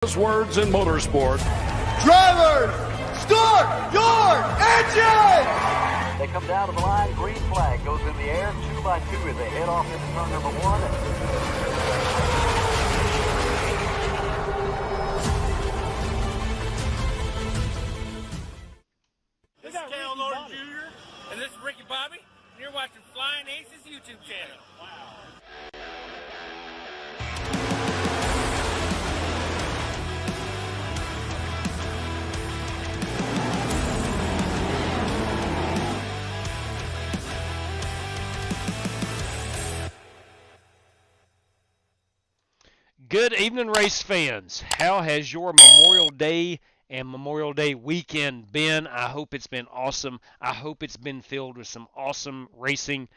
Words in motorsport. Drivers, start your engine! They come down to the line, green flag goes in the air, 2 by 2 as they head off into turn number 1. This is Cal Norton Jr. and this is Ricky Bobby, and you're watching Flying Aces YouTube channel. Wow. Good evening, race fans. How has your Memorial Day and Memorial Day weekend been? I hope it's been awesome. I hope it's been filled with some awesome racing.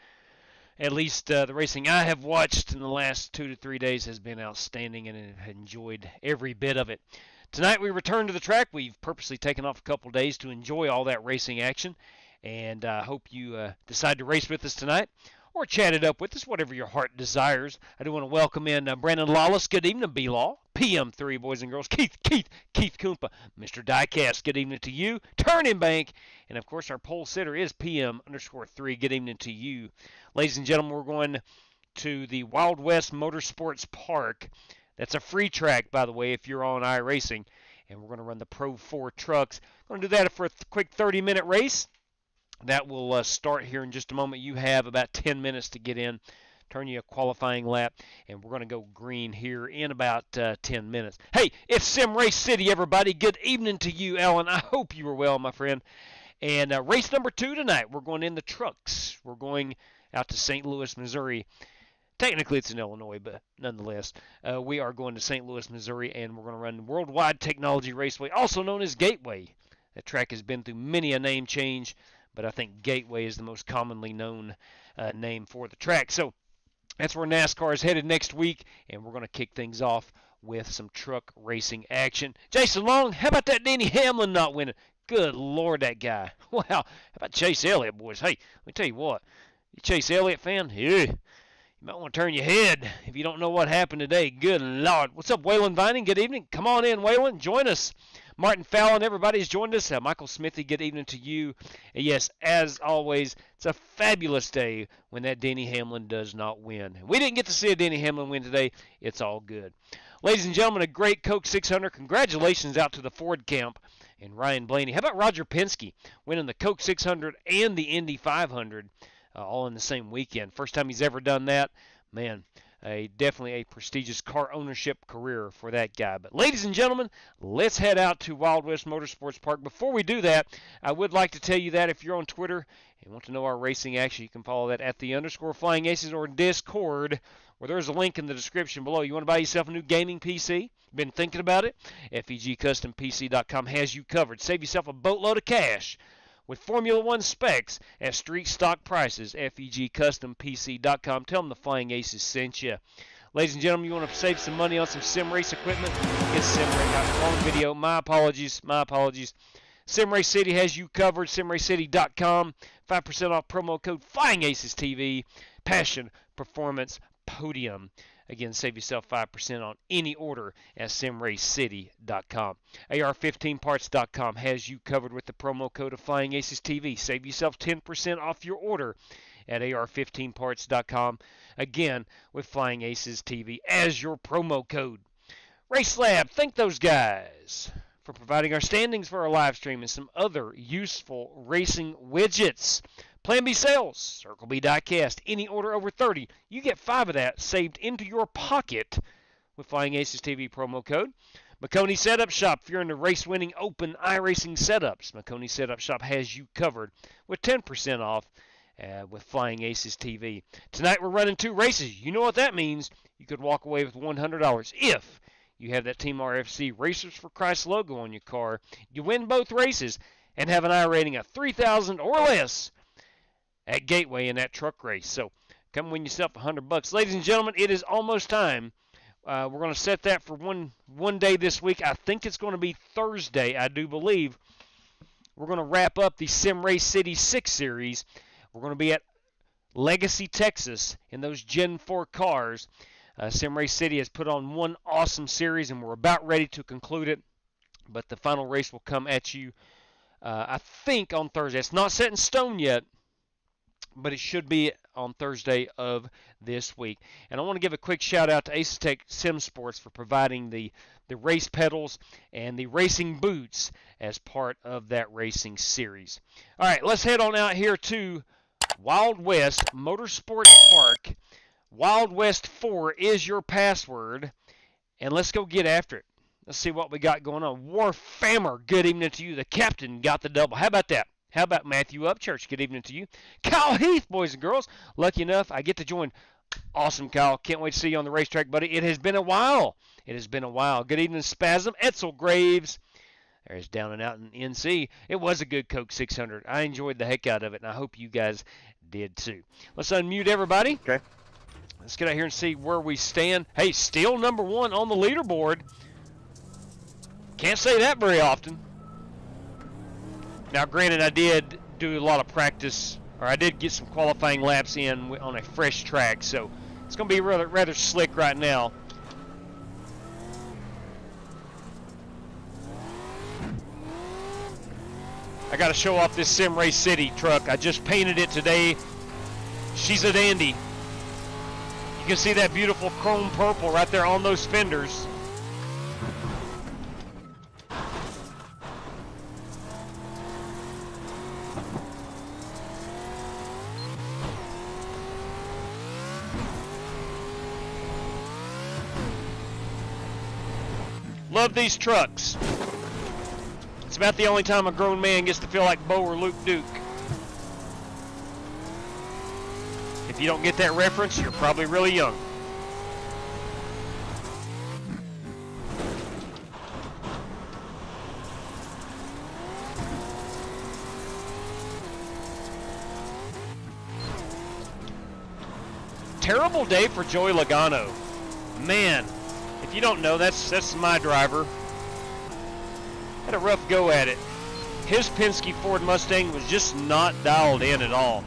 At least the racing I have watched in the last 2 to 3 days has been outstanding, and I have enjoyed every bit of it. Tonight we return to the track. We've purposely taken off a couple days to enjoy all that racing action, and I hope you decide to race with us tonight, or chat it up with us, whatever your heart desires. I do want to welcome in Brandon Lawless. Good evening, B-Law. PM3, boys and girls. Keith Kumpa. Mr. Diecast, good evening to you. Turning Bank. And, of course, our pole sitter is PM_3. Good evening to you. Ladies and gentlemen, we're going to the Wild West Motorsports Park. That's a free track, by the way, if you're on iRacing. And we're going to run the Pro 4 trucks. Going to do that for a quick 30-minute race. That will start here in just a moment. You have about 10 minutes to get in, turn you a qualifying lap, and we're going to go green here in about 10 minutes. Hey, it's Sim Race City, everybody. Good evening to you, Alan. I hope you are well, my friend. And race number 2 tonight, we're going in the trucks. We're going out to St. Louis, Missouri. Technically, it's in Illinois, but nonetheless, we are going to St. Louis, Missouri, and we're going to run Worldwide Technology Raceway, also known as Gateway. That track has been through many a name change, but I think Gateway is the most commonly known name for the track. So that's where NASCAR is headed next week, and we're going to kick things off with some truck racing action. Jason Long, how about that Denny Hamlin not winning? Good Lord, that guy. Wow. How about Chase Elliott, boys? Hey, let me tell you what. You Chase Elliott fan? Yeah. You might want to turn your head if you don't know what happened today. Good Lord. What's up, Waylon Vining? Good evening. Come on in, Waylon. Join us. Martin Fallon, everybody's joined us. Michael Smithy, good evening to you. And yes, as always, it's a fabulous day when that Denny Hamlin does not win. We didn't get to see a Denny Hamlin win today. It's all good. Ladies and gentlemen, a great Coke 600. Congratulations out to the Ford camp and Ryan Blaney. How about Roger Penske winning the Coke 600 and the Indy 500 all in the same weekend? First time he's ever done that. Man, definitely a prestigious car ownership career for that guy. But ladies and gentlemen, let's head out to Wild West Motorsports Park. Before we do that, I would like to tell you that if you're on Twitter and want to know our racing action, you can follow that at @_FlyingAces or Discord, where there's a link in the description below. You want to buy yourself a new gaming PC? Been thinking about it? FEGCustomPC.com has you covered. Save yourself a boatload of cash with Formula One specs at street stock prices. FEGCustomPC.com. Tell them the Flying Aces sent you. Ladies and gentlemen, you want to save some money on some sim race equipment? It's Sim Race. Wrong video. My apologies. Sim Race City has you covered. SimRaceCity.com. 5% off promo code FlyingAcesTV. Passion, performance, podium. Again, save yourself 5% on any order at SimRaceCity.com. AR15Parts.com has you covered with the promo code of FlyingAcesTV. Save yourself 10% off your order at AR15Parts.com. Again, with FlyingAcesTV as your promo code. RaceLab, thank those guys for providing our standings for our live stream and some other useful racing widgets. Plan B sales, Circle B diecast, any order over 30, you get 5 of that saved into your pocket with Flying Aces TV promo code. McConey Setup Shop, if you're into race-winning open iRacing setups, McConey Setup Shop has you covered with 10% off with Flying Aces TV. Tonight we're running 2 races. You know what that means. You could walk away with $100 if you have that Team RFC Racers for Christ logo on your car. You win both races and have an I rating of 3,000 or less at Gateway in that truck race. So come win yourself $100. Ladies and gentlemen, it is almost time. We're going to set that for one day this week. I think it's going to be Thursday, I do believe. We're going to wrap up the Sim Race City 6 series. We're going to be at Legacy, Texas in those Gen 4 cars. Sim Race City has put on one awesome series, and we're about ready to conclude it. But the final race will come at you, I think, on Thursday. It's not set in stone yet, but it should be on Thursday of this week. And I want to give a quick shout out to Acetech Sim Sports for providing the race pedals and the racing boots as part of that racing series. All right, let's head on out here to Wild West Motorsports Park. Wild West 4 is your password, and let's go get after it. Let's see what we got going on. Warfamer, good evening to you. The captain got the double. How about that? How about Matthew Upchurch? Good evening to you. Kyle Heath, boys and girls. Lucky enough, I get to join. Awesome, Kyle. Can't wait to see you on the racetrack, buddy. It has been a while. It has been a while. Good evening, Spasm. Etzel Graves. There's Down and Out in NC. It was a good Coke 600. I enjoyed the heck out of it, and I hope you guys did too. Let's unmute everybody. Okay. Let's get out here and see where we stand. Hey, still number 1 on the leaderboard. Can't say that very often. Now, granted, I did do a lot of practice, or I did get some qualifying laps in on a fresh track, so it's going to be rather slick right now. I got to show off this Sim Race City truck. I just painted it today. She's a dandy. You can see that beautiful chrome purple right there on those fenders. Love these trucks. It's about the only time a grown man gets to feel like Bo or Luke Duke. If you don't get that reference, you're probably really young. Terrible day for Joey Logano. Man. If you don't know, that's my driver. Had a rough go at it. His Penske Ford Mustang was just not dialed in at all.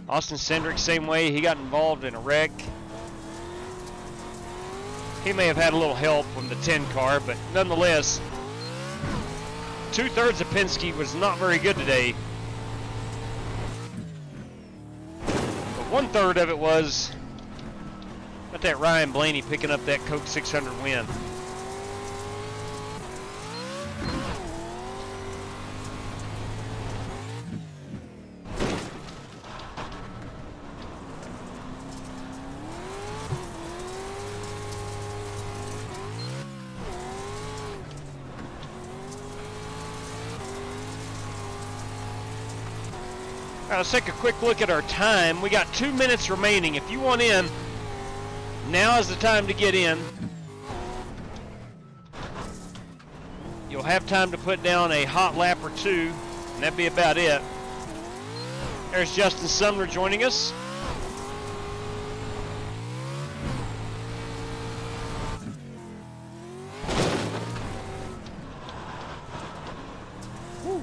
Austin Cindric, same way. He got involved in a wreck. He may have had a little help from the 10 car, but nonetheless, 2/3 of Penske was not very good today. But 1/3 of it was about that Ryan Blaney picking up that Coke 600 win. All right, let's take a quick look at our time. We got 2 minutes remaining. If you want in, now is the time to get in. You'll have time to put down a hot lap or two, and that'd be about it. There's Justin Sumner joining us. Woo.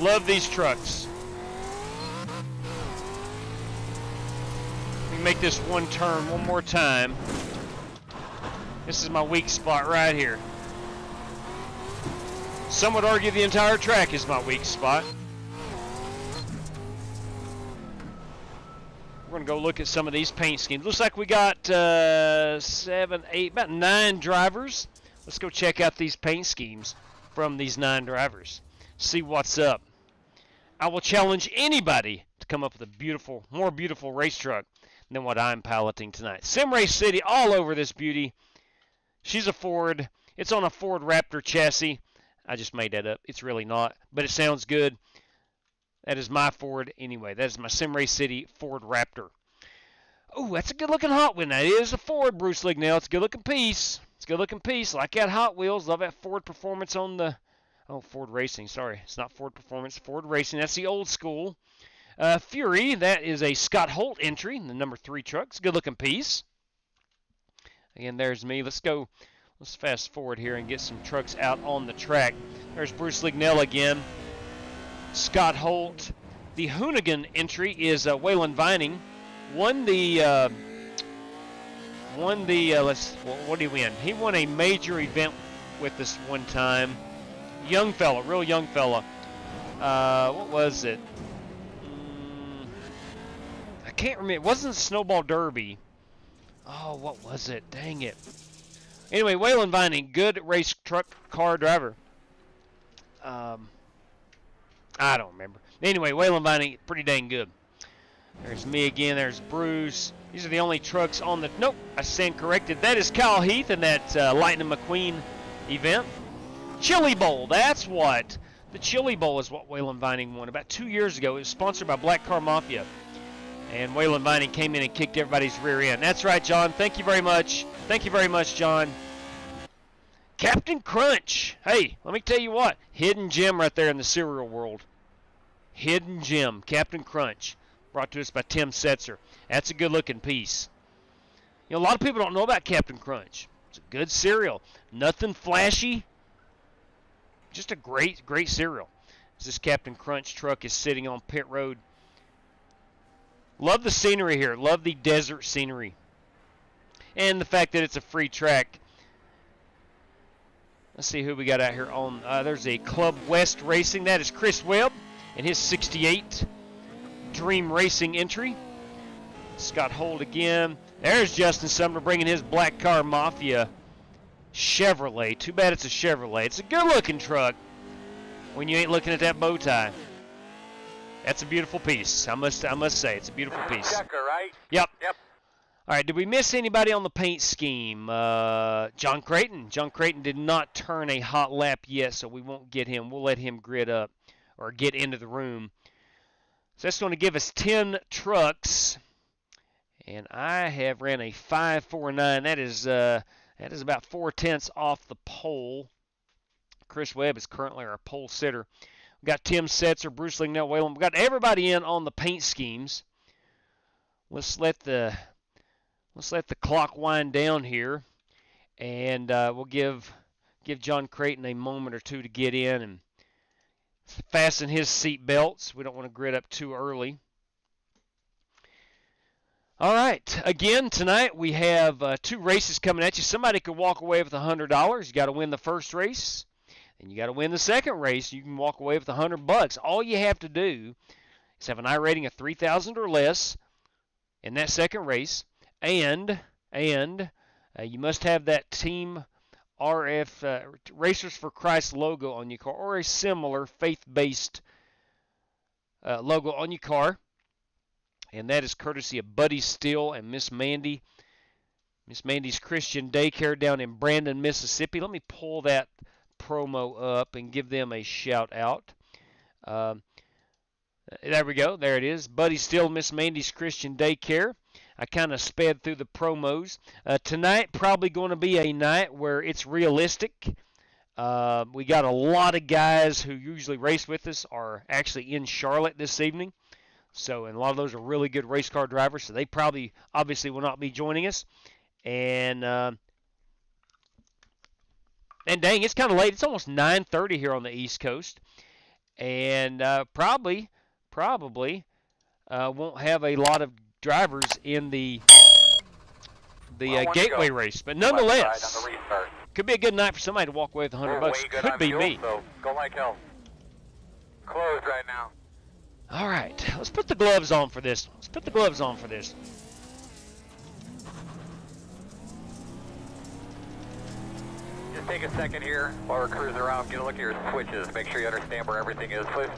Love these trucks. Make this one turn one more time. This is my weak spot right here. Some would argue the entire track is my weak spot. We're going to go look at some of these paint schemes. Looks like we got 7, 8, about 9 drivers. Let's go check out these paint schemes from these 9 drivers. See what's up. I will challenge anybody to come up with a more beautiful race truck than what I'm piloting tonight. Sim Race City all over this beauty. She's a Ford. It's on a Ford Raptor chassis. I just made that up. It's really not, but it sounds good. That is my Ford anyway. That is my Sim Race City Ford Raptor. Oh, that's a good-looking Hot Wheel. That is a Ford, Bruce Lignell. It's a good-looking piece. It's a good-looking piece. Like that Hot Wheels. Love that Ford Performance on the... Oh, Ford Racing. Sorry. It's not Ford Performance. Ford Racing. That's the old school. Fury, that is a Scott Holt entry, the number 3 truck. It's a good-looking piece. Again, there's me. Let's fast forward here and get some trucks out on the track. There's Bruce Lignell again. Scott Holt. The Hoonigan entry is Waylon Vining. Won the won the, what did he win? He won a major event with us one time. Young fella, real young fella. What was it? I can't remember. It wasn't Snowball Derby. Oh, what was it? Dang it. Anyway, Waylon Vining, good race truck car driver. I don't remember. Anyway, Waylon Vining, pretty dang good. There's me again. There's Bruce. These are the only trucks on the... Nope, I stand corrected. That is Kyle Heath in that Lightning McQueen event. Chili Bowl, that's what. The Chili Bowl is what Waylon Vining won about 2 years ago. It was sponsored by Black Car Mafia. And Waylon Vining came in and kicked everybody's rear end. That's right, John. Thank you very much. Thank you very much, John. Captain Crunch. Hey, let me tell you what. Hidden gem right there in the cereal world. Hidden gem. Captain Crunch. Brought to us by Tim Setzer. That's a good-looking piece. You know, a lot of people don't know about Captain Crunch. It's a good cereal. Nothing flashy. Just a great cereal. This Captain Crunch truck is sitting on pit road. Love the scenery here. Love the desert scenery. And the fact that it's a free track. Let's see who we got out here on. There's a Club West Racing. That is Chris Webb and his 68 Dream Racing entry. Scott Holt again. There's Justin Sumner bringing his Black Car Mafia Chevrolet. Too bad it's a Chevrolet. It's a good-looking truck when you ain't looking at that bow tie. That's a beautiful piece. I must say, it's a beautiful piece. Checker, right? Yep. Yep. All right, did we miss anybody on the paint scheme? John Creighton. John Creighton did not turn a hot lap yet, so we won't get him. We'll let him grid up or get into the room. So that's going to give us 10 trucks. And I have ran a 5.49. That is about 4/10 off the pole. Chris Webb is currently our pole sitter. We got Tim Setzer, Bruce Lingnell, Waylon. We got everybody in on the paint schemes. Let's let the clock wind down here, and we'll give John Creighton a moment or two to get in and fasten his seat belts. We don't want to grid up too early. All right, again, tonight we have 2 races coming at you. Somebody could walk away with $100. You got to win the first race, and you got to win the second race. You can walk away with $100. All you have to do is have an I rating of 3,000 or less in that second race, and you must have that Team RF Racers for Christ logo on your car, or a similar faith-based logo on your car. And that is courtesy of Buddy Steele and Miss Mandy. Miss Mandy's Christian Daycare down in Brandon, Mississippi. Let me pull that promo up and give them a shout out. There we go. There it is. Buddy Steele, Miss Mandy's Christian Daycare. I kind of sped through the promos. Tonight probably going to be a night where it's realistic. We got a lot of guys who usually race with us are actually in Charlotte this evening. So, and a lot of those are really good race car drivers, so they probably, obviously, will not be joining us. And dang, it's kind of late. It's almost 9:30 here on the East Coast. And probably won't have a lot of drivers in the Gateway race. But nonetheless, could be a good night for somebody to walk away with $100. Could be me. So go like hell. Closed right now. All right, let's put the gloves on for this. Just take a second here while we're cruising around. Get a look at your switches. Make sure you understand where everything is, please.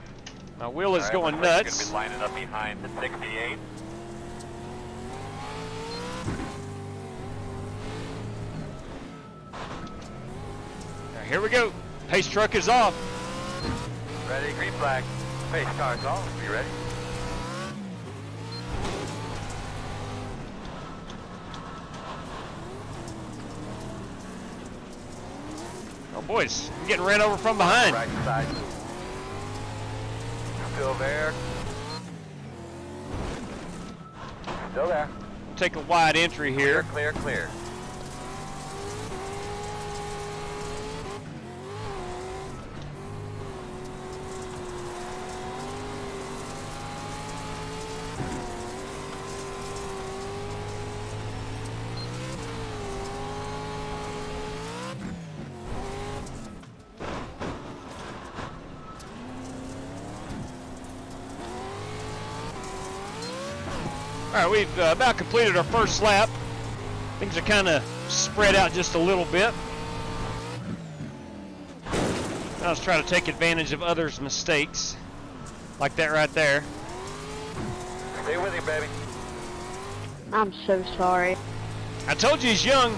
My wheel is going You're nuts. going to be lining up behind the 68. Now, here we go. Pace truck is off. Ready, green flag. Pace car's off. You ready? Oh, boys, I'm getting ran over from behind. Right side. Still there. Still there. Take a wide entry here. Clear, clear, clear. All right, we've about completed our first lap. Things are kind of spread out just a little bit. I was trying to take advantage of others' mistakes, like that right there. Stay with him, baby. I'm so sorry. I told you he's young.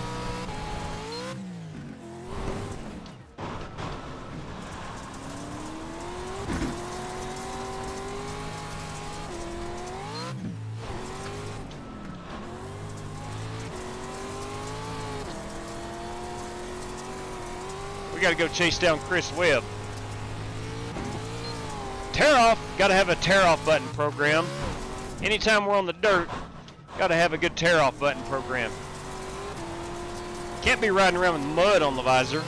We got to go chase down Chris Webb. Tear off. Got to have a tear off button program. Anytime we're on the dirt, got to have a good tear off button program. Can't be riding around with mud on the visor.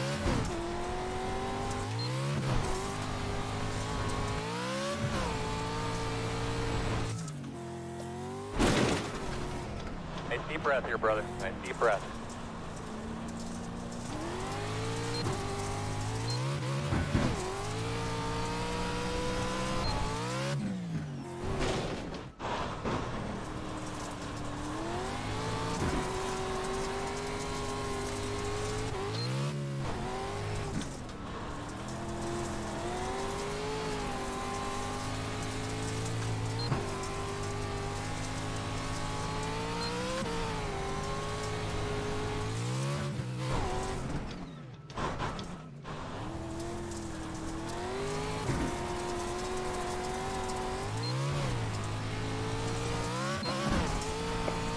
Nice deep breath here, brother. Nice deep breath.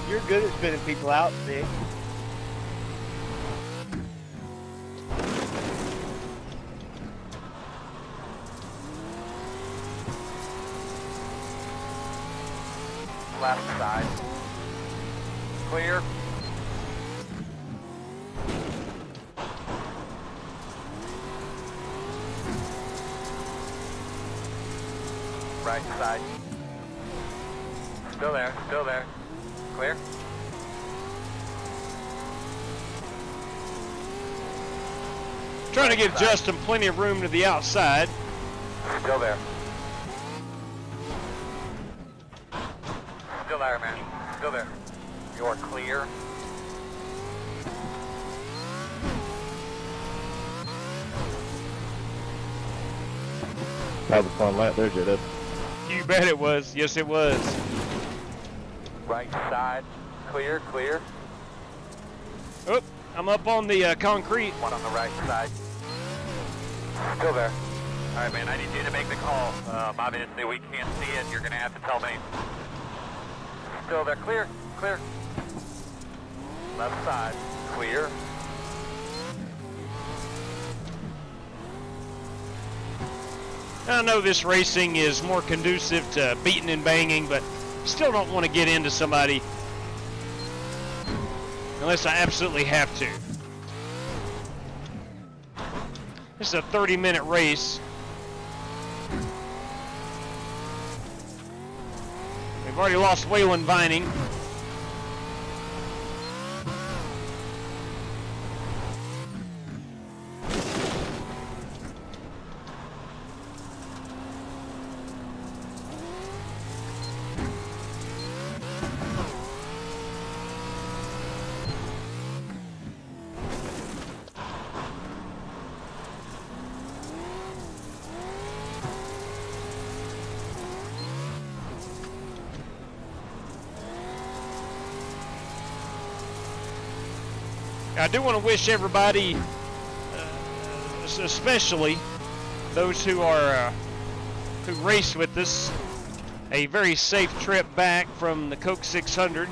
You're good at spinning people out, Nick. Left side. Clear. Right side. Still there, still there. Clear. Trying to give Justin plenty of room to the outside. Still there. Still there, man. Still there. You're clear. That was a fun lap there, J-Dub. You bet it was. Yes, it was. Right side. Clear, clear. Oop, I'm up on the concrete. One on the right side. Still there. All right, man, I need you to make the call. Obviously, we can't see it. You're going to have to tell me. Still there. Clear, clear. Left side. Clear. I know this racing is more conducive to beating and banging, but still don't want to get into somebody unless I absolutely have to. This is a 30-minute race. We've already lost Waylon Vining. I do want to wish everybody, especially those who are who race with us, a very safe trip back from the Coke 600.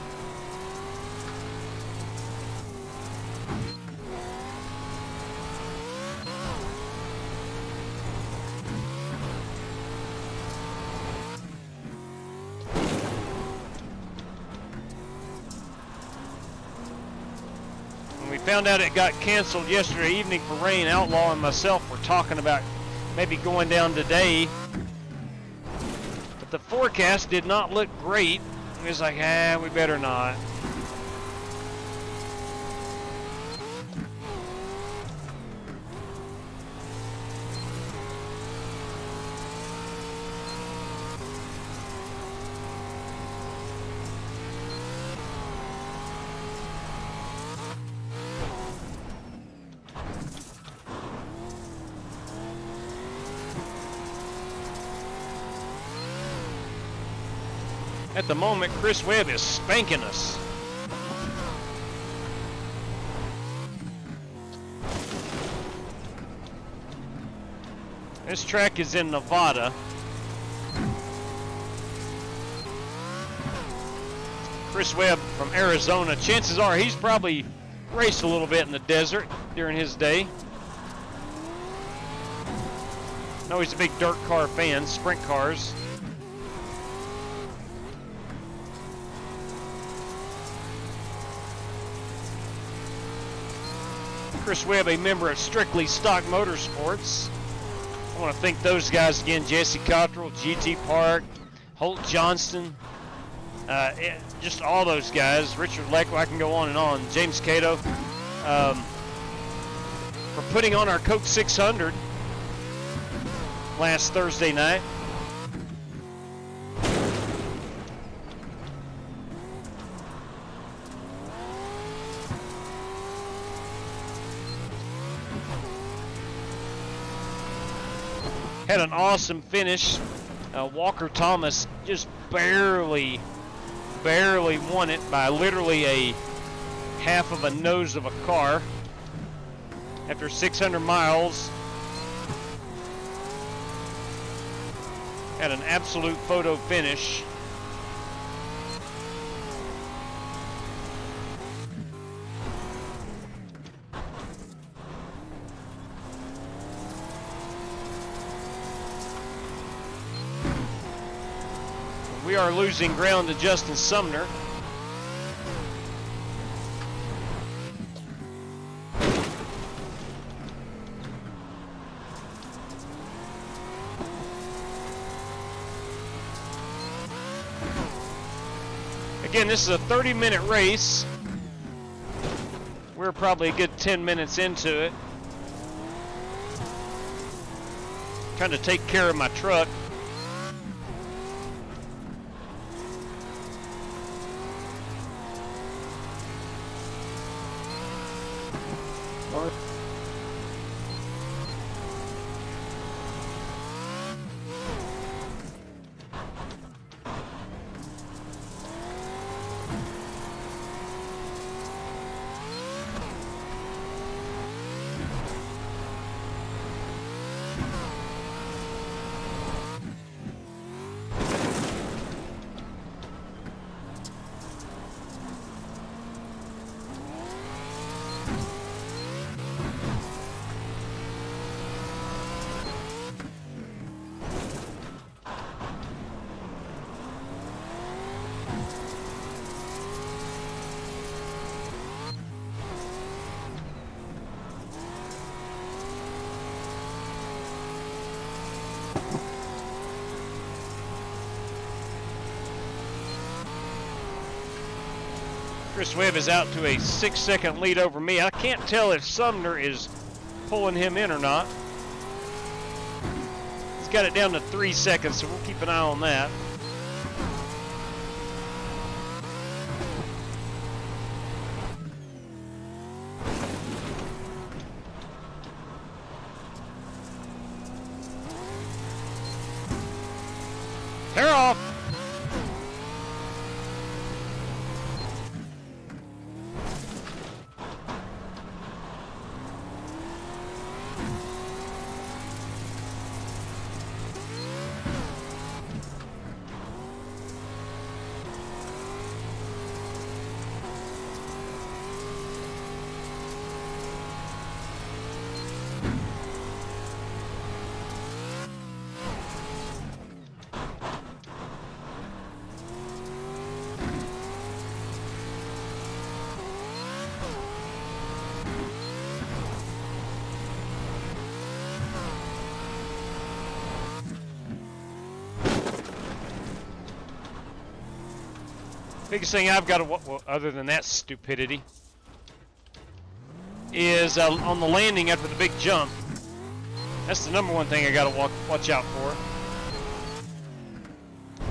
Found out it got canceled yesterday evening for rain. Outlaw and myself were talking about maybe going down today, but the forecast did not look great. It was like, we better not. At the moment, Chris Webb is spanking us. This track is in Nevada. Chris Webb from Arizona. Chances are he's probably raced a little bit in the desert during his day. No, he's a big dirt car fan, sprint cars. Chris Webb, a member of Strictly Stock Motorsports. I want to thank those guys again, Jesse Cottrell, GT Park, Holt Johnston, just all those guys, Richard Leck, I can go on and on, James Cato, for putting on our Coke 600 last Thursday night. Had an awesome finish. Walker Thomas just barely won it by literally a half of a nose of a car. After 600 miles, had an absolute photo finish. We are losing ground to Justin Sumner. Again, this is a 30-minute race. We're probably a good 10 minutes into it. Trying to take care of my truck. Chris Webb is out to a 6-second lead over me. I can't tell if Sumner is pulling him in or not. He's got it down to 3 seconds, so we'll keep an eye on that. They're off. Biggest thing I've got to, well, other than that stupidity, is on the landing after the big jump. That's the number one thing I got to watch out for.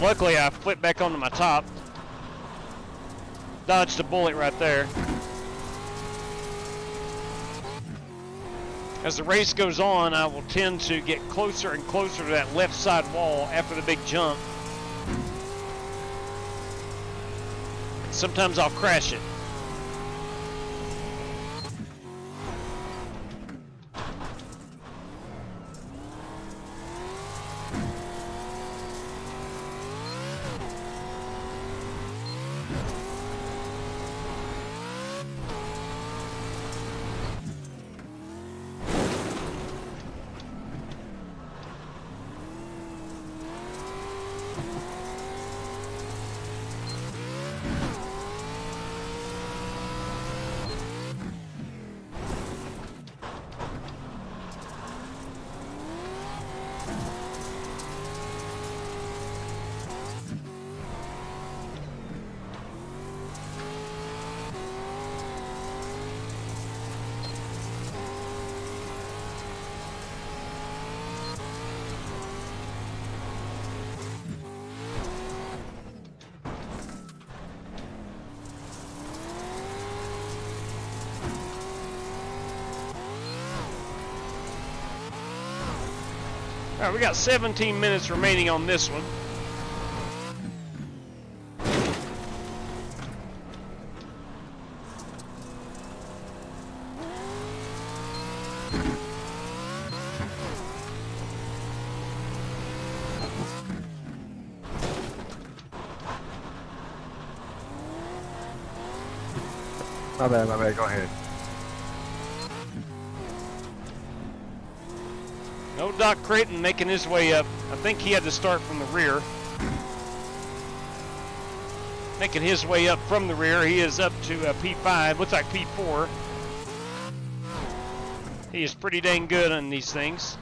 Luckily, I flipped back onto my top. Dodged a bullet right there. As the race goes on, I will tend to get closer and closer to that left side wall after the big jump. sometimes I'll crash it. All right, we got 17 minutes remaining on this one. My bad, go ahead. No Doc Creighton making his way up. I think he had to start from the rear. Making his way up from the rear. He is up to P5, looks like P4. He is pretty dang good on these things.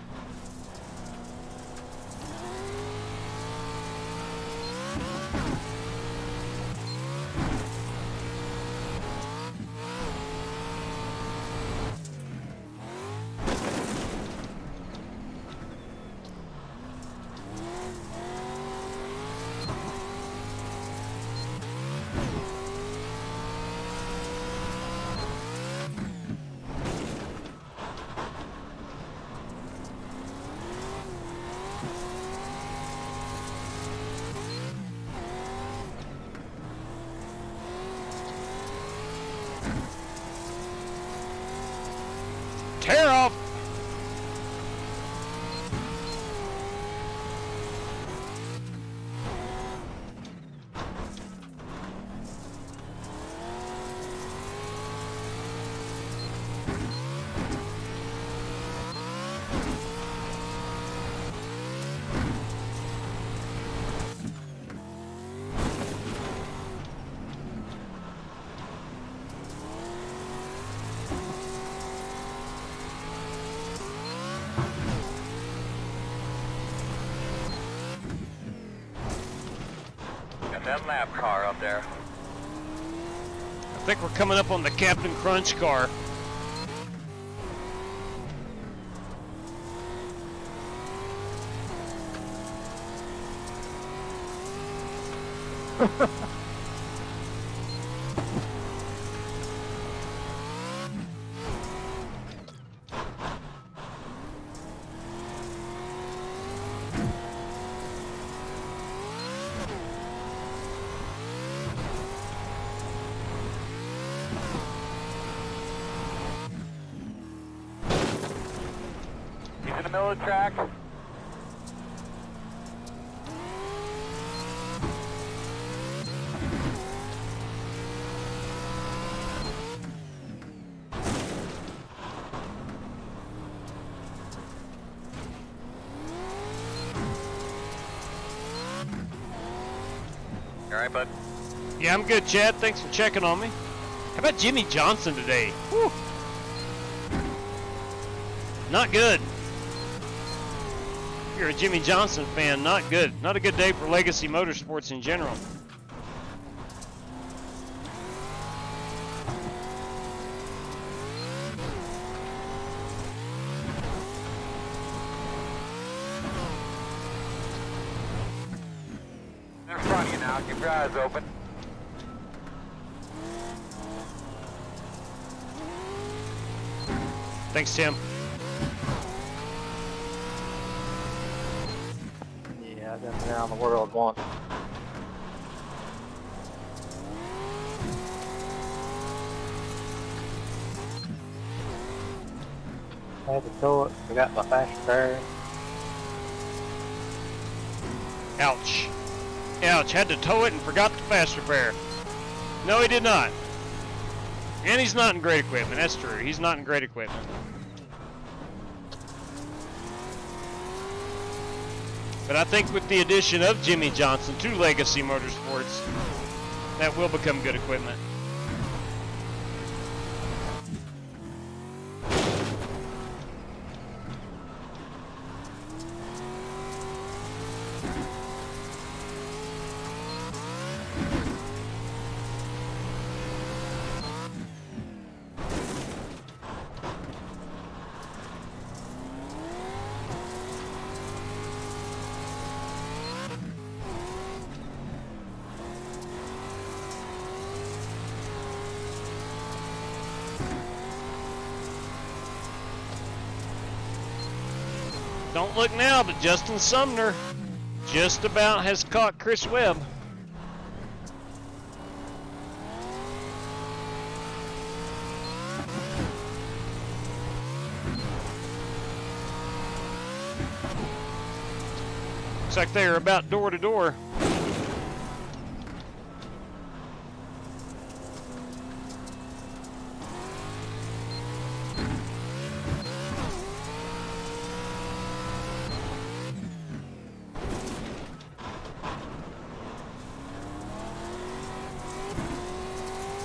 Tear off. That lab car up there. I think we're coming up on the Captain Crunch car. He's in the middle of the track. You all right, bud? Yeah, I'm good, Chad. Thanks for checking on me. How about Jimmy Johnson today? Whew. Not good. If you're a Jimmy Johnson fan, not good. Not a good day for Legacy Motorsports in general. In front of you now. Keep your eyes open. Thanks, Tim. Yeah, I've been around the world once. I had to tow it. Forgot my fast repair. Ouch. Ouch. Had to tow it and forgot the fast repair. No, he did not. And he's not in great equipment. That's true. He's not in great equipment. But I think with the addition of Jimmy Johnson to Legacy Motorsports, that will become good equipment. Don't look now, but Justin Sumner just about has caught Chris Webb. Looks like they are about door to door.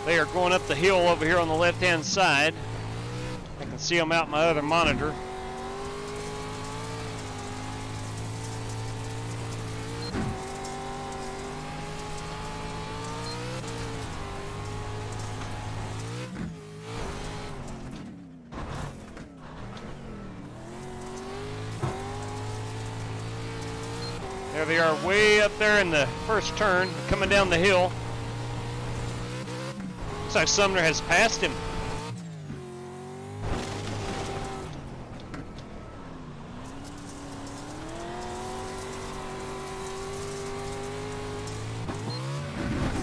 They are going up the hill over here on the left-hand side. I can see them out my other monitor. There they are, way up there in the first turn, coming down the hill. Looks like Sumner has passed him.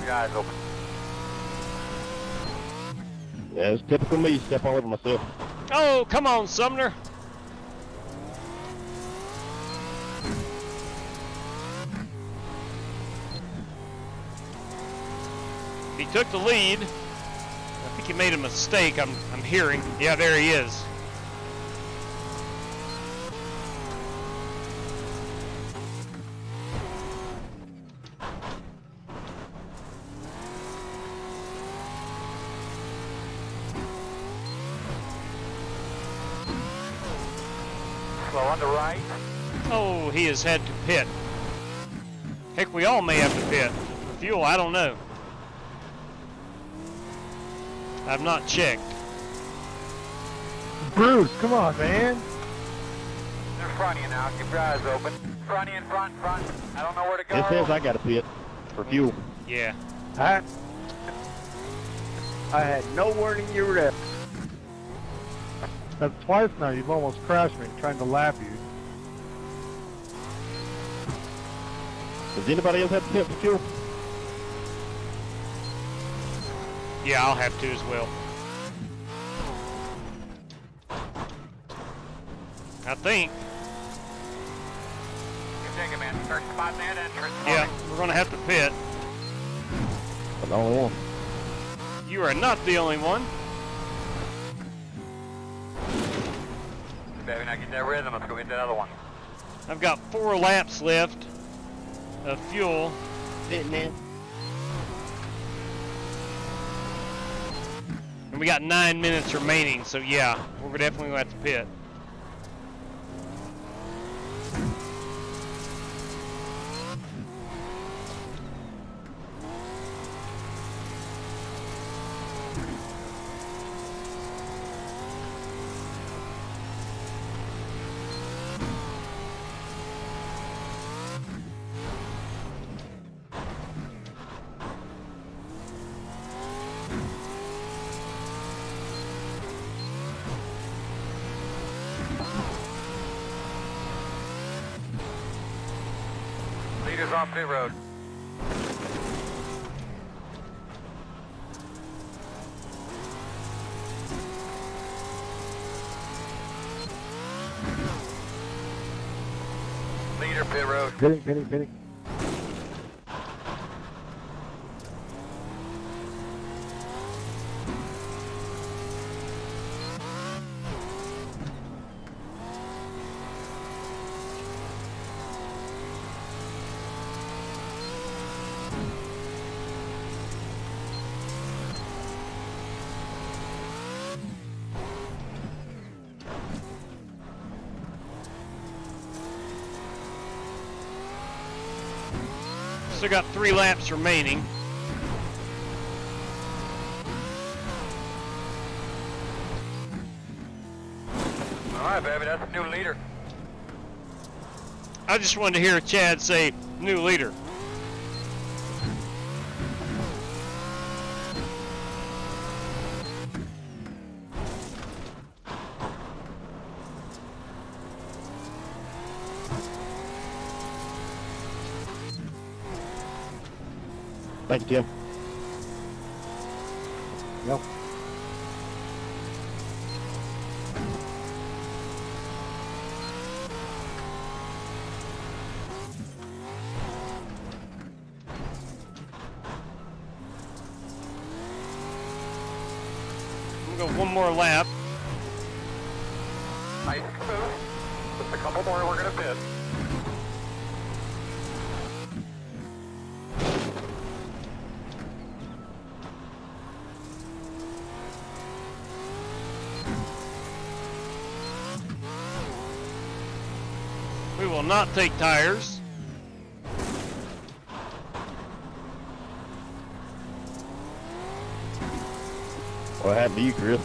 Guys, open. Yeah, it's typical me, step all over myself. Oh, come on, Sumner. He took the lead. I think he made a mistake. I'm hearing. Yeah, there he is. Slow on the right. Oh, he has had to pit. Heck, we all may have to pit. For fuel, I don't know. I've not checked. Bruce, come on, man. They're in front of you now. Keep your eyes open. Front of you, in front. I don't know where to go. It says I got to pit for fuel. Yeah. I had no warning you were there. That's twice now you've almost crashed me trying to lap you. Does anybody else have to pit for fuel? Yeah, I'll have to as well. I think. You take it, man. Start spotting that entrance. Yeah, we're going to have to pit. I'm the only one. You are not the only one. Baby, now get that rhythm. Let's go get that other one. I've got 4 laps left of fuel. Sitting in. And we got 9 minutes remaining, so yeah, we're definitely going to have to pit. Leaders off pit road. Leader, pit road. Pitting. Still got 3 laps remaining. All right, baby, that's a new leader. I just wanted to hear Chad say, new leader. Thank you, Tim. Yep. I'm gonna go one more lap. Nice and smooth. Just a couple more and we're gonna pit. We will not take tires. What happened to you, Chris?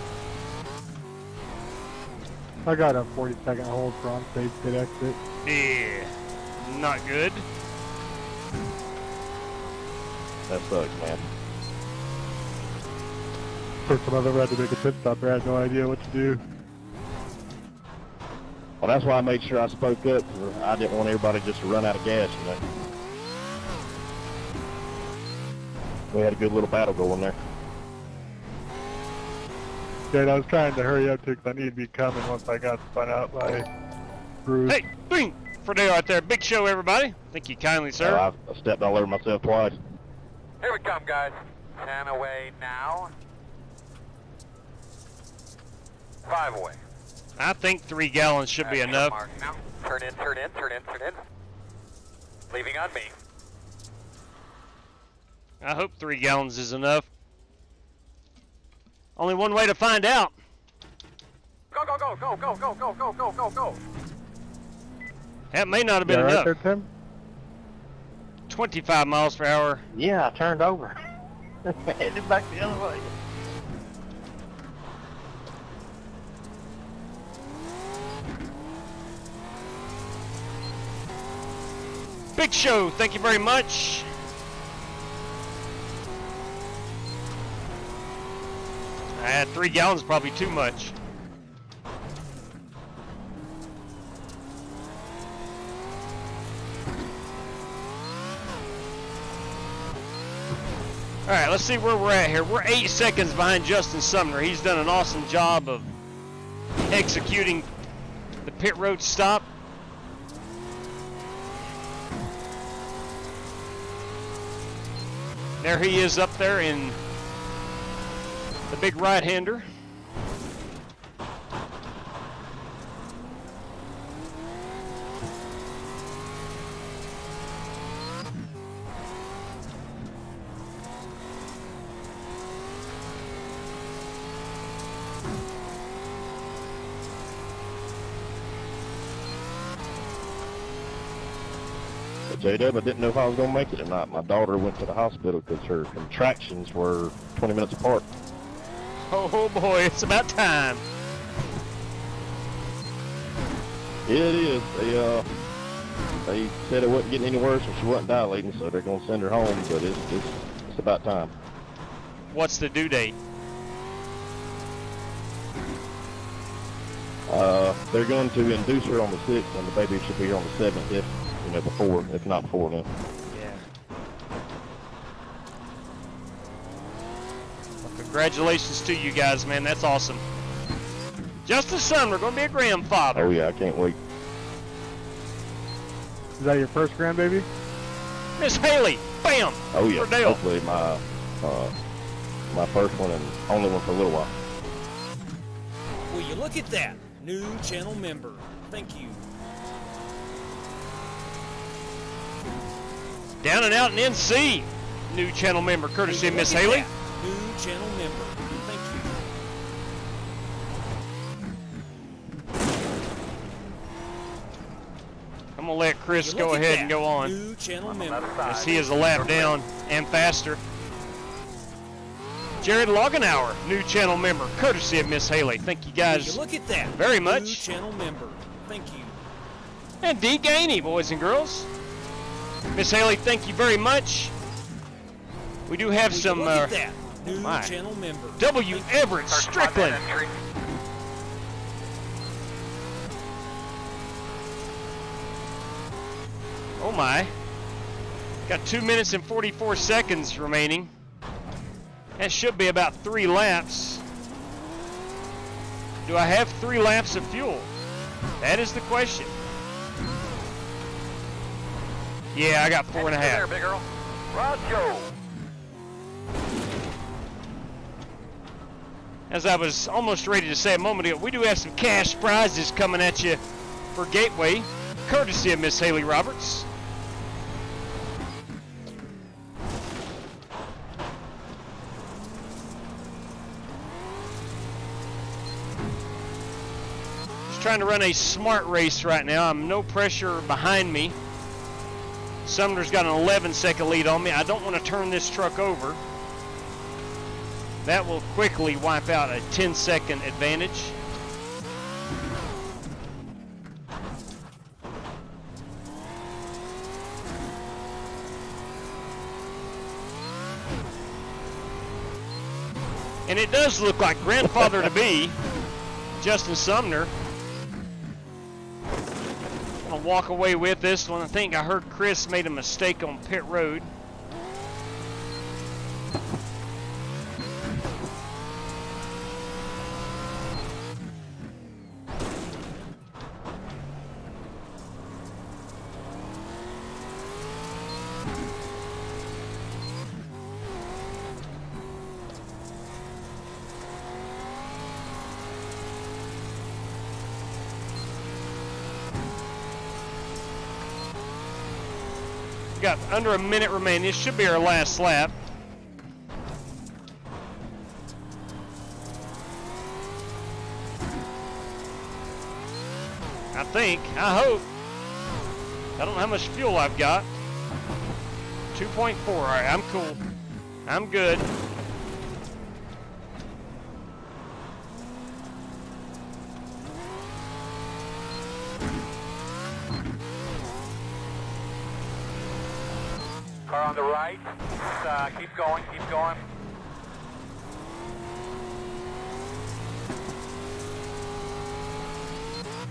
I got a 40-second hold for on-stage pit exit. Yeah, not good. That sucks, man. First time I've ever had to make a pit stop, I had no idea what to do. Well, that's why I made sure I spoke up, because I didn't want everybody just to run out of gas, you know. We had a good little battle going there. Dude, I was trying to hurry up too, because I needed to be coming once I got spun out by Bruce. Hey, bing! For Dale right there. Big show, everybody. Thank you kindly, sir. I stepped all over myself twice. Here we come, guys. 10 away now. 5 away. I think 3 gallons should be enough. Mark now. Turn in. Leaving on me. I hope 3 gallons is enough. Only one way to find out. Go. That may not have been You all enough. right there, Tim? 25 miles per hour. Yeah, I turned over. Headed back the other way. Big show, thank you very much. I had 3 gallons, probably too much. All right, let's see where we're at here. We're 8 seconds behind Justin Sumner. He's done an awesome job of executing the pit road stop. There he is up there in the big right-hander. J-Dub, I didn't know if I was going to make it or not. My daughter went to the hospital because her contractions were 20 minutes apart. Oh boy, it's about time. Yeah, it is. They said it wasn't getting any worse and she wasn't dilating, so they're going to send her home, but it's about time. What's the due date? They're going to induce her on the 6th, and the baby should be here on the 7th, if not before then. Yeah. Well, congratulations to you guys, man. That's awesome. Justin Sumner going to be a grandfather. Oh yeah, I can't wait. Is that your first grandbaby? Miss Haley, bam! Oh yeah, For Dale. hopefully my first one and only one for a little while. Will you look at that? New channel member. Thank you. Down and out in NC. New channel member, courtesy of Miss Haley. New channel member. Thank you. I'm gonna let Chris go ahead and go on, New channel member. as he is a lap down and faster. Jared Loganauer, new channel member, courtesy of Miss Haley. Thank you guys Will you look at that? very New much. channel member. Thank you. And D. Gainey, boys and girls. Miss Haley, thank you very much. We do have Will you some look at that? New my. channel member. W. Everett Strickland. Oh my. Got 2 minutes and 44 seconds remaining. That should be about 3 laps. Do I have 3 laps of fuel? That is the question. Yeah, I got 4.5. There, big girl. Roger. As I was almost ready to say a moment ago, we do have some cash prizes coming at you for Gateway, courtesy of Miss Haley Roberts. Just trying to run a smart race right now. I'm no pressure behind me. Sumner's got an 11-second lead on me. I don't want to turn this truck over. That will quickly wipe out a 10-second advantage. And it does look like grandfather-to-be, Justin Sumner. I'm going to walk away with this one. I think I heard Chris made a mistake on pit road. Got under a minute remaining. This should be our last lap. I think. I hope. I don't know how much fuel I've got. 2.4. All right, I'm cool. I'm good. Car on the right. Keep going, keep going.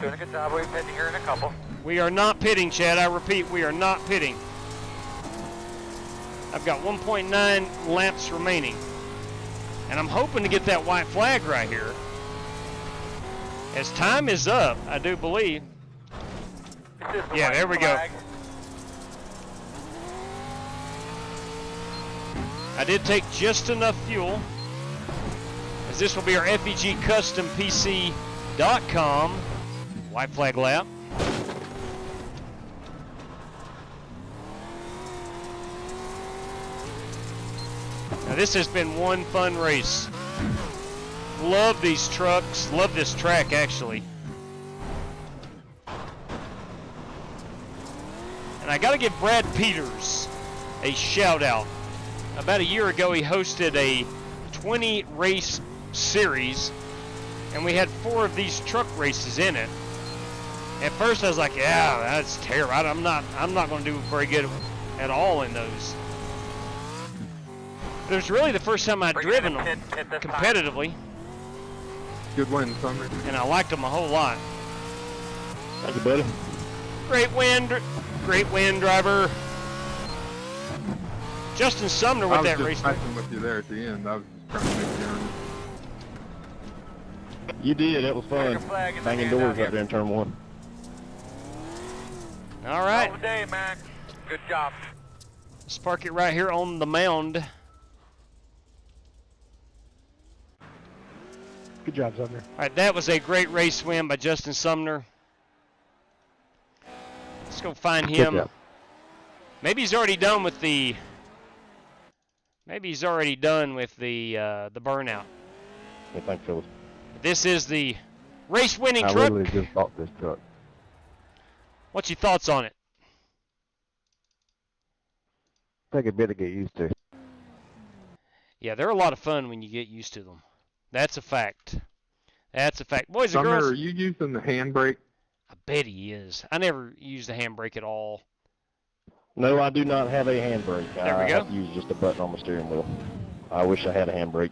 Doing a good job. We're pitting here in a couple. We are not pitting, Chad. I repeat, we are not pitting. I've got 1.9 laps remaining. And I'm hoping to get that white flag right here. As time is up, I do believe. Yeah, there we go. I did take just enough fuel, as this will be our FEG Custom PC.com white flag lap. Now this has been one fun race. Love these trucks, love this track actually. And I gotta give Brad Peters a shout out. About a year ago, he hosted a 20 race series, and we had 4 of these truck races in it. At first, I was like, "Yeah, that's terrible. I'm not going to do very good at all in those." But it was really the first time I'd driven them competitively, Good win, Sumner. and I liked them a whole lot. Thank you, buddy. Great win, driver. Justin Sumner with that race. I was just messing with you there at the end. I was just trying to make you earn. You did. It was fun. Banging doors out there in turn 1. All right. All day, man. Good job. Let's park it right here on the mound. Good job, Sumner. All right, that was a great race win by Justin Sumner. Let's go find Good him. job. Maybe he's already done with the. Maybe he's already done with the burnout. I think so. This is the race-winning I truck. literally just bought this truck. What's your thoughts on it? Take a bit to get used to. Yeah, they're a lot of fun when you get used to them. That's a fact. That's a fact. Boys and Sumner, girls. are you using the handbrake? I bet he is. I never use the handbrake at all. No, I do not have a handbrake. There we I go. have to use just a button on my steering wheel. I wish I had a handbrake.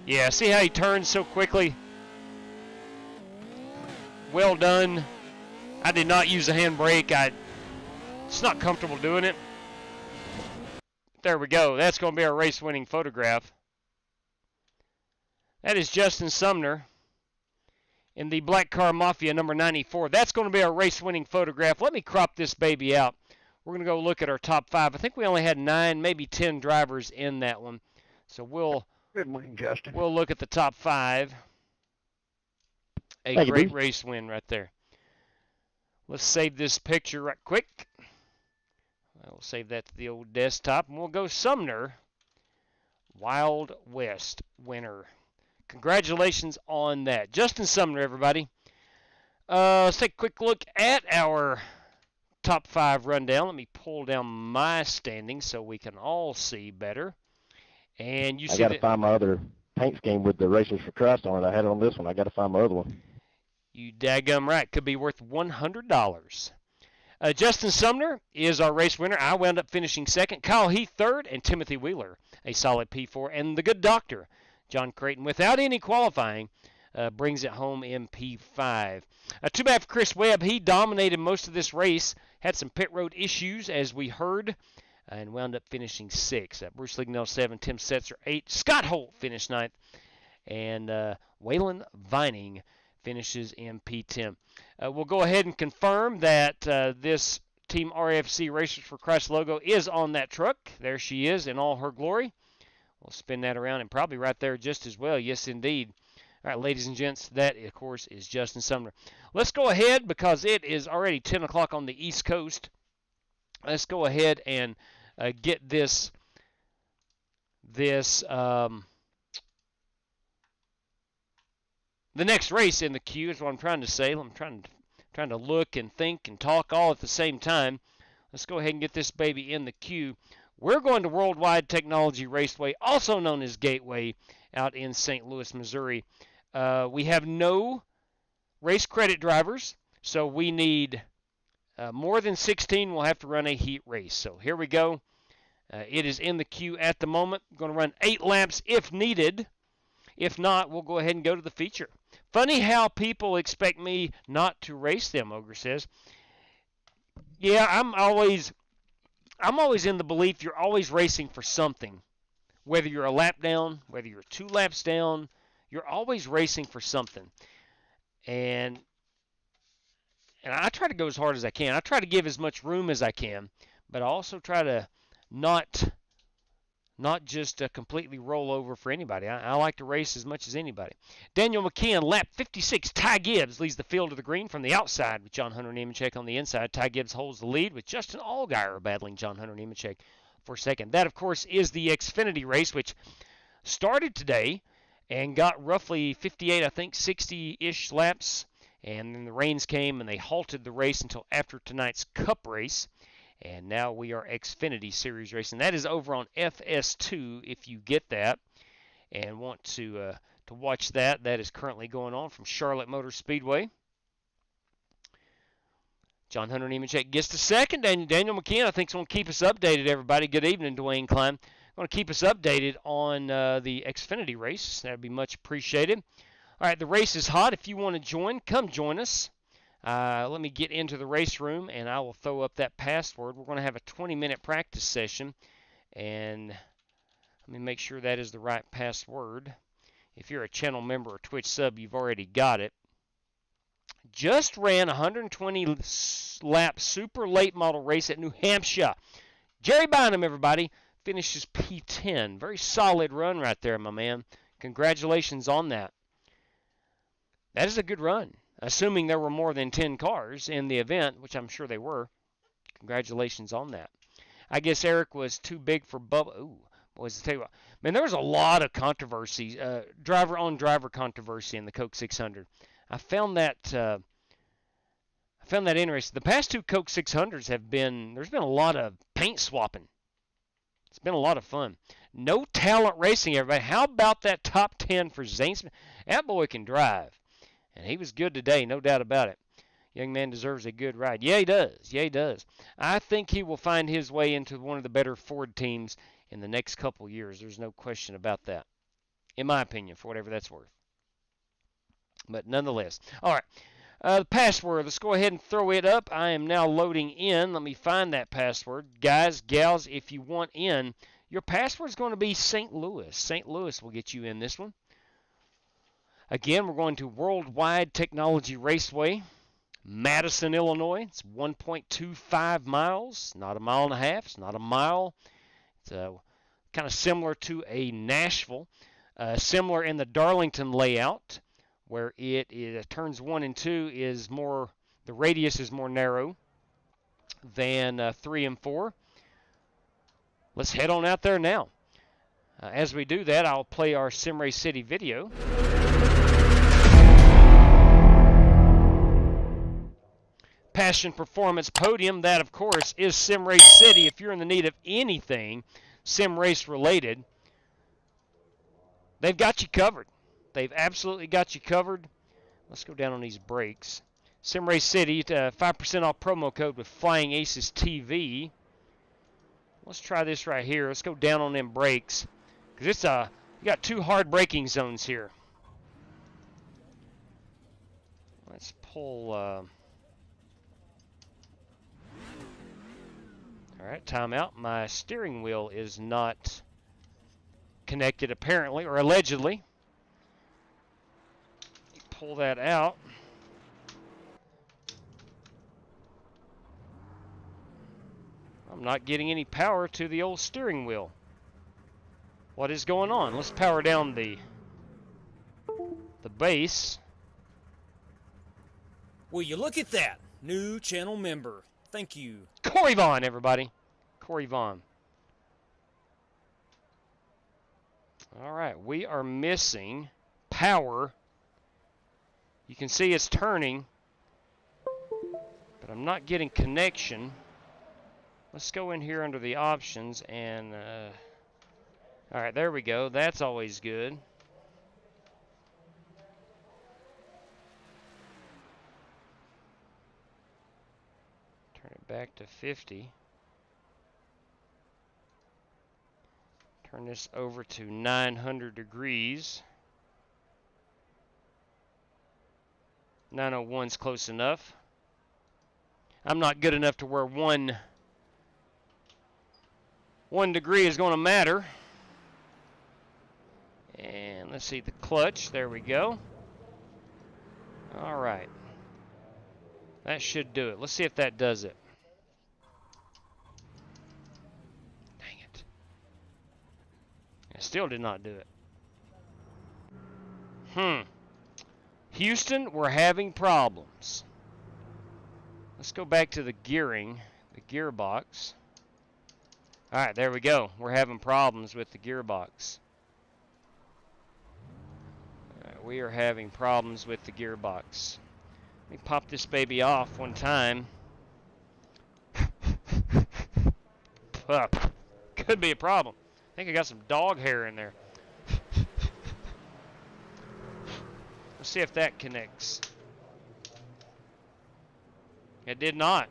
Yeah, see how he turns so quickly? Well done. I did not use the handbrake. It's not comfortable doing it. There we go. That's going to be our race-winning photograph. That is Justin Sumner in the Black Car Mafia number 94. That's going to be our race-winning photograph. Let me crop this baby out. We're going to go look at our top 5. I think we only had 9, maybe 10 drivers in that one. So we'll look at the top 5. A great race win right there. Let's save this picture right quick. We'll save that to the old desktop. And we'll go Sumner, Wild West winner. Congratulations on that. Justin Sumner, everybody. Let's take a quick look at our top 5 rundown. Let me pull down my standings so we can all see better. And you see I got to find my other paint scheme with the Racers for Christ on it. I had it on this one. I got to find my other one. You daggum right. Could be worth $100. Justin Sumner is our race winner. I wound up finishing second. Kyle Heath third, and Timothy Wheeler a solid P4. And the good doctor, John Creighton, without any qualifying, brings it home in P5. Too bad for Chris Webb. He dominated most of this race. Had some pit road issues, as we heard, and wound up finishing 6th. Bruce Lignell 7, Tim Setzer 8. Scott Holt finished 9th. And Waylon Vining finishes in P10. We'll go ahead and confirm that this Team RFC Racers for Christ logo is on that truck. There she is in all her glory. We'll spin that around and probably right there just as well. Yes, indeed. All right, ladies and gents, that, of course, is Justin Sumner. Let's go ahead, because it is already 10 o'clock on the East Coast. Let's go ahead and get the next race in the queue is what I'm trying to say. I'm trying to look and think and talk all at the same time. Let's go ahead and get this baby in the queue. We're going to Worldwide Technology Raceway, also known as Gateway, out in St. Louis, Missouri. We have no race credit drivers, so we need more than 16. We'll have to run a heat race. So here we go. It is in the queue at the moment. I'm going to run 8 laps if needed. If not, we'll go ahead and go to the feature. Funny how people expect me not to race them, Ogre says. Yeah, I'm always in the belief you're always racing for something. Whether you're a lap down, whether you're 2 laps down, you're always racing for something. And I try to go as hard as I can. I try to give as much room as I can, but I also try to not just completely roll over for anybody. I like to race as much as anybody. Daniel McKeon, lap 56. Ty Gibbs leads the field to the green from the outside with John Hunter Nemechek on the inside. Ty Gibbs holds the lead with Justin Allgaier battling John Hunter Nemechek for second. That, of course, is the Xfinity race, which started today and got roughly 58, I think, 60-ish laps. And then the rains came and they halted the race until after tonight's Cup race. And now we are Xfinity Series racing. That is over on FS2 if you get that and want to watch that. That is currently going on from Charlotte Motor Speedway. John Hunter Nemechek gets to second. Daniel McKeon, I think, is going to keep us updated, everybody. Good evening, Dwayne Klein. Going to keep us updated on the Xfinity race. That would be much appreciated. All right, the race is hot. If you want to join, come join us. Let me get into the race room, and I will throw up that password. We're going to have a 20-minute practice session, and let me make sure that is the right password. If you're a channel member or Twitch sub, you've already got it. just ran a 120-lap super late model race at New Hampshire. Jerry Bynum, everybody, finishes P10. Very solid run right there, my man. Congratulations on that. That is a good run, assuming there were more than 10 cars in the event, which I'm sure they were. Congratulations on that. I guess Eric was too big for Bubba. Ooh, boys, I'll tell you what. Man, there was a lot of controversy, driver-on-driver controversy in the Coke 600. I found that interesting. The past two Coke 600s there's been a lot of paint swapping. It's been a lot of fun. No talent racing, everybody. How about that top 10 for Zane Smith? That boy can drive. And he was good today, no doubt about it. Young man deserves a good ride. Yeah, he does. Yeah, he does. I think he will find his way into one of the better Ford teams in the next couple years. There's no question about that, in my opinion, for whatever that's worth. But nonetheless. All right. The password. Let's go ahead and throw it up. I am now loading in. Let me find that password. Guys, gals, if you want in, your password is going to be St. Louis. St. Louis will get you in this one. Again, we're going to Worldwide Technology Raceway, Madison, Illinois. It's 1.25 miles. Not a mile and a half. It's not a mile. It's kind of similar to a Nashville. Similar in the Darlington layout, where it turns 1 and 2 is more, the radius is more narrow than 3 and 4. Let's head on out there now. As we do that, I'll play our Sim Race City video. Passion Performance Podium, that of course is Sim Race City. If you're in the need of anything sim race related, they've got you covered. They've absolutely got you covered. Let's go down on these brakes. Sim Race City, 5% off promo code with FlyingAcesTV. Let's try this right here. Let's go down on them brakes, because it's you got two hard braking zones here. Let's pull. All right, timeout. My steering wheel is not connected apparently, or allegedly. Pull that out. I'm not getting any power to the old steering wheel. What is going on? Let's power down the base. Will you look at that? New channel member. Thank you. Corey Vaughn, everybody. Corey Vaughn. All right, we are missing power. You can see it's turning, but I'm not getting connection. Let's go in here under the options and, all right, there we go. That's always good. Turn it back to 50. Turn this over to 900 degrees. 901's close enough. I'm not good enough to where one degree is going to matter. And let's see the clutch. There we go. All right. That should do it. Let's see if that does it. Dang it. It still did not do it. Houston, we're having problems. Let's go back to the gearing, the gearbox. All right, there we go. We're having problems with the gearbox. All right, we are having problems with the gearbox. Let me pop this baby off one time. Could be a problem. I think I got some dog hair in there. Let's see if that connects. It did not.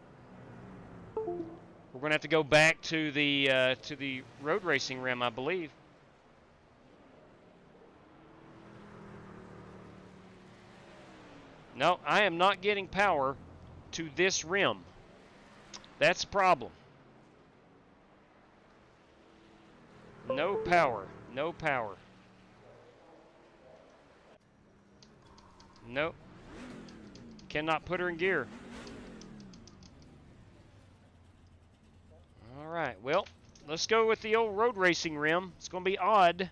We're going to have to go back to the road racing rim, I believe. No, I am not getting power to this rim. That's a problem. No power. No power. Nope. Cannot put her in gear. All right, well, let's go with the old road racing rim. It's going to be odd.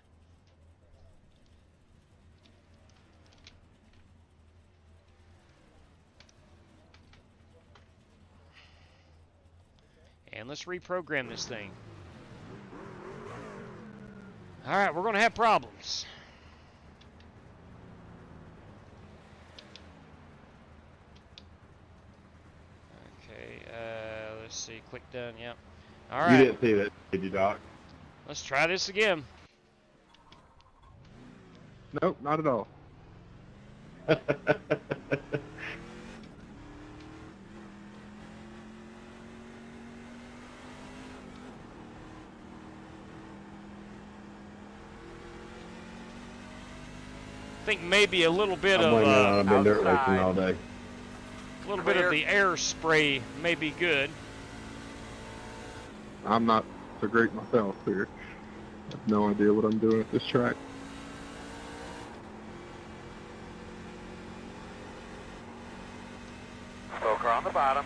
And let's reprogram this thing. All right, we're going to have problems. Okay, let's see. Click done, yep. All right. You didn't see that, did you, Doc? Let's try this again. Nope, not at all. I think maybe a little bit I'm of blaming it on I've been dirt racing outside. all day. a little bit of the air spray may be good. I'm not so great myself here. I have no idea what I'm doing at this track. Slow car on the bottom.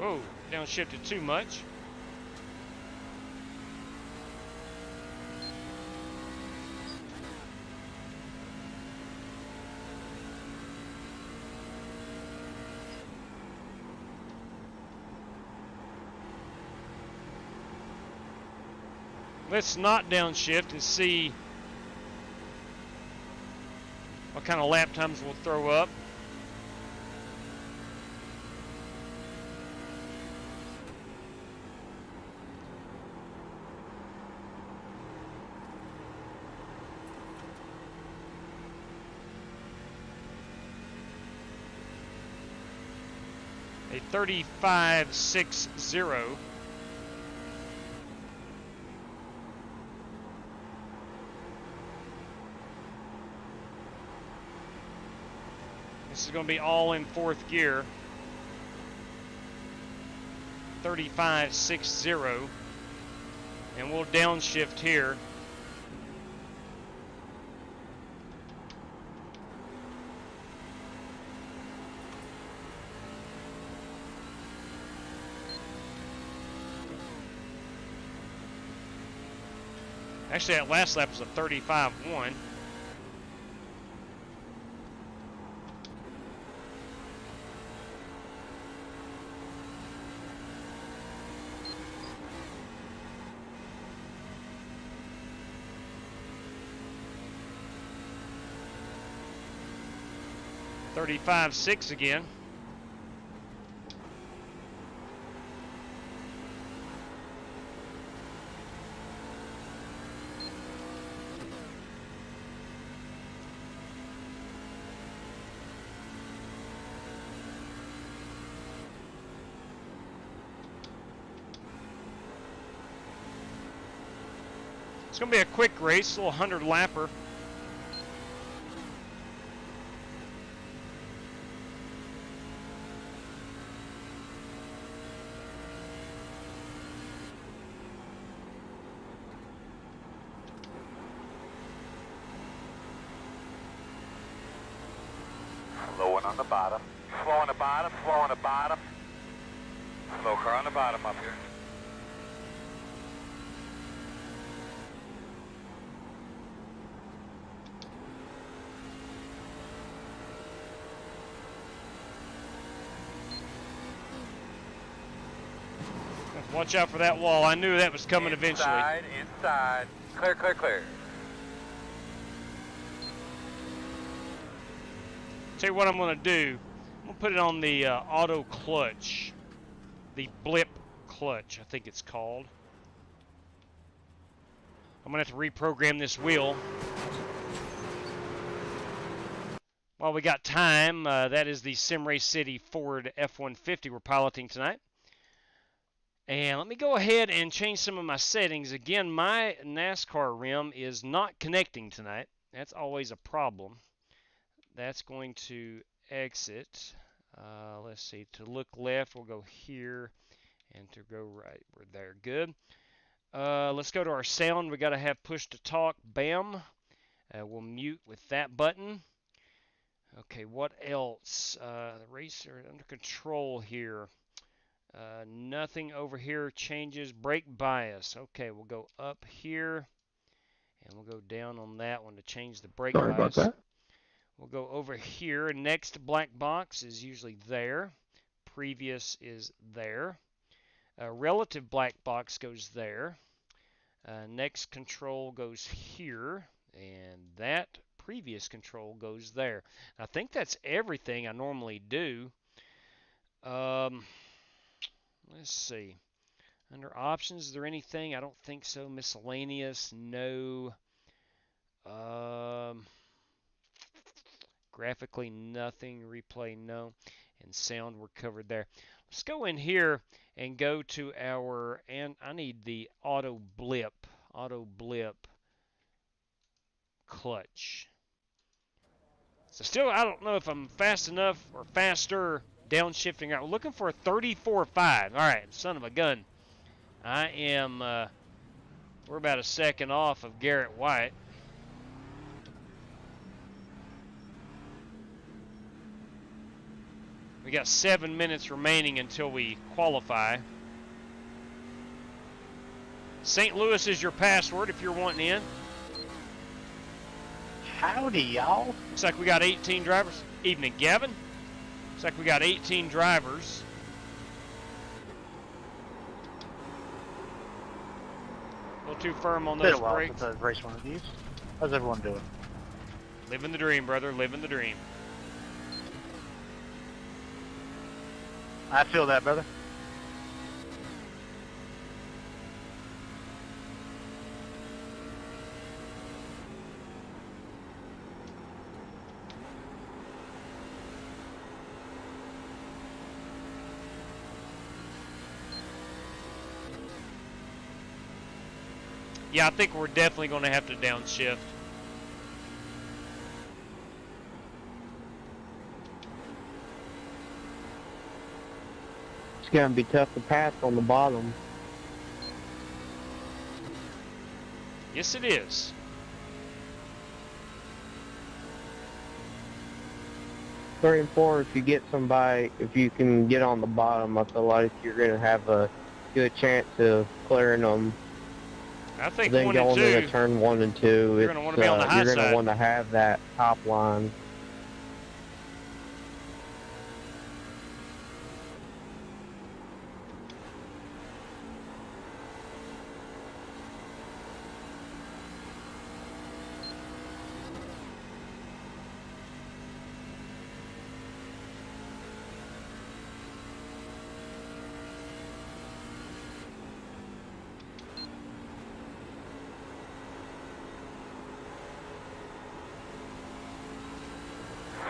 Oh, downshifted too much. Let's not downshift and see what kind of lap times we'll throw up. A 35.60. This is going to be all in fourth gear. 35.60. And we'll downshift here. Actually, that last lap was a 35.1. $35.6 again. It's going to be a quick race, a little 100 lapper. Slowing on the bottom. Slow on the bottom, slow on the bottom. Slow car on the bottom up here. Watch out for that wall. I knew that was coming eventually. Inside. Clear, clear, clear. Tell you what I'm going to do. I'm going to put it on the auto clutch. The blip clutch, I think it's called. I'm going to have to reprogram this wheel. While we got time, that is the Simray City Ford F-150 we're piloting tonight. And let me go ahead and change some of my settings. Again, my NASCAR rim is not connecting tonight. That's always a problem. That's going to exit. Let's see, to look left, we'll go here. And to go right, we're there. Good. Let's go to our sound. We got to have push to talk. Bam. We'll mute with that button. Okay, what else? The racer under control here. Nothing over here changes. Brake bias. Okay, we'll go up here. And we'll go down on that one to change the brake Sorry bias. about that. We'll go over here. Next black box is usually there. Previous is there. Relative black box goes there. Next control goes here. And that previous control goes there. I think that's everything I normally do. Let's see. Under options, is there anything? I don't think so. Miscellaneous, no. Graphically, nothing. Replay, no. And sound, we're covered there. Let's go in here and go to our, and I need the auto blip clutch. So still, I don't know if I'm fast enough or faster downshifting. We're looking for a 34.5. All right, son of a gun. I am, we're about a second off of Garrett White. We got 7 minutes remaining until we qualify. St. Louis is your password if you're wanting in. Howdy, y'all. Looks like we got 18 drivers. Evening, Gavin. Looks like we got 18 drivers. A little too firm on Been those a while brakes. since I've raced one of these. How's everyone doing? Living the dream, brother. Living the dream. I feel that, brother. Yeah, I think we're definitely going to have to downshift. It's going to be tough to pass on the bottom. Yes, it is. Three and four, if you get somebody, if you can get on the bottom, I feel like you're going to have a good chance of clearing them. I think then 1 going and 2. into turn 1 and 2, You're going to want to be on the high you're going side. to want to have that top line.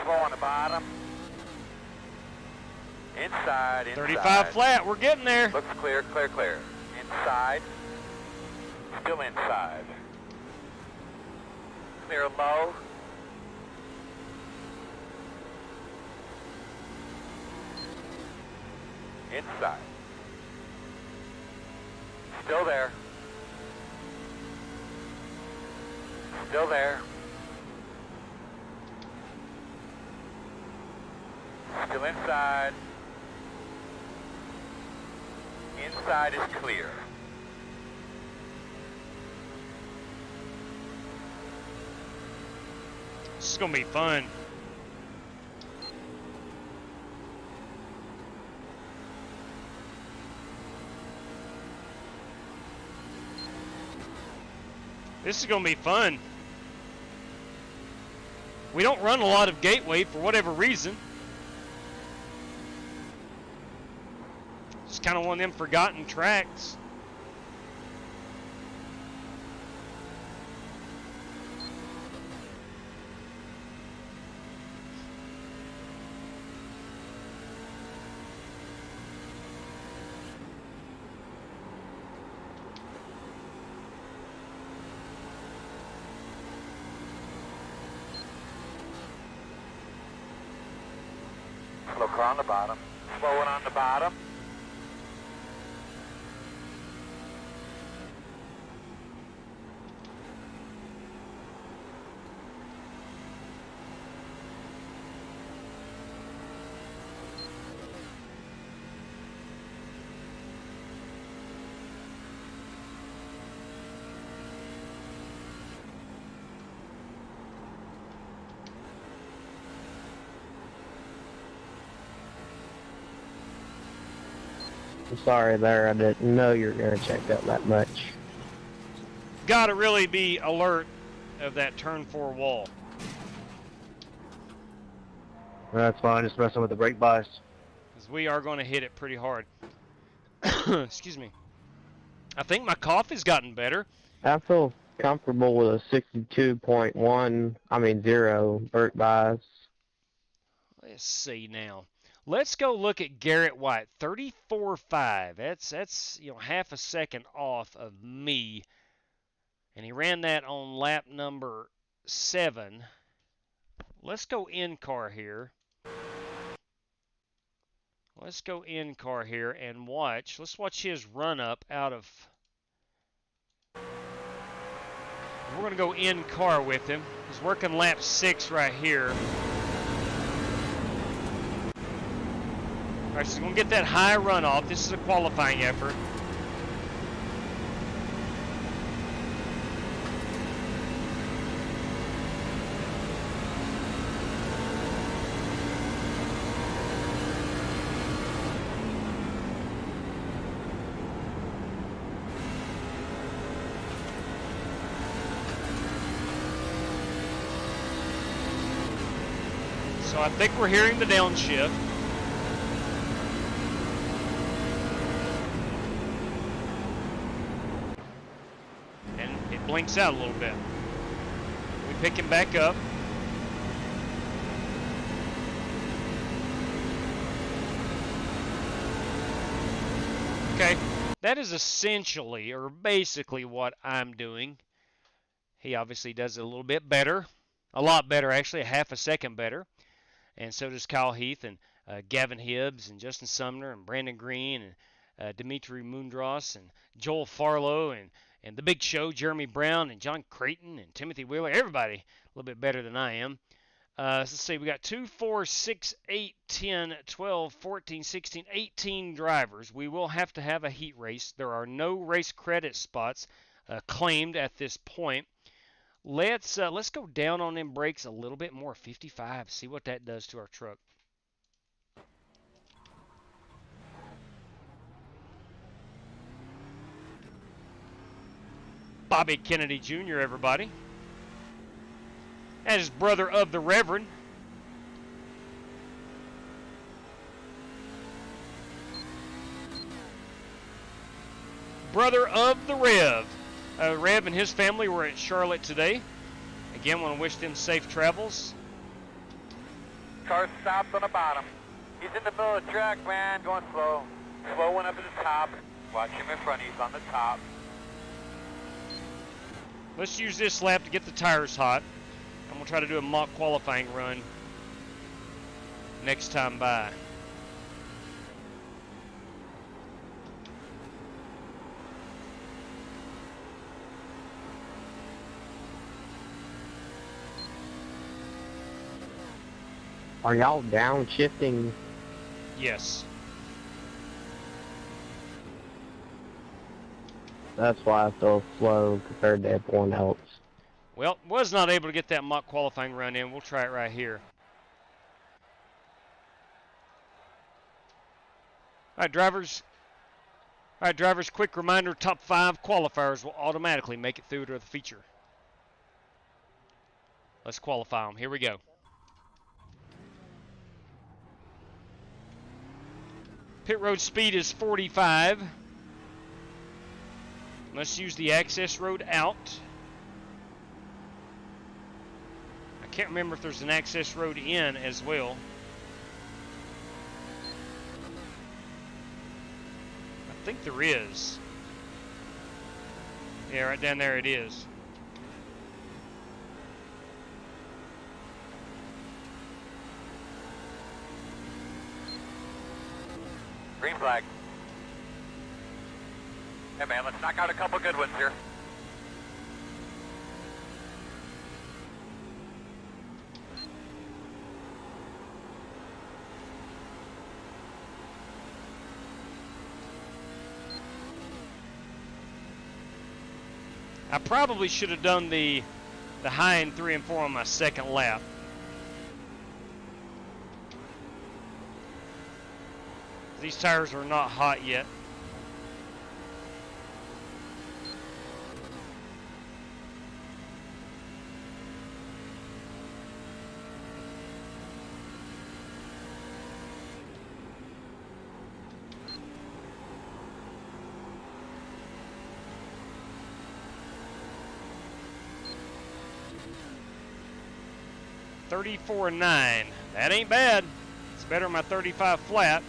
Slow on the bottom. Inside. 35 flat. We're getting there. Looks clear, clear, clear. Inside. Still inside. Clear low. Inside. Still there. Still there. Still inside. Inside is clear. This is going to be fun. This is going to be fun. We don't run a lot of Gateway for whatever reason. It's kind of one of them forgotten tracks. Slow car on the bottom. Slow one on the bottom. sorry there. I didn't know you were going to check up that much. Gotta really be alert of that turn 4 wall. That's fine, just messing with the brake bias. Because we are going to hit it pretty hard. Excuse me. I think my cough has gotten better. I feel comfortable with a 0 brake bias. Let's see now. Let's go look at Garrett White. 34.5. That's half a second off of me. And he ran that on lap number 7. Let's go in-car here. Let's go in-car here and watch. Let's watch his run-up out of... We're going to go in-car with him. He's working lap 6 right here. All right, so he's going to get that high run-off. This is a qualifying effort. So I think we're hearing the downshift. And it blinks out a little bit. We pick him back up. Okay, that is essentially or basically what I'm doing. He obviously does it a little bit better. A lot better, actually, a half a second better. And so does Kyle Heath and Gavin Hibbs and Justin Sumner and Brandon Green and Dimitri Mundros and Joel Farlow and The Big Show, Jeremy Brown and John Creighton and Timothy Wheeler. Everybody a little bit better than I am. Let's see, we got 2, 4, 6, 8, 10, 12, 14, 16, 18 drivers. We will have to have a heat race. There are no race credit spots claimed at this point. Let's go down on them brakes a little bit more, 55, see what that does to our truck. Bobby Kennedy Jr., everybody. That is brother of the Reverend. Brother of the Rev. Rev and his family were at Charlotte today. Again, want to wish them safe travels. Car stopped on the bottom. He's in the middle of the track, man, going slow. Slow one up at the top. Watch him in front, he's on the top. Let's use this lap to get the tires hot. I'm going to try to do a mock qualifying run next time by. Are y'all downshifting? Yes. That's why I feel slow compared to everyone else. Well, was not able to get that mock qualifying run in. We'll try it right here. All right, drivers. Quick reminder, top 5 qualifiers will automatically make it through to the feature. Let's qualify them. Here we go. Pit road speed is 45. Let's use the access road out. I can't remember if there's an access road in as well. I think there is. Yeah, right down there it is. Green flag. Hey man, let's knock out a couple good ones here. I probably should have done the high in 3 and 4 on my second lap. These tires are not hot yet. 34.9. That ain't bad. It's better than my 35 flat.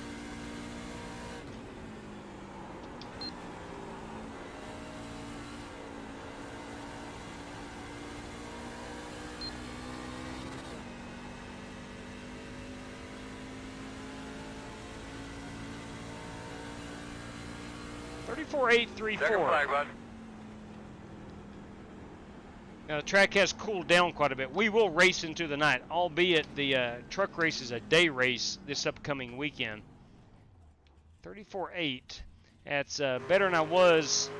Second 34.834. flag, bud. Now, the track has cooled down quite a bit. We will race into the night, albeit the truck race is a day race this upcoming weekend. 34.8. That's better than I was.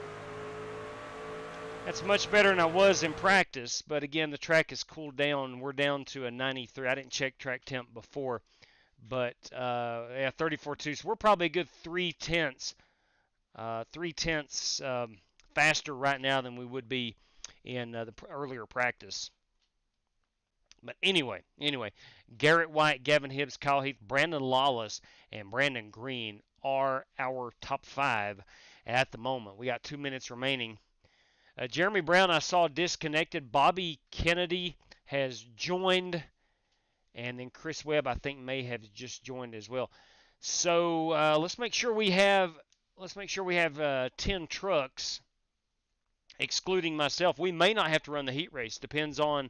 That's much better than I was in practice. But again, the track has cooled down. We're down to a 93. I didn't check track temp before, but yeah, 34.2. So we're probably a good 3/10 faster right now than we would be in the earlier practice. But anyway, Garrett White, Gavin Hibbs, Kyle Heath, Brandon Lawless, and Brandon Green are our top 5 at the moment. We got 2 minutes remaining. Jeremy Brown, I saw disconnected. Bobby Kennedy has joined, and then Chris Webb, I think, may have just joined as well. So let's make sure we have 10 trucks, excluding myself. We may not have to run the heat race. Depends on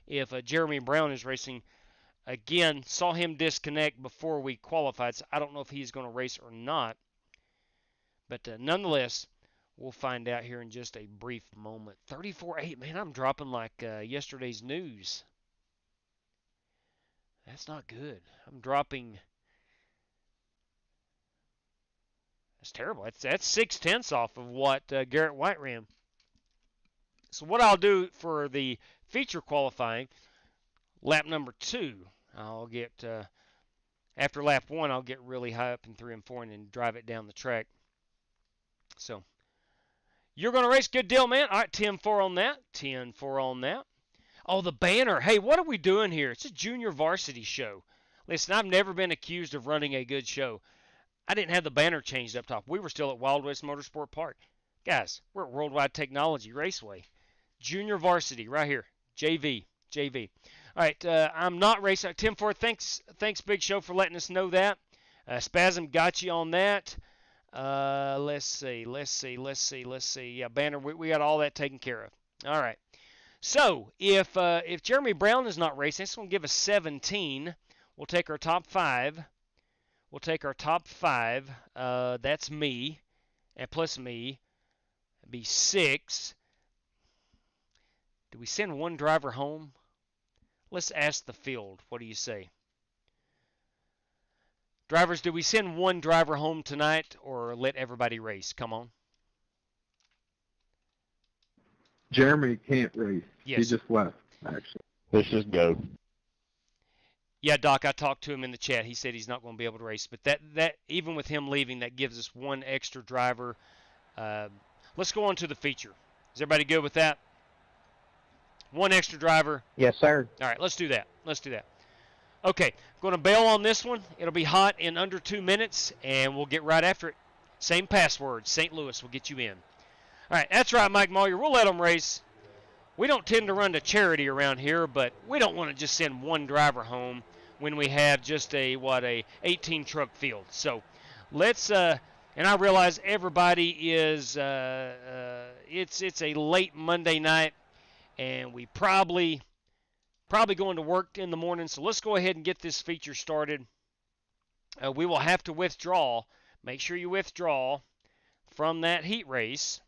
if Jeremy Brown is racing. Again, saw him disconnect before we qualified, so I don't know if he's going to race or not. But nonetheless, we'll find out here in just a brief moment. 34.8, man, I'm dropping like yesterday's news. That's not good. I'm dropping. That's terrible. That's 6/10 off of what Garrett White ran. So what I'll do for the feature qualifying, lap number 2, I'll get, after lap 1, I'll get really high up in 3 and 4 and then drive it down the track. So, you're going to race? Good deal, man. All right, 10-4 on that. 10-4 on that. Oh, the banner. Hey, what are we doing here? It's a junior varsity show. Listen, I've never been accused of running a good show. I didn't have the banner changed up top. We were still at Wild West Motorsport Park. Guys, we're at Worldwide Technology Raceway. Junior varsity right here. JV. All right, I'm not racing. 10-4. Thanks, Big Show, for letting us know that. Spasm got you on that. Let's see. Yeah, banner. We got all that taken care of. All right. So if Jeremy Brown is not racing, it's going to give us 17. We'll take our top 5. That's me, and plus me, it'd be 6. Do we send one driver home? Let's ask the field. What do you say? Drivers, do we send one driver home tonight or let everybody race? Come on. Jeremy can't race. Yes. He just left, actually. Let's just go. Yeah, Doc, I talked to him in the chat. He said he's not going to be able to race. But that even with him leaving, that gives us one extra driver. Let's go on to the feature. Is everybody good with that? One extra driver. Yes, sir. All right, let's do that. Okay, I'm going to bail on this one. It'll be hot in under 2 minutes, and we'll get right after it. Same password, St. Louis will get you in. All right, that's right, Mike Moyer. We'll let them race. We don't tend to run to charity around here, but we don't want to just send one driver home when we have just a 18 truck field. So let's and I realize everybody is it's a late Monday night, and we probably going to work in the morning. So let's go ahead and get this feature started. We will have to withdraw. Make sure you withdraw from that heat race.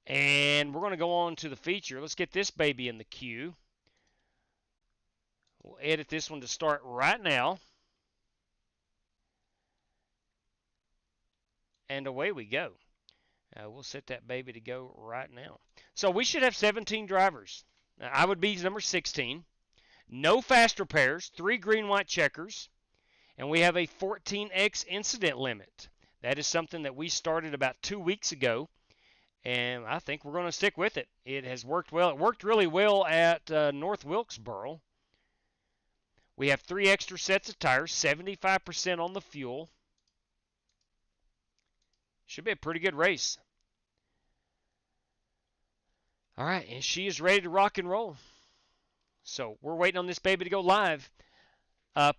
And we're going to go on to the feature. Let's get this baby in the queue. We'll edit this one to start right now. And away we go. We'll set that baby to go right now. So we should have 17 drivers. Now, I would be number 16. No faster pairs, 3 green-white checkers, and we have a 14x incident limit. That is something that we started about 2 weeks ago, and I think we're going to stick with it. It has worked well. It worked really well at North Wilkesboro. We have 3 extra sets of tires, 75% on the fuel. Should be a pretty good race. All right, and she is ready to rock and roll. So we're waiting on this baby to go live.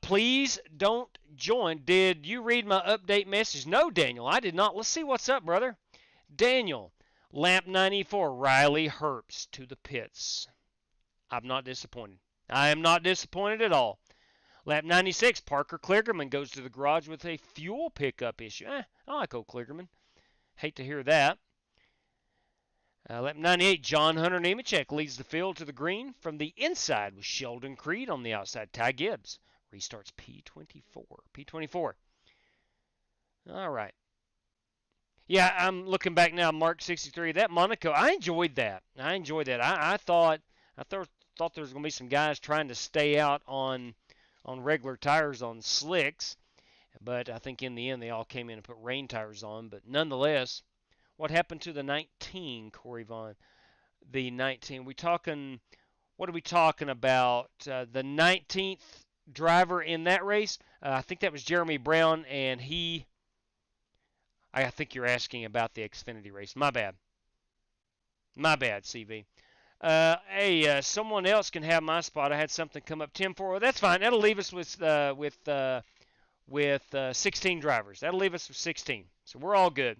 Please don't join. Did you read my update message? No, Daniel, I did not. Let's see what's up, brother. Daniel, lap 94, Riley Herbst to the pits. I'm not disappointed. I am not disappointed at all. Lap 96, Parker Kligerman goes to the garage with a fuel pickup issue. I like old Kligerman. Hate to hear that. Lap 98, John Hunter Nemechek leads the field to the green from the inside with Sheldon Creed on the outside. Ty Gibbs restarts P24. All right. Yeah, I'm looking back now, Mark 63. That Monaco, I enjoyed that. I thought there was going to be some guys trying to stay out on regular tires on slicks, but I think in the end they all came in and put rain tires on. But nonetheless, what happened to the 19, Corey Vaughn? The 19. What are we talking about? The 19th driver in that race? I think that was Jeremy Brown, and I think you're asking about the Xfinity race. My bad, CV. Hey, someone else can have my spot. I had something come up 10-4. That's fine. That'll leave us with 16 drivers. That'll leave us with 16. So we're all good.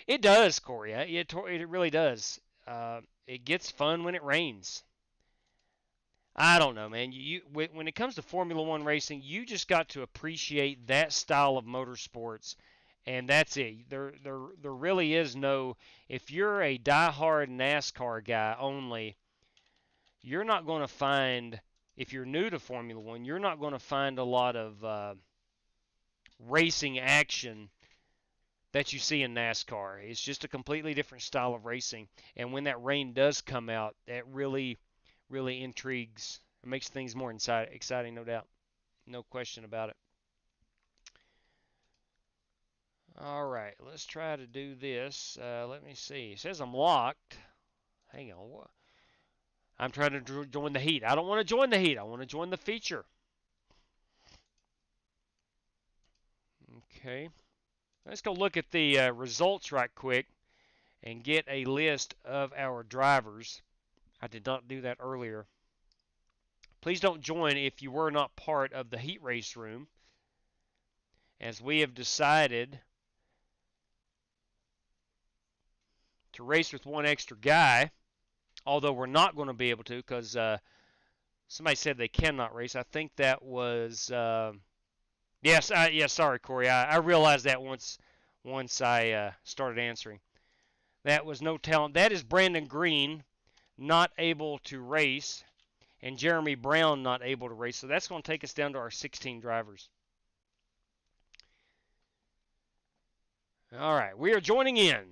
It does, Corey. It really does. It gets fun when it rains. I don't know, man. When it comes to Formula One racing, you just got to appreciate that style of motorsports, and that's it. There really is no. If you're a diehard NASCAR guy only, you're not going to find. If you're new to Formula One, you're not going to find a lot of racing action that you see in NASCAR. It's just a completely different style of racing, and when that rain does come out, that really intrigues. It makes things more exciting, no doubt. No question about it. All right, let's try to do this. Let me see. It says I'm locked. Hang on. What? I'm trying to join the heat. I don't want to join the heat. I want to join the feature. Okay. Let's go look at the results right quick and get a list of our drivers. I did not do that earlier. Please don't join if you were not part of the heat race room, as we have decided to race with one extra guy, although we're not going to be able to because somebody said they cannot race. I think that was yes, sorry, Corey. I realized that once I started answering. That was no talent. That is Brandon Green not able to race, and Jeremy Brown not able to race. So that's going to take us down to our 16 drivers. All right, we are joining in.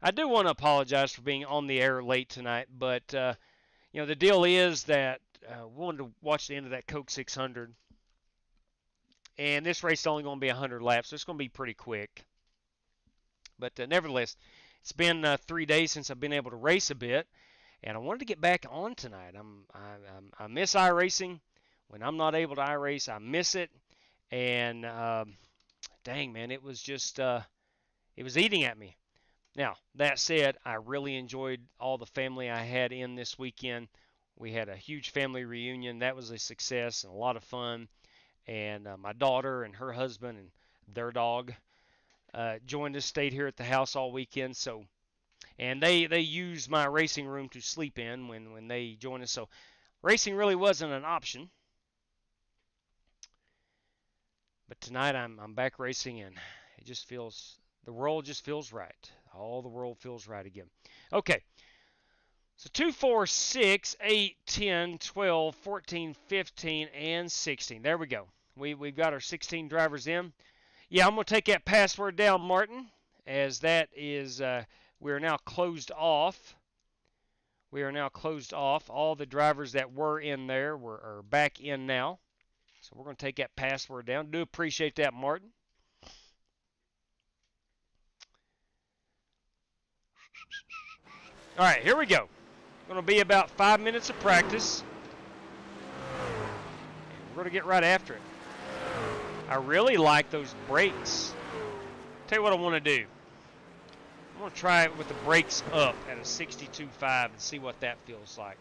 I do want to apologize for being on the air late tonight, but the deal is that we wanted to watch the end of that Coke 600, and this race is only going to be 100 laps, so it's going to be pretty quick. But nevertheless, it's been 3 days since I've been able to race a bit, and I wanted to get back on tonight. I miss iRacing. When I'm not able to iRace, I miss it, and dang, man, it was just it was eating at me. Now, that said, I really enjoyed all the family I had in this weekend. We had a huge family reunion. That was a success and a lot of fun. And my daughter and her husband and their dog joined us, stayed here at the house all weekend. And they use my racing room to sleep in when they join us. So racing really wasn't an option. But tonight I'm back racing, and the world just feels right. All the world feels right again. Okay. So 2, 4, 6, 8, 10, 12, 14, 15, and 16. There we go. We've got our 16 drivers in. Yeah, I'm going to take that password down, Martin, as that is, we are now closed off. All the drivers that were in there are back in now. So we're going to take that password down. Do appreciate that, Martin. All right, here we go. Going to be about 5 minutes of practice. And we're going to get right after it. I really like those brakes. Tell you what I want to do. I'm going to try it with the brakes up at a 62.5 and see what that feels like.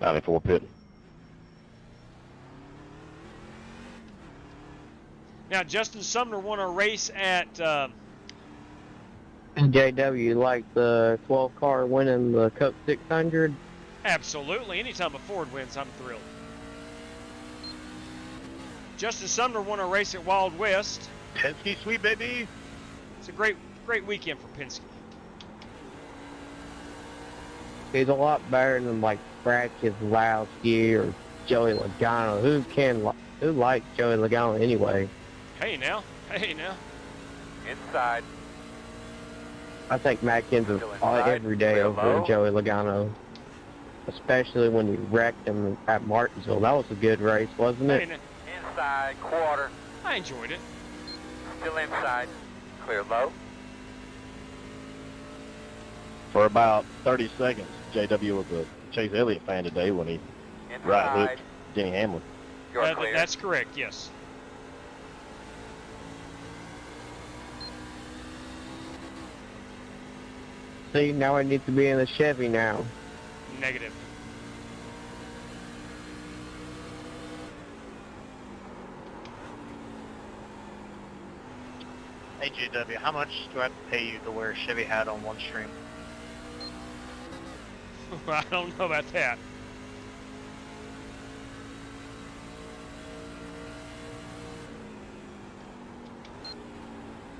'94 pit. Now, Justin Sumner won a race at... JW, like the 12 car winning the Cup 600? Absolutely. Anytime a Ford wins, I'm thrilled. Justin Sumner won a race at Wild West. Penske sweet, baby. It's a great weekend for Penske. He's a lot better than like Brad Keselowski or Joey Logano. Who likes Joey Logano anyway? Hey now. Inside. I take Matt Kenseth every day over Joey Logano, especially when he wrecked him at Martinsville. That was a good race, wasn't it? Inside, quarter. I enjoyed it. Still inside. Clear low. For about 30 seconds, JW was a Chase Elliott fan today when he right hooked Denny Hamlin. You're clear. That's correct, yes. See, now I need to be in a Chevy now. Negative. Hey, JW, how much do I have to pay you to wear a Chevy hat on one stream? I don't know about that.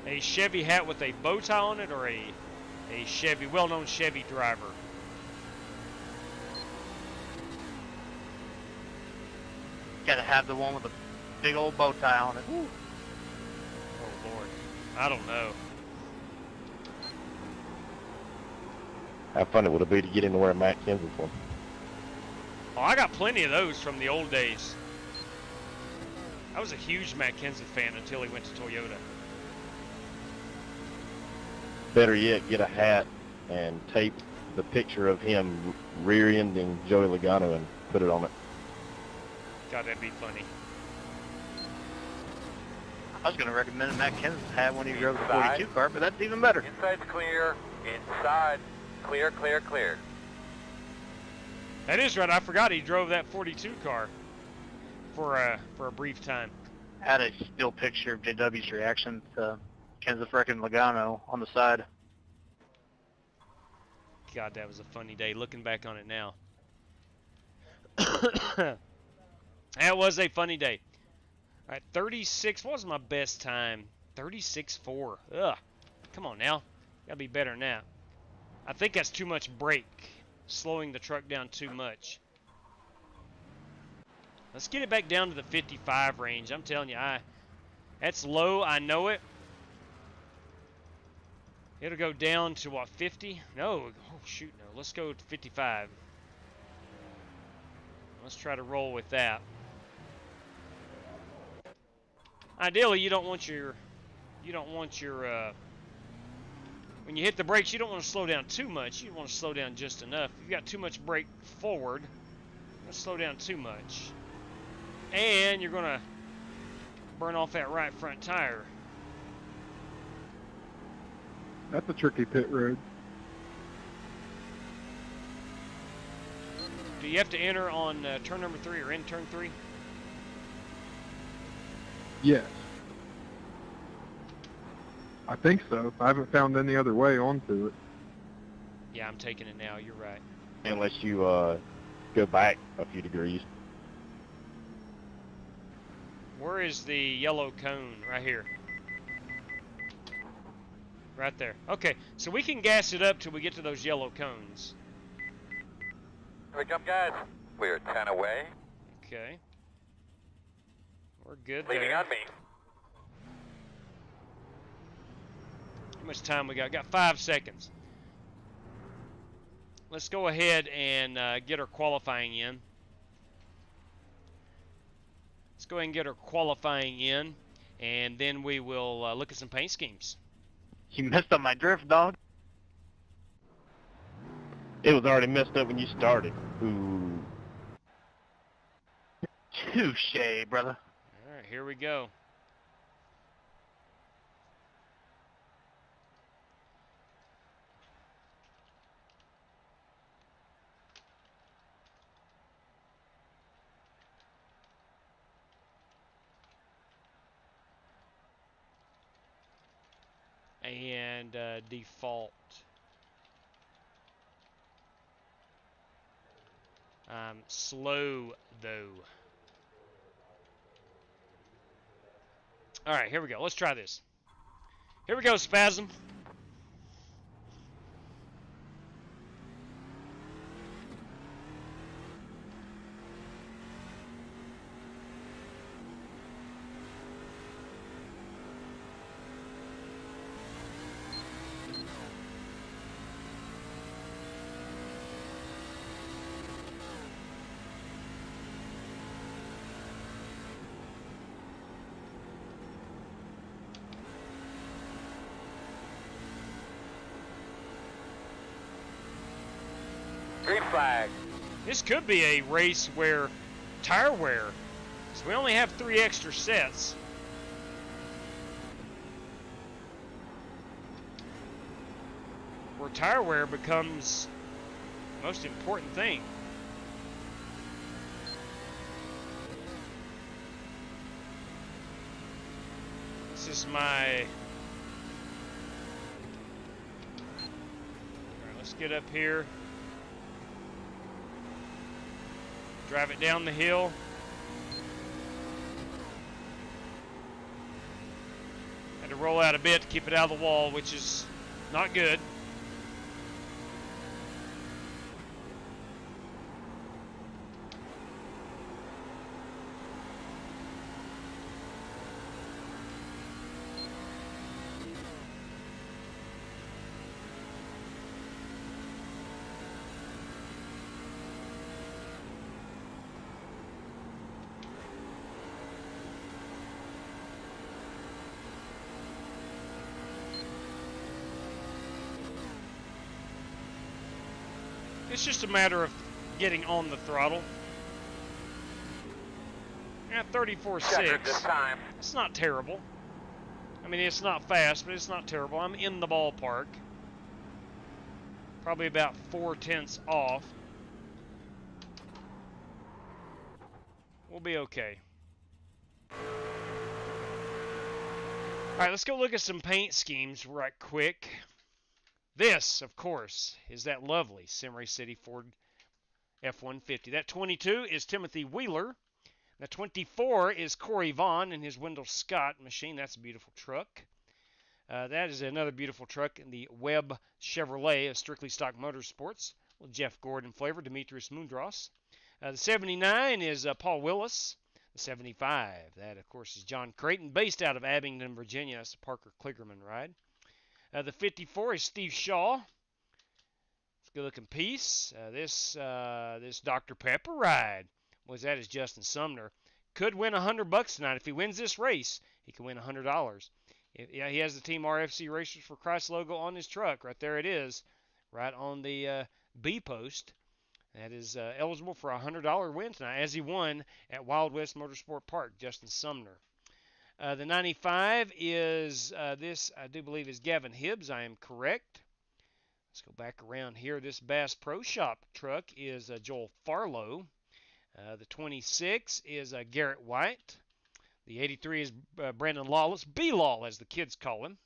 A Chevy hat with a bow tie on it, or a Chevy, well-known Chevy driver? Gotta have the one with the big old bow tie on it. Woo. Oh, Lord. I don't know. How fun it would it be to get in to wear a Matt Kenseth one? Oh, I got plenty of those from the old days. I was a huge Matt Kenseth fan until he went to Toyota. Better yet, get a hat and tape the picture of him rear-ending Joey Logano and put it on it. God, that'd be funny. I was going to recommend a Matt Kenseth hat when he drove the 42 car, but that's even better. Inside's clear. Inside. Clear, clear, clear. That is right. I forgot he drove that 42 car for a brief time. I had a still picture of JW's reaction to Kenseth wrecking Logano on the side. God, that was a funny day. Looking back on it now. That was a funny day. All right, 36. What was my best time? 36.4. Ugh. Come on now. Gotta be better than that. I think that's too much brake. Slowing the truck down too much. Let's get it back down to the 55 range. I'm telling you, that's low. I know it. It'll go down to what, 50? No. Oh, shoot, no. Let's go to 55. Let's try to roll with that. Ideally, you don't want your when you hit the brakes, you don't want to slow down too much. You want to slow down just enough. If you've got too much brake forward, you're going to slow down too much. And you're going to burn off that right front tire. That's a tricky pit road. Do you have to enter on turn number 3 or in turn 3? Yes. I think so. I haven't found any other way onto it. Yeah, I'm taking it now. You're right. Unless you go back a few degrees. Where is the yellow cone? Right here. Right there. Okay, so we can gas it up till we get to those yellow cones. Here we jump, guys. We're 10 away. Okay. We're good Leaving there. on me. How much time we got? Got 5 seconds. Let's go ahead and get our qualifying in. Let's go ahead and get our qualifying in, and then we will look at some paint schemes. You messed up my drift, dog. It was already messed up when you started. Ooh. Touche, brother. All right, here we go. And default. Slow though. All right, here we go. Let's try this. Here we go, Spasm. Green flag. This could be a race where tire wear. So we only have 3 extra sets. Where tire wear becomes the most important thing. This is my... Alright, let's get up here. Drive it down the hill. Had to roll out a bit to keep it out of the wall, which is not good. It's just a matter of getting on the throttle. At 34.6, this time. it's not terrible. I mean, it's not fast, but it's not terrible. I'm in the ballpark. Probably about 4/10 off. We'll be okay. Alright, let's go look at some paint schemes right quick. This, of course, is that lovely Simray City Ford F-150. That 22 is Timothy Wheeler. That 24 is Corey Vaughn and his Wendell Scott machine. That's a beautiful truck. That is another beautiful truck in the Webb Chevrolet of Strictly Stock Motorsports. Well, Jeff Gordon flavor, Demetrius Mundros. The 79 is Paul Willis. The 75, that, of course, is John Creighton, based out of Abingdon, Virginia. That's the Parker Kligerman ride. The 54 is Steve Shaw. It's a good-looking piece. This Dr. Pepper ride was that is Justin Sumner. Could win $100 tonight. If he wins this race, he can win $100. Yeah, he has the Team RFC Racers for Christ logo on his truck. Right there it is, right on the B post. That is eligible for a $100 win tonight, as he won at Wild West Motorsport Park, Justin Sumner. The 95 is this, I do believe, is Gavin Hibbs. I am correct. Let's go back around here. This Bass Pro Shop truck is Joel Farlow. The 26 is Garrett White. The 83 is Brandon Lawless, B-Law as the kids call him.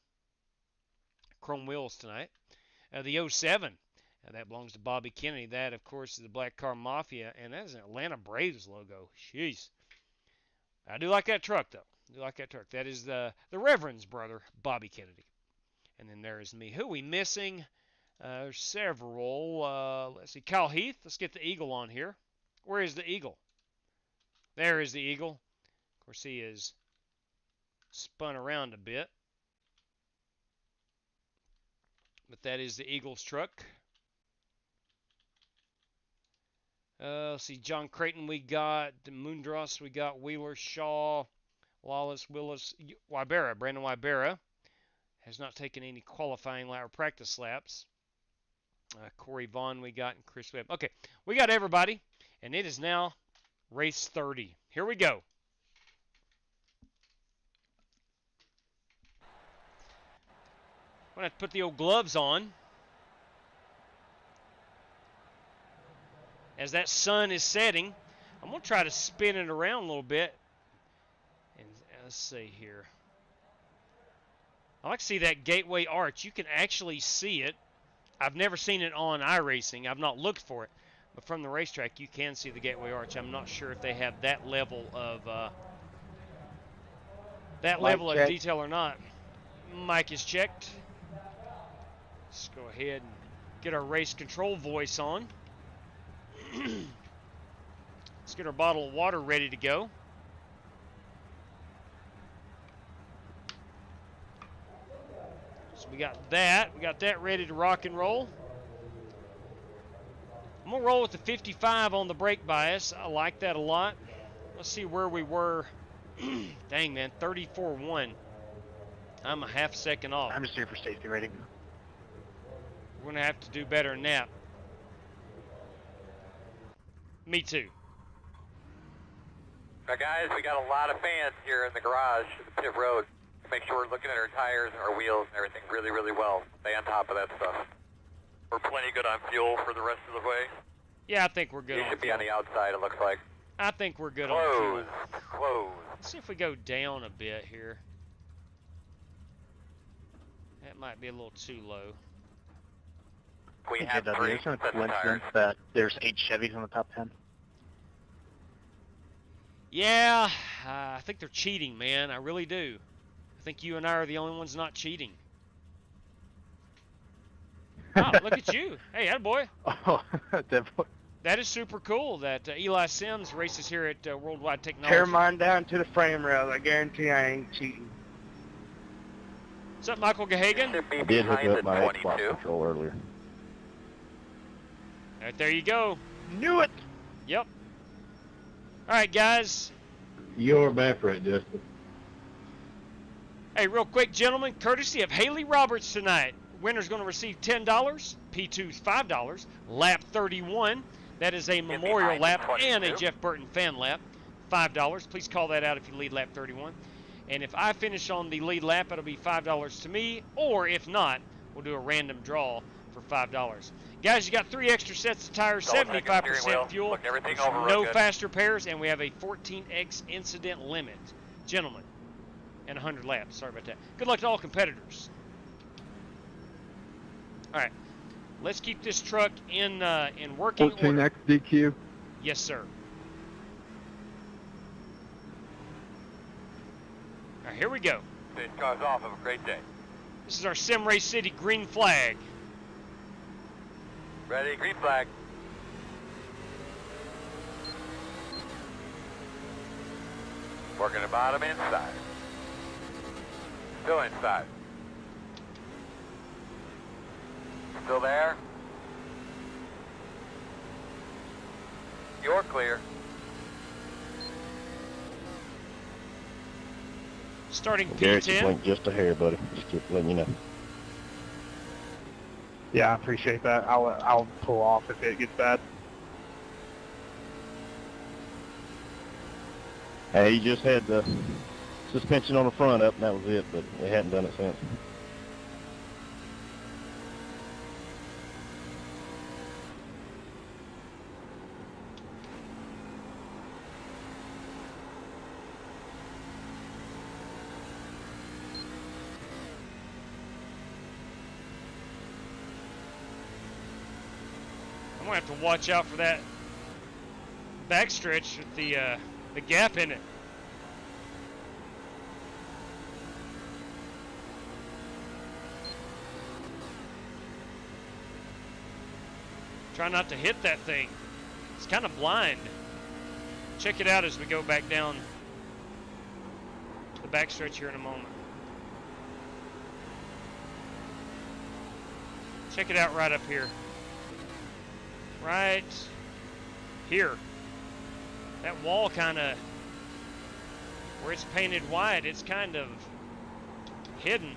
Chrome wheels tonight. The 07, that belongs to Bobby Kennedy. That, of course, is the Black Car Mafia, and that is an Atlanta Braves logo. Jeez. I do like that truck, though. I do like that truck. That is the Reverend's brother, Bobby Kennedy. And then there is me. Who are we missing? There's several. Let's see. Kyle Heath. Let's get the Eagle on here. Where is the Eagle? There is the Eagle. Of course, he is spun around a bit. But that is the Eagle's truck. Let's see. John Creighton we got. Mundros we got. Wheeler, Shaw, Lawless, Willis, Wybera. Brandon Wybera has not taken any qualifying lap or practice laps. Corey Vaughn we got, and Chris Webb. Okay, we got everybody, and it is now race 30. Here we go. I'm going to have to put the old gloves on. As that sun is setting, I'm going to try to spin it around a little bit. And let's see here. I like to see that gateway arch. You can actually see it. I've never seen it on iRacing. I've not looked for it. But from the racetrack, you can see the gateway arch. I'm not sure if they have that level of detail or not. Mic is checked. Let's go ahead and get our race control voice on. Let's get our bottle of water ready to go. So we got that. We got that ready to rock and roll. I'm going to roll with the 55 on the brake bias. I like that a lot. Let's see where we were. Dang, man, 34.1. I'm a half second off. I'm just here for safety rating. We're going to have to do better than that. Me too. Now guys, we got a lot of fans here in the garage at the pit road. Make sure we're looking at our tires and our wheels and everything really, really well. Stay on top of that stuff. We're plenty good on fuel for the rest of the way. Yeah, I think we're good You on should be fuel. on the outside, it looks like. I think we're good Close. on fuel. Close. Let's see if we go down a bit here. That might be a little too low. We have JW, 3 it's not a sets of tires. coincidence that there's 8 Chevys in the top 10. Yeah, I think they're cheating, man. I really do. I think you and I are the only ones not cheating. Oh, look at you. Hey, attaboy. Oh, definitely. That is super cool that Eli Sims races here at Worldwide Technology. Tear mine down to the frame rails. I guarantee I ain't cheating. What's up, Michael Gahagan? I did hook up my Xbox control earlier. Right, there you go. Knew it! Yep. All right, guys. You're bad for it, Justin. Hey, real quick, gentlemen, courtesy of Haley Roberts tonight. Winner's going to receive $10. P2's $5. Lap 31. That is a memorial lap and a Jeff Burton fan lap. $5. Please call that out if you lead lap 31. And if I finish on the lead lap, it'll be $5 to me. Or if not, we'll do a random draw for $5. Guys, you got 3 extra sets of tires, 75% fuel, no faster pairs, and we have a 14x incident limit. Gentlemen, and 100 laps. Sorry about that. Good luck to all competitors. All right, let's keep this truck in working order. 14X DQ. Yes, sir. All right, here we go. This car's off. Have a great day. This is our Sim Race City green flag. Ready, green flag. Working the bottom inside. Still inside. Still there? You're clear. Starting Garrett, you P10. blinked just a hair, buddy. Just keep letting you know. Yeah, I appreciate that. I'll pull off if it gets bad. Hey, he just had the suspension on the front up, and that was it, but they hadn't done it since. I'm gonna have to watch out for that backstretch with the gap in it. Try not to hit that thing. It's kind of blind. Check it out as we go back down the backstretch here in a moment. Check it out right up here. Right here. That wall kind of, where it's painted white, it's kind of hidden.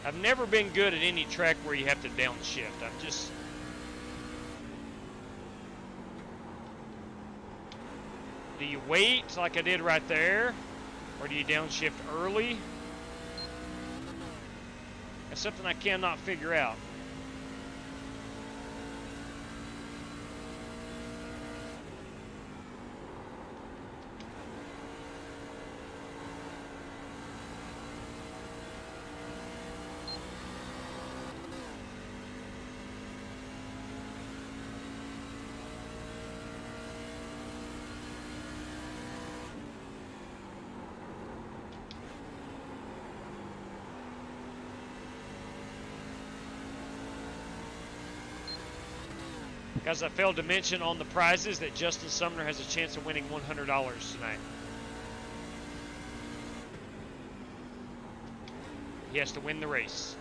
I've never been good at any track where you have to downshift. I'm just... Do you wait like I did right there? Or do you downshift early? That's something I cannot figure out. Guys, I failed to mention on the prizes that Justin Sumner has a chance of winning $100 tonight. He has to win the race.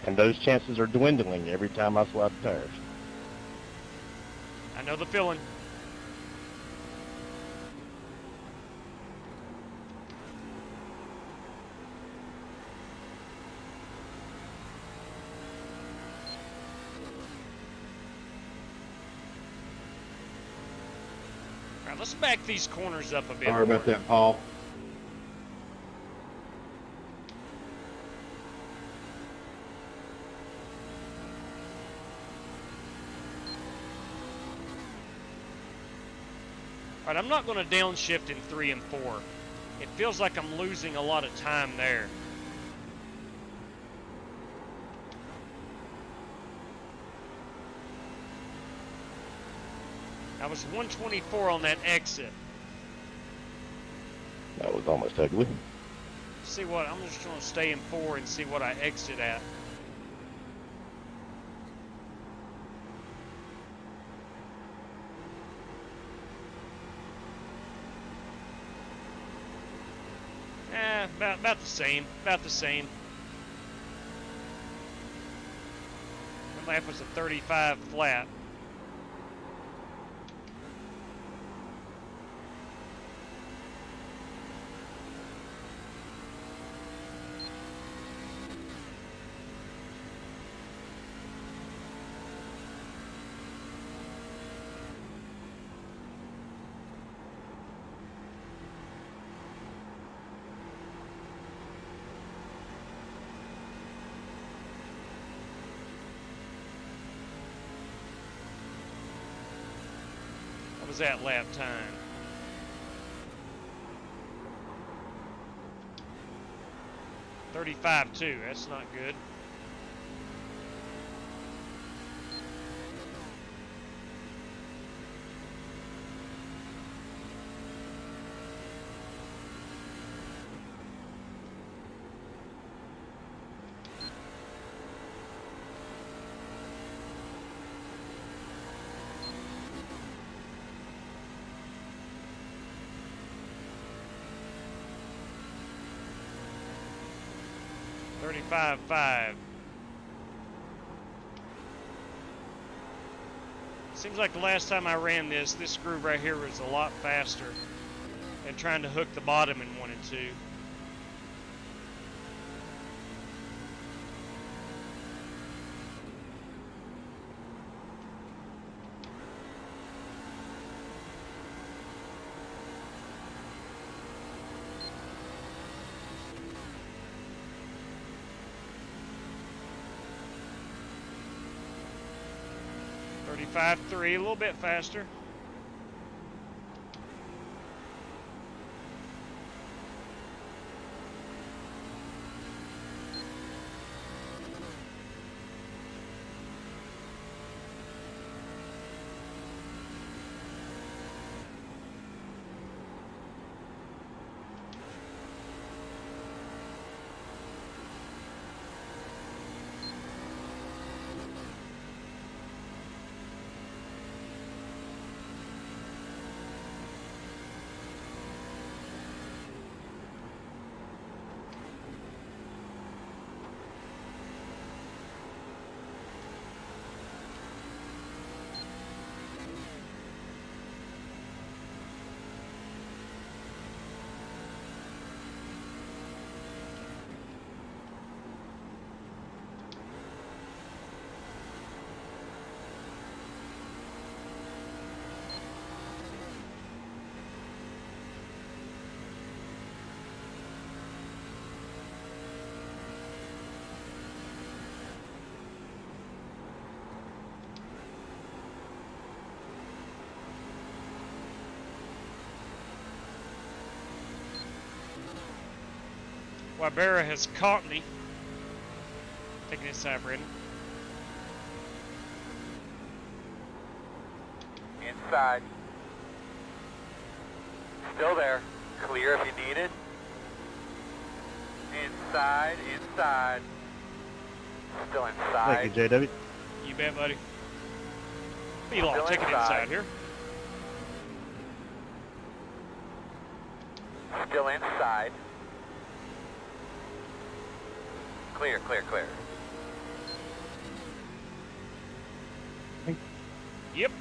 And those chances are dwindling every time I slide the tires. I know the feeling. Let's back these corners up a bit. Sorry about that, Paul. All right, I'm not going to downshift in 3 and 4. It feels like I'm losing a lot of time there. I was 124 on that exit. That was almost ugly. See what, I'm just going to stay in 4 and see what I exit at. About the same, about the same. My lap was a 35 flat. What was that lap time? .35.2, that's not good. .35.5. Seems like the last time I ran this groove right here was a lot faster than trying to hook the bottom in 1 and 2. .35.3, a little bit faster. Wybera has caught me. Taking his side, Brandon. Inside. Still there. Clear if you need it. Inside, inside. Still inside. Thank you, JW. You bet, buddy. Feel Still take it inside here. Still inside. Clear, clear, clear. Yep.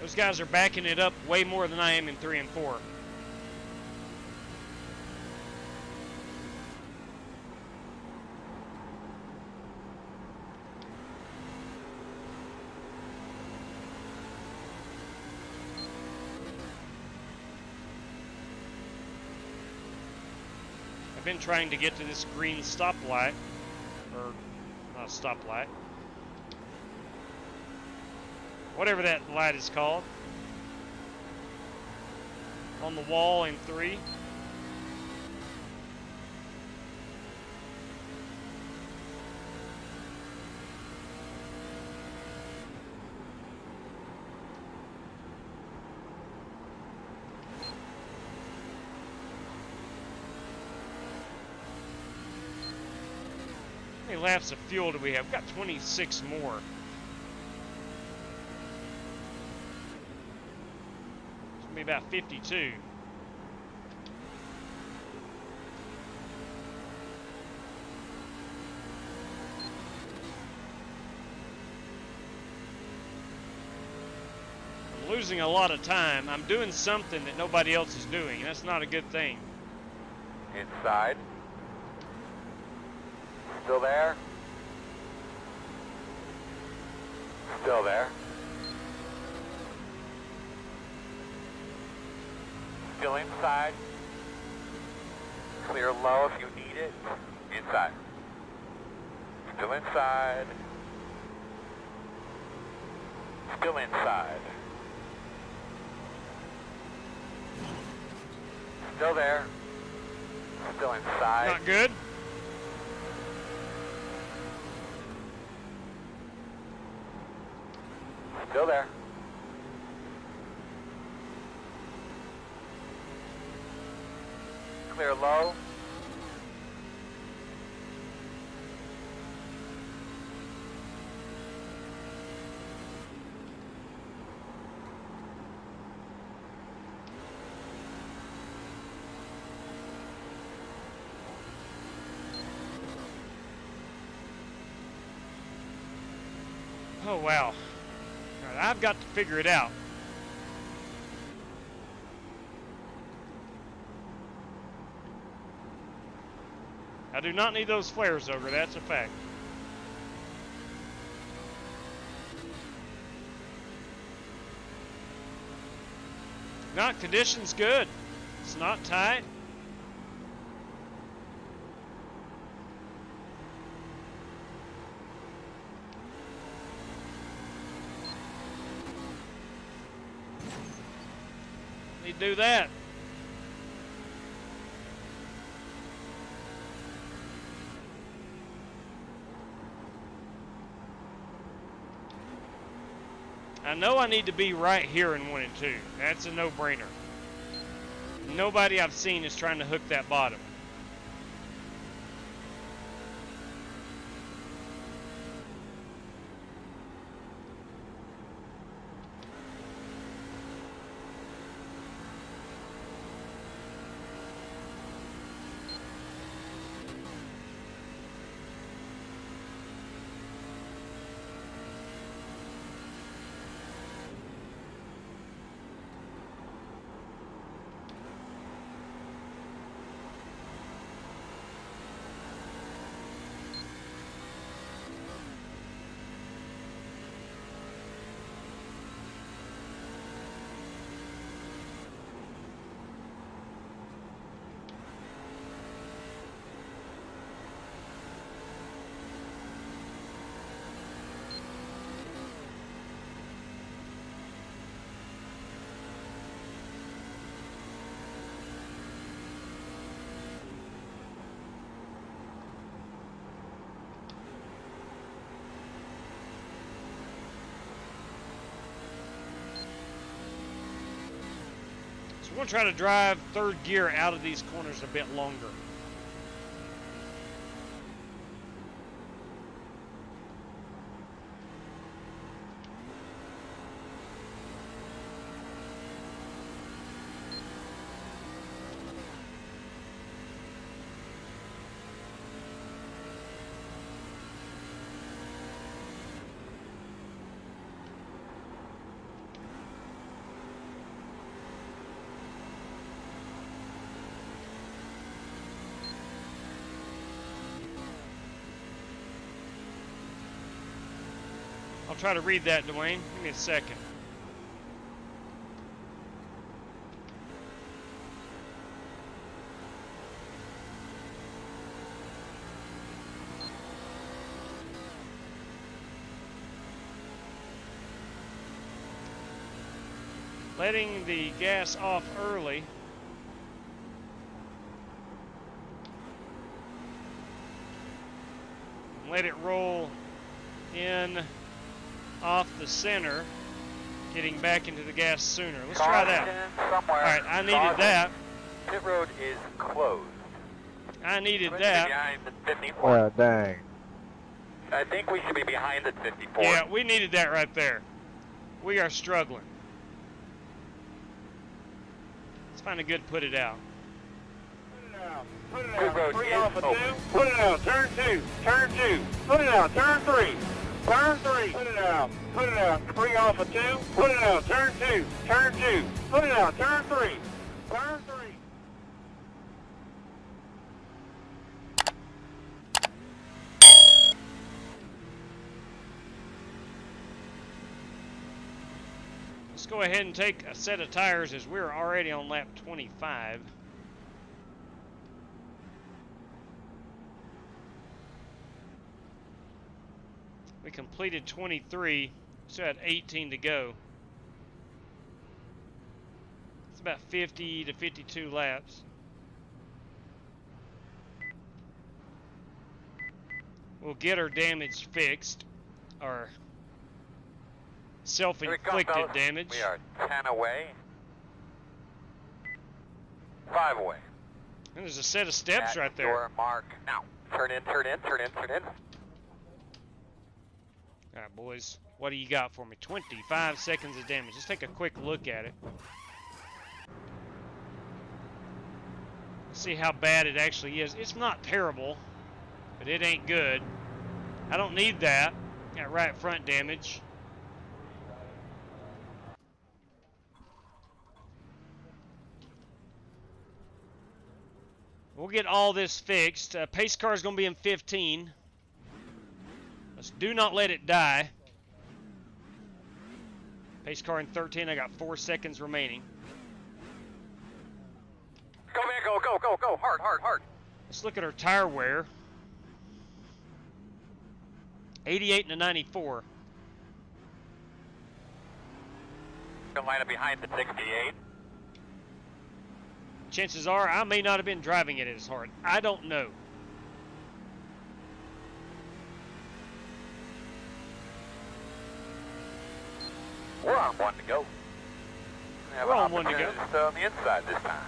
Those guys are backing it up way more than I am in 3 and 4. I've been trying to get to this green stoplight, or not a stoplight, whatever that light is called, on the wall in 3. How many laps of fuel do we have? We've got 26 more. It's gonna be about 52. I'm losing a lot of time. I'm doing something that nobody else is doing, and that's not a good thing. Inside. Still there? Still there? Still inside? Clear low if you need it. Inside. Still inside. Still inside. Still there. Still inside. Not good. Still there. Clear low. Oh, wow. All right, I've got to figure it out. I do not need those flares over, that's a fact. Not conditions good. It's not tight. Need to do that. I know I need to be right here in 1 and 2. That's a no-brainer. Nobody I've seen is trying to hook that bottom. going to try to drive third gear out of these corners a bit longer. I'll try to read that, Dwayne. Give me a second. Letting the gas off early. Let it roll in off the center, getting back into the gas sooner. Let's try that. All right, I needed that. Pit road is closed. I needed that. Behind the 54. Dang. I think we should be behind the 54. Yeah, we needed that right there. We are struggling. Let's find a good put it out. Put it out. 3 off of 2. Put it out. Turn 2. Turn 2. Put it out. Turn 3. Turn 3. Put it out. Put it out. 3 off of 2. Put it out. Turn 2. Turn 2. Put it out. Turn 3. Turn 3. Let's go ahead and take a set of tires as we're already on lap 25. We completed 23, so had 18 to go. It's about 50 to 52 laps. We'll get our damage fixed, our self-inflicted damage. We are 10 away. 5 away. And there's a set of steps right there. Your mark now. Turn in, turn in, turn in, turn in. All right, boys, what do you got for me? 25 seconds of damage. Let's take a quick look at it. See how bad it actually is. It's not terrible, but it ain't good. I don't need that. Got right front damage. We'll get all this fixed. Pace car is going to be in 15. Let's do not let it die. Pace car in 13. I got 4 seconds remaining. Go, man, go, go, go, go. Hard, hard, hard. Let's look at our tire wear. 88 and a 94. Gonna line up behind the 68. Chances are I may not have been driving it as hard. I don't know. We're on 1 to go. We're on 1 to go. On the inside this time.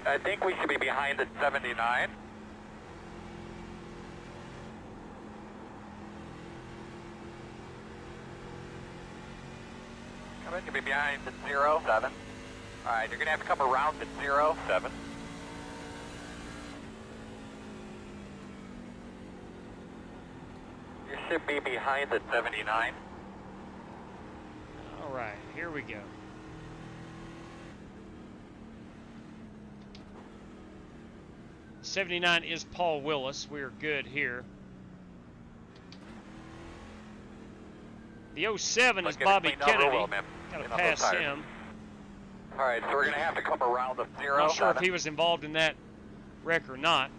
I think we should be behind the 79. Come in, you'll be behind the 07. Alright, you're gonna have to come around the 07. You should be behind the 79. Alright, here we go. '79 is Paul Willis. We're good here. The 07 is Bobby Kennedy. Gotta pass him. Alright, so we're gonna have to come around the 07. Not sure if he was involved in that wreck or not.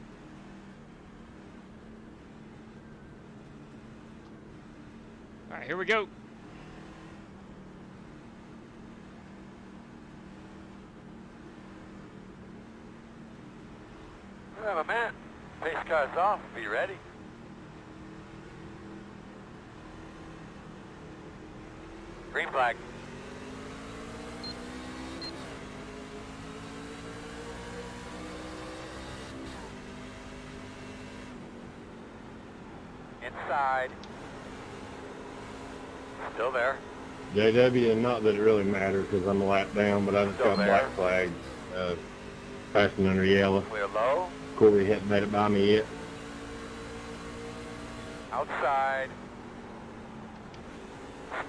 Alright, here we go. We have a man. Pace car's off. Be ready. Green flag. inside. Still there. JW, and not that it really matters because I'm a lap down, but I just Still got black flag, passing under yellow. Clear low. Corey hadn't made it by me yet. Outside.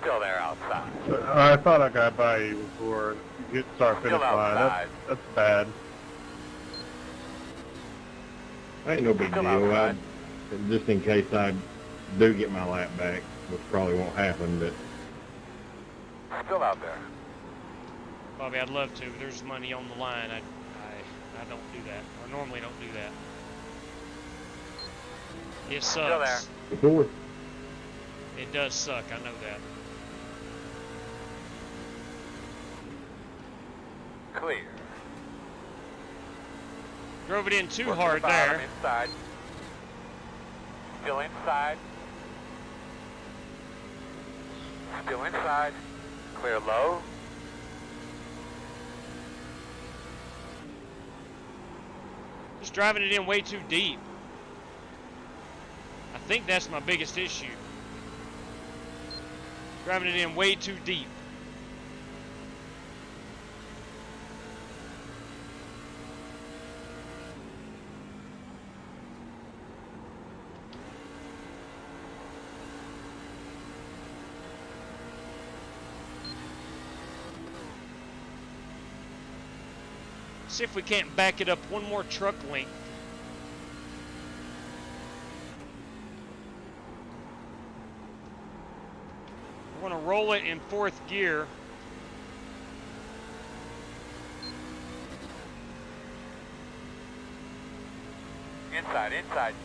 Still there outside. I thought I got by you before you hit start finish Still line. outside. That's bad. Ain't no big Still deal. outside. Just in case I do get my lap back, which probably won't happen, but Still out there. Bobby, I'd love to, but there's money on the line. I don't do that, or normally don't do that. It sucks. Still there. before. It does suck, I know that. Clear. Drove it in too Working hard the bottom, there. Inside. Still inside. Still inside. Clear low. Just driving it in way too deep. I think that's my biggest issue. Driving it in way too deep. See if we can't back it up one more truck length. We're going to roll it in 4th gear. Inside, inside.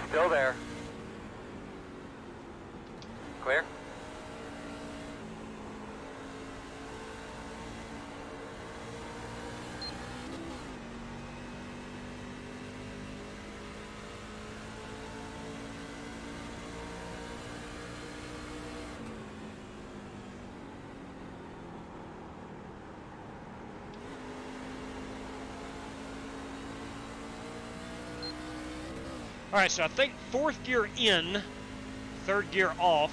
Still there. Clear. All right, so I think 4th gear in, 3rd gear off.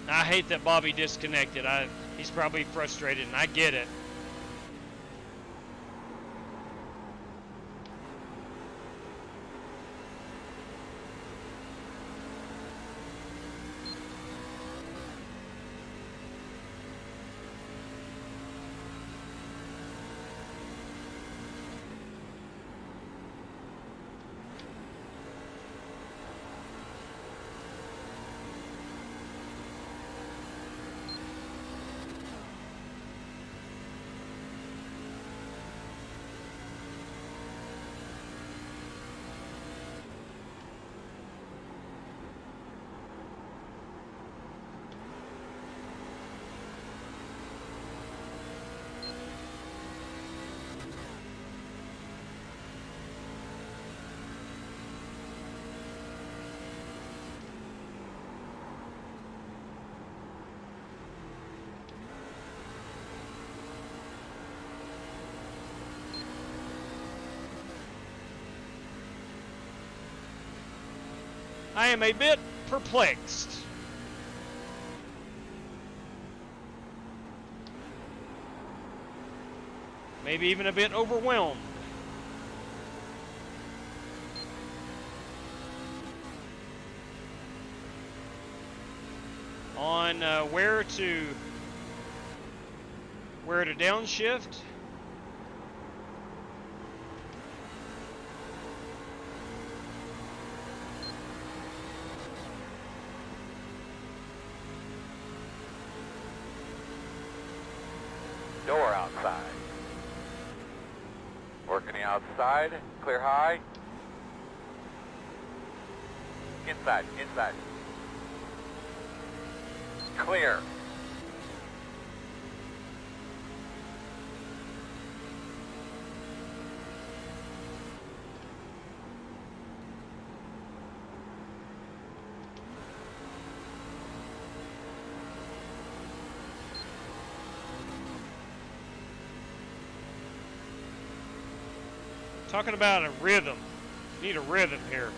I hate that Bobby disconnected. He's probably frustrated, and I get it. I am a bit perplexed. Maybe even a bit overwhelmed. On where to downshift. Door outside. Working the outside. Clear high. Inside, inside. Clear. Talking about a rhythm. Need a rhythm here.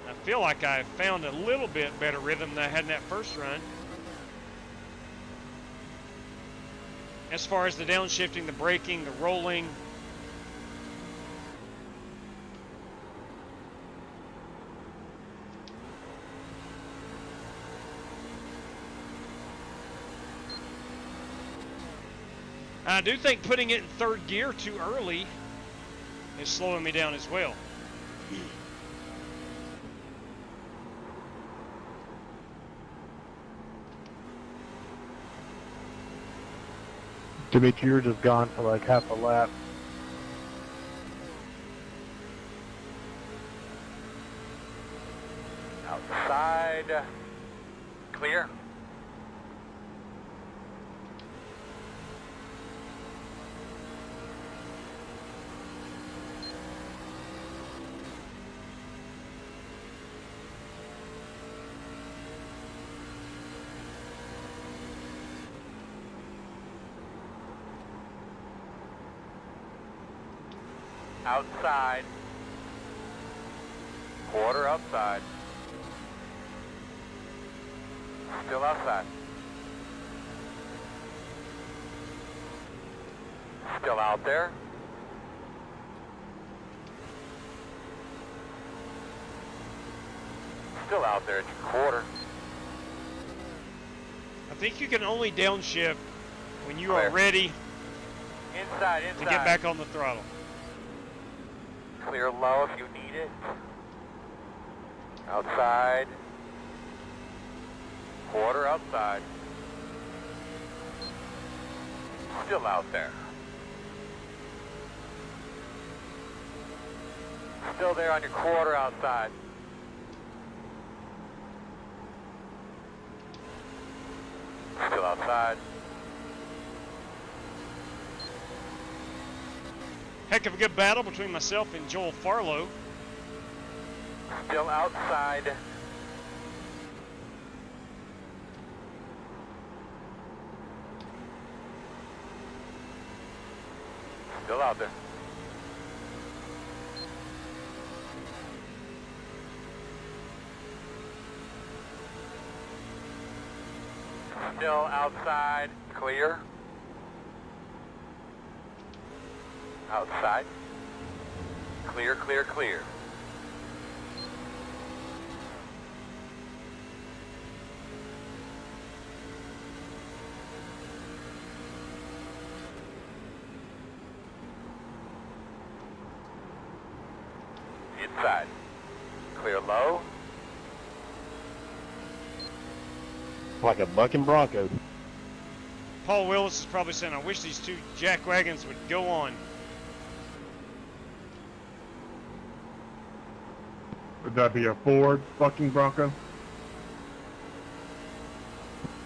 I feel like I found a little bit better rhythm than I had in that first run. As far as the downshifting, the braking, the rolling. I do think putting it in third gear too early is slowing me down as well. Dimitri, you're just gone for like half a lap. Outside. Clear. Outside. Quarter outside. Still outside. Still out there. Still out there at your quarter. I think you can only downshift when you Clear. are ready Inside, to get back on the throttle. Clear low if you need it. Outside. Quarter outside. Still out there. Still there on your quarter outside. Still outside. Heck of a good battle between myself and Joel Farlow. Still outside. Still out there. Still outside. Clear. Outside. Clear, clear, clear. Inside. Clear low. Like a bucking bronco. Paul Willis is probably saying, I wish these two jack wagons would go on. Would that be a Ford fucking Bronco?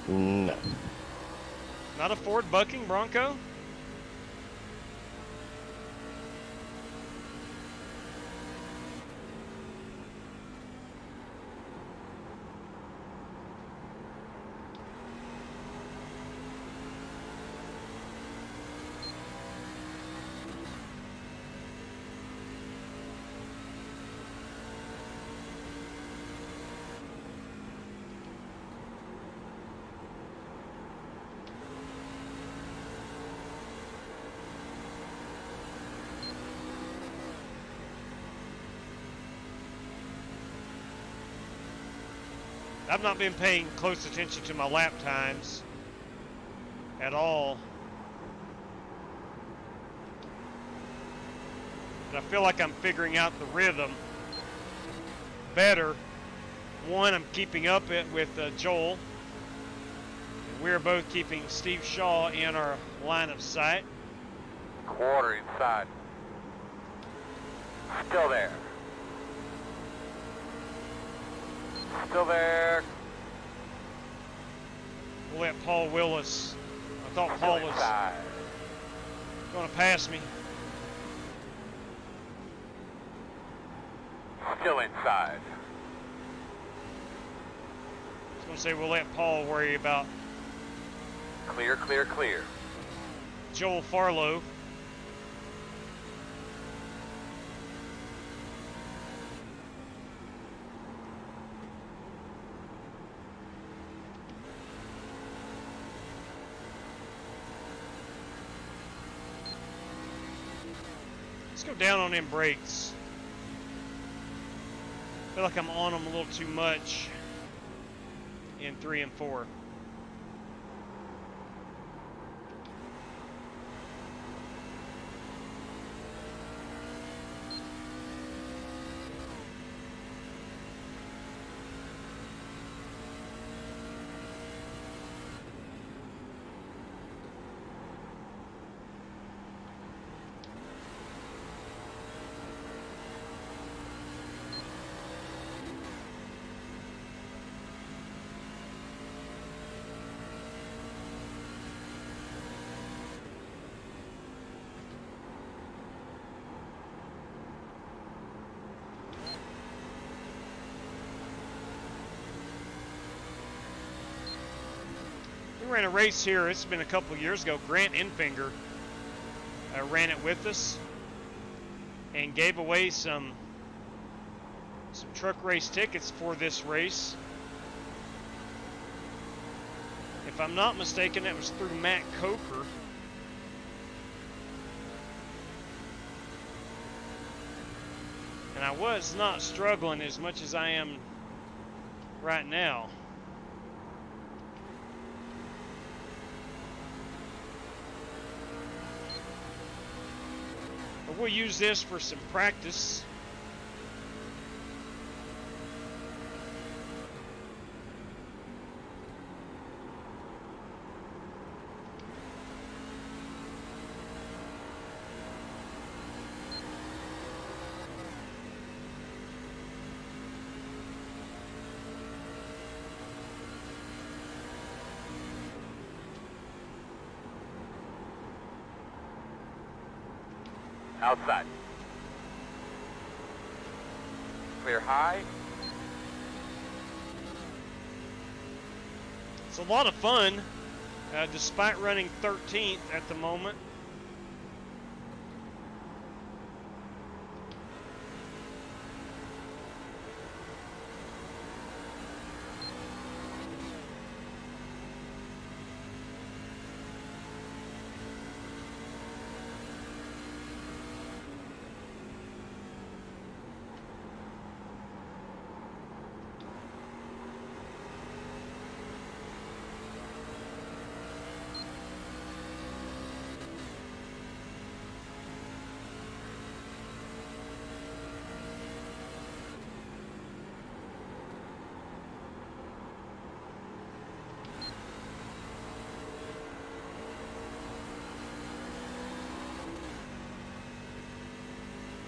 No. Not a Ford bucking Bronco? I've not been paying close attention to my lap times at all. But I feel like I'm figuring out the rhythm better. One, I'm keeping up it with Joel. And we're both keeping Steve Shaw in our line of sight. Quarter inside. Still there. Still there. We'll let Paul Willis. I thought Paul was going to pass me. Still inside. I was going to say we'll let Paul worry about Clear, clear, clear. Joel Farlow. Let's go down on them brakes. I feel like I'm on them a little too much in 3 and 4. We ran a race here, it's been a couple of years ago. Grant Enfinger ran it with us and gave away some truck race tickets for this race. If I'm not mistaken, that was through Matt Coker. And I was not struggling as much as I am right now. But we'll use this for some practice. Outside. Clear high. It's a lot of fun, despite running 13th at the moment.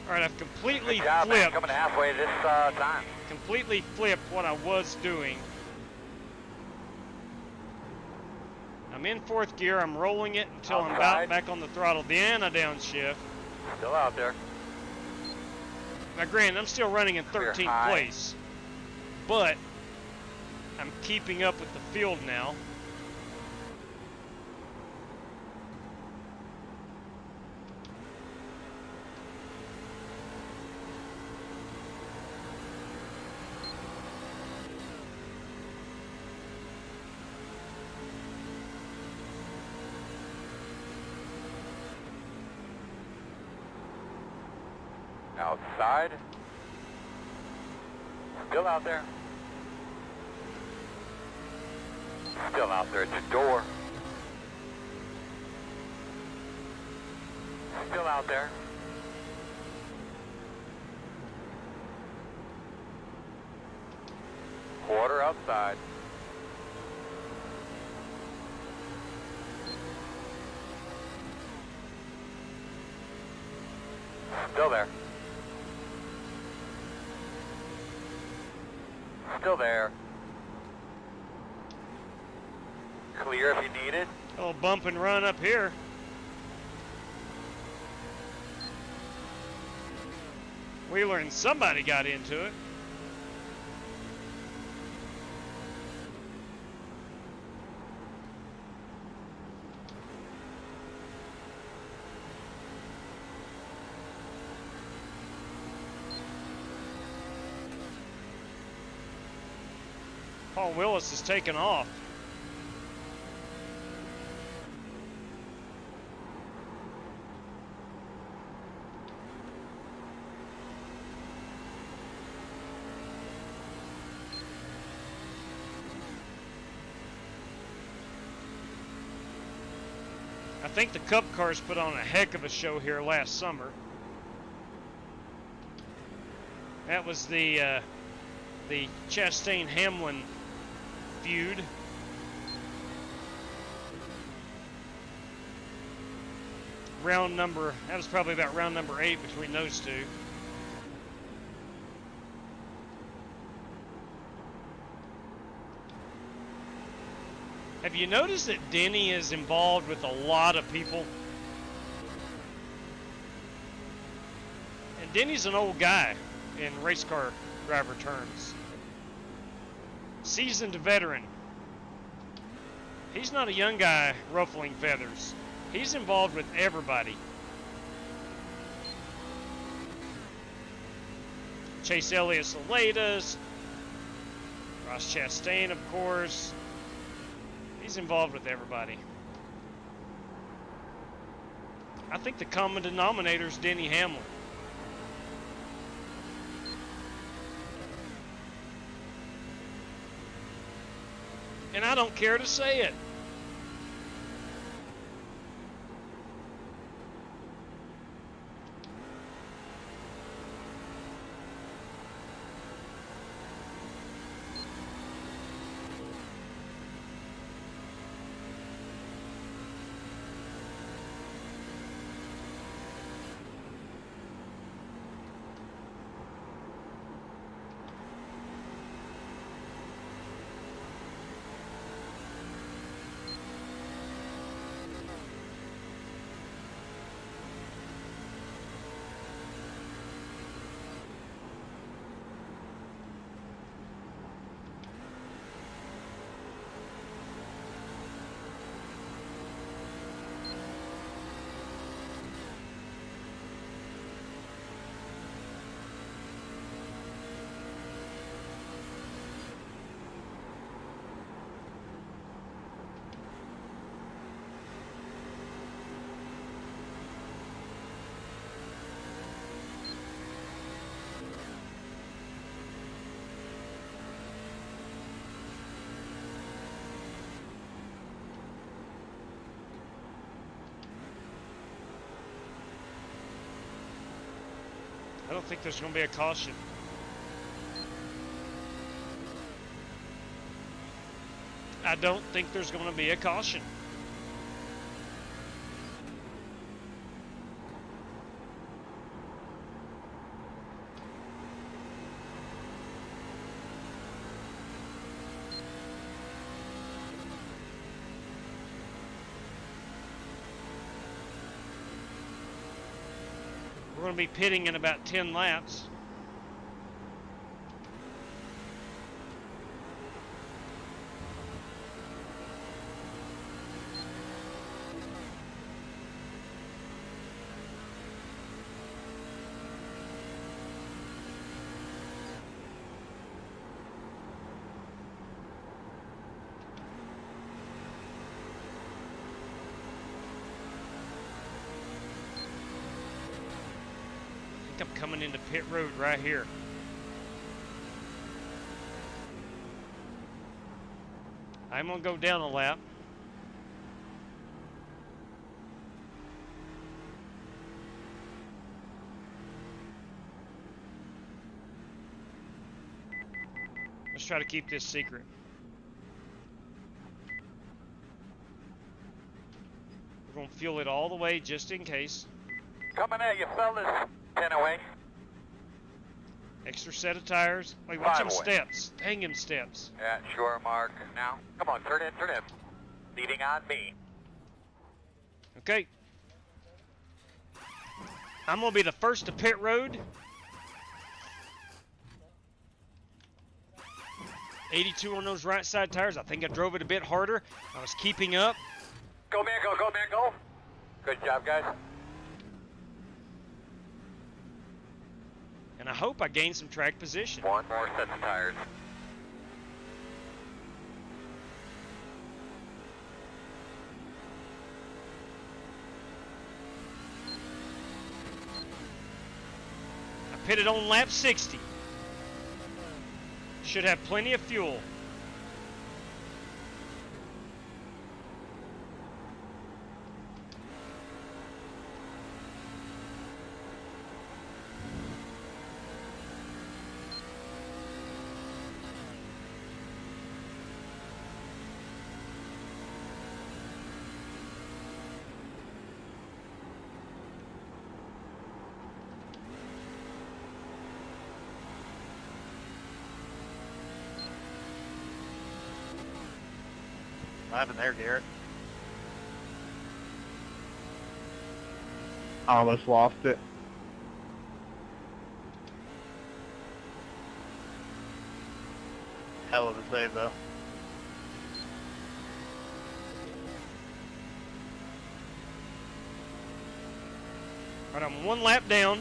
All right, I've completely Good job, man. flipped. Coming halfway this time. Completely flipped what I was doing. I'm in 4th gear. I'm rolling it until I'm about back on the throttle. Then I downshift. Still out there. Now, granted, I'm still running in 13th place, but I'm keeping up with the field now. Outside. Still out there. Still out there at the door. Still out there. Quarter outside. Still there. Still there. Clear if you need it. A little bump and run up here. Wheeler and somebody got into it. Paul Willis is taking off. I think the Cup cars put on a heck of a show here last summer. That was the Chastain-Hamlin feud. That was probably about round number 8 between those two. Have you noticed that Denny is involved with a lot of people? And Denny's an old guy in race car driver terms. Seasoned veteran. He's not a young guy ruffling feathers. He's involved with everybody. Chase Elliott Saladas, Ross Chastain, of course. He's involved with everybody. I think the common denominator is Denny Hamlin. And I don't care to say it. I don't think there's going to be a caution. I don't think there's going to be a caution. We're going to be pitting in about 10 laps. I'm coming into pit road right here. I'm gonna go down a lap. Let's try to keep this secret. We're gonna fuel it all the way just in case. Coming at you, fellas. 10 away. Extra set of tires. Wait, watch them away. steps. Dang him steps. Yeah, sure, Mark. Now, come on, turn in, turn in. Leading on me. Okay. I'm going to be the first to pit road. 82 on those right side tires. I think I drove it a bit harder. I was keeping up. Go, man, go, go, man, go. Good job, guys. And I hope I gained some track position. One more set of tires. pitted on lap 60. Should have plenty of fuel. What happened there, Garrett? I almost lost it. Hell of a save, though. All right, I'm 1 lap down.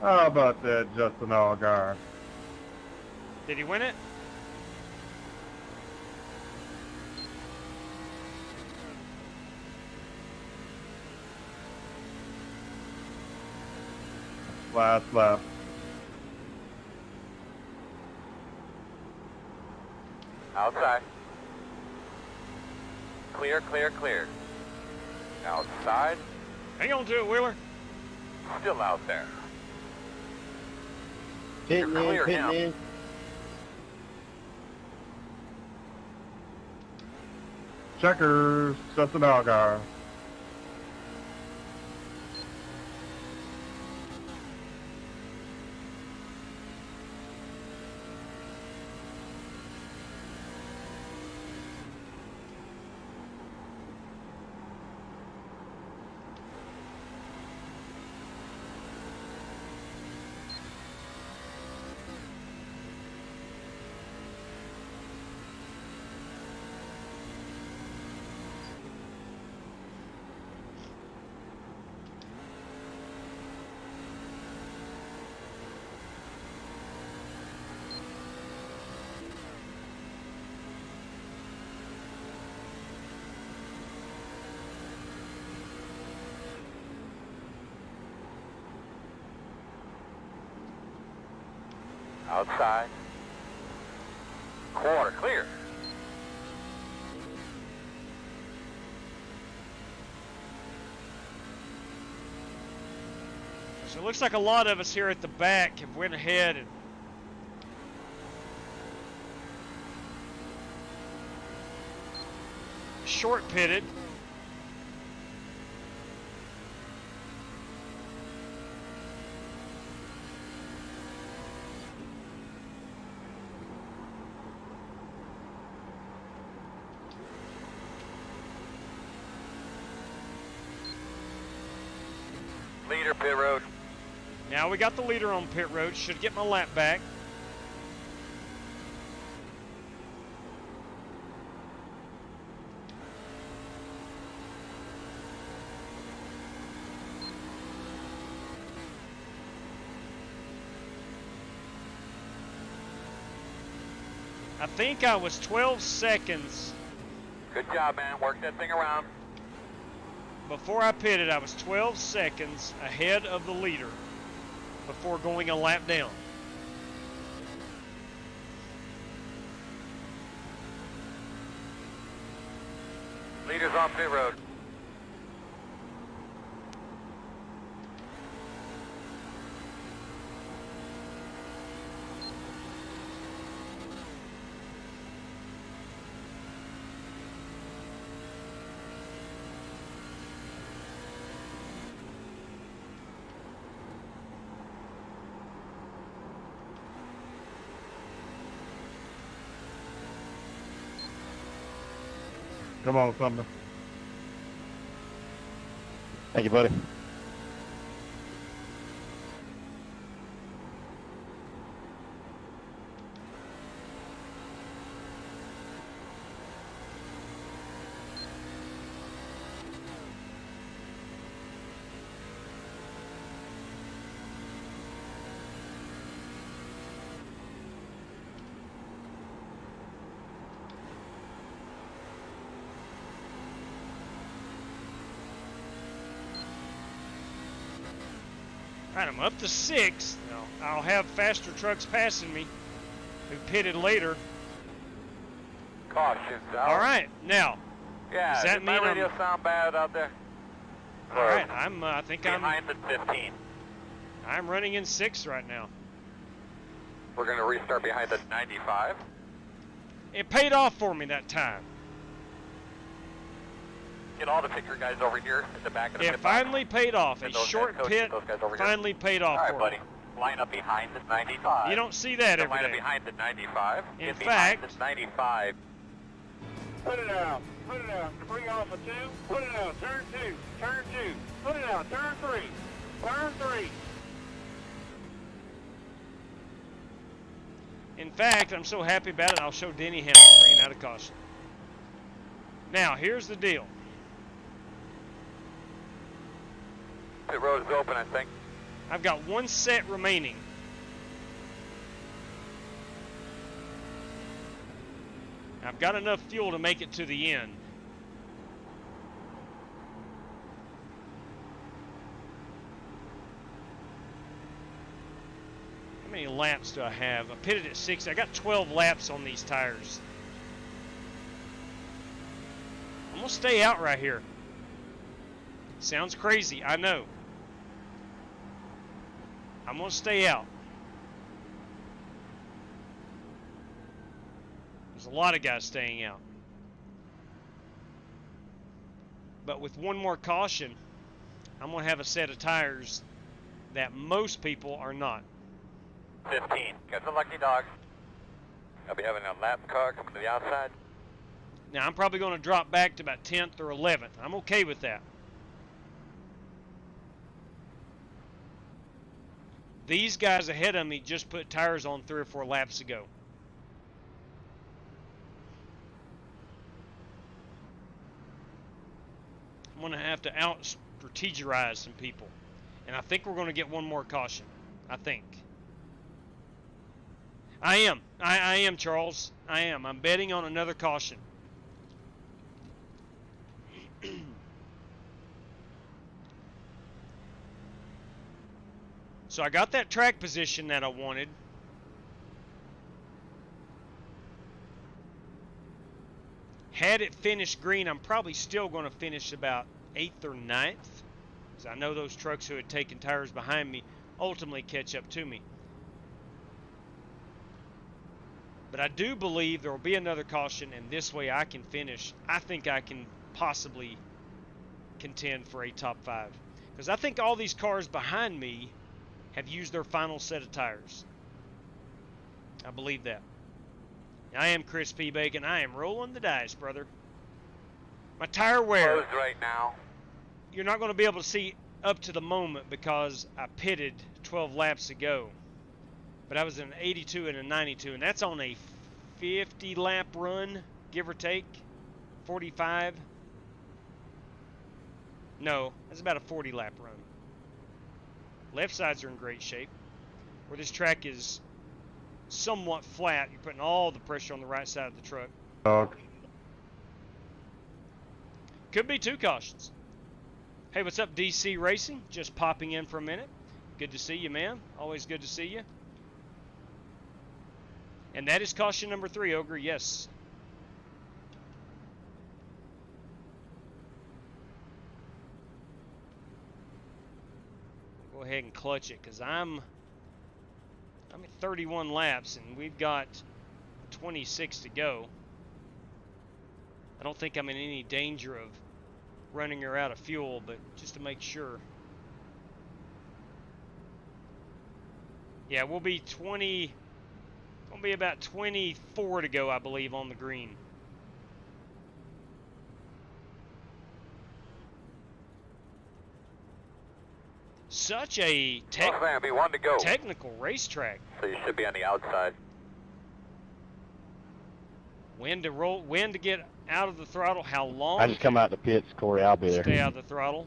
How about that, Justin Allgaier? Did he win it? Last lap. Outside. Clear, clear, clear. Outside. Hang on to it, Wheeler. Still out there. Pitting You're clear pitting now. in. Checkers, Justin Allgaier. Outside. Quarter, clear. So it looks like a lot of us here at the back have went ahead and short pitted. Leader, pit road. Now we got the leader on pit road. Should get my lap back. I think I was 12 seconds. Good job, man. Work that thing around. Before I pitted, I was 12 seconds ahead of the leader before going a lap down. Leader's on pit road. Come on, Thunder. Thank you, buddy. Alright, I'm up to 6th. Now, I'll have faster trucks passing me who pitted later. Caution. Alright, now. Yeah, does that did my mean radio sound bad out there? Alright, I think behind the 15. I'm running in 6th right now. We're going to restart behind the 95. It paid off for me that time. Get all the picture guys over here at the back of the It pit finally paid off. A And those short guys, pit those guys over here. finally paid off All right, for buddy. me. Line up behind the 95. You don't see that every line up day. behind the 95. In Get fact, behind the 95. Put it out. Put it out. Bring off a 2. Put it out. Turn 2. Turn 2. Put it out. Turn 3. Turn 3. In fact, I'm so happy about it, I'll show Denny Hamlin bringing out a caution. Now, here's the deal. Pit road is open, I think. I've got one set remaining. I've got enough fuel to make it to the end. How many laps do I have? I pitted at 6. I got 12 laps on these tires. I'm going to stay out right here. Sounds crazy, I know. I'm going to stay out. There's a lot of guys staying out. But with one more caution, I'm going to have a set of tires that most people are not. 15. Got the lucky dog. I'll be having a lap car coming to the outside. Now, I'm probably going to drop back to about 10th or 11th. I'm okay with that. These guys ahead of me just put tires on 3 or 4 laps ago. I'm going to have to out-strategize some people. And I think we're going to get one more caution. I think. I am. I am, Charles. I am. I'm betting on another caution. So I got that track position that I wanted. Had it finished green, I'm probably still going to finish about 8th or 9th. Because I know those trucks who had taken tires behind me ultimately catch up to me. But I do believe there will be another caution, and this way I can finish. I think I can possibly contend for a top 5. Because I think all these cars behind me have used their final set of tires. I believe that. I am Chris P. Bacon. I am rolling the dice, brother. My tire wear. Closed right now. You're not going to be able to see up to the moment because I pitted 12 laps ago. But I was in an 82 and a 92, and that's on a 50 lap run, give or take. 45. No, that's about a 40 lap run. Left sides are in great shape. Where this track is somewhat flat, you're putting all the pressure on the right side of the truck. Dog. Could be 2 cautions. Hey, what's up, DC Racing? Just popping in for a minute. Good to see you, man. Always good to see you. And that is caution number 3, Ogre. Yes. Go ahead and clutch it, because I'm at 31 laps and we've got 26 to go. I don't think I'm in any danger of running her out of fuel, but just to make sure. Yeah, we'll be about 24 to go, I believe, on the green. Such a be 1 to go. technical racetrack. So you should be on the outside. When to get out of the throttle, how long? I just come out the pits, Corey. I'll be there. Stay out of the throttle.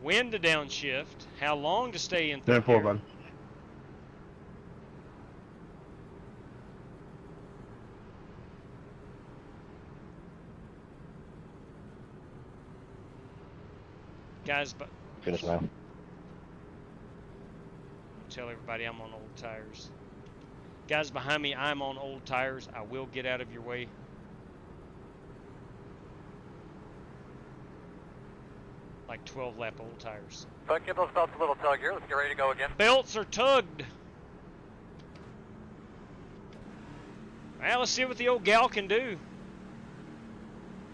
When to downshift, how long to stay in third 10-4, gear. bud. Guys, but Finish now. tell everybody I'm on old tires. Guys behind me, I'm on old tires. I will get out of your way. Like 12 lap old tires. So give those belts a little tug here. Let's get ready to go again. Belts are tugged. Well, let's see what the old gal can do.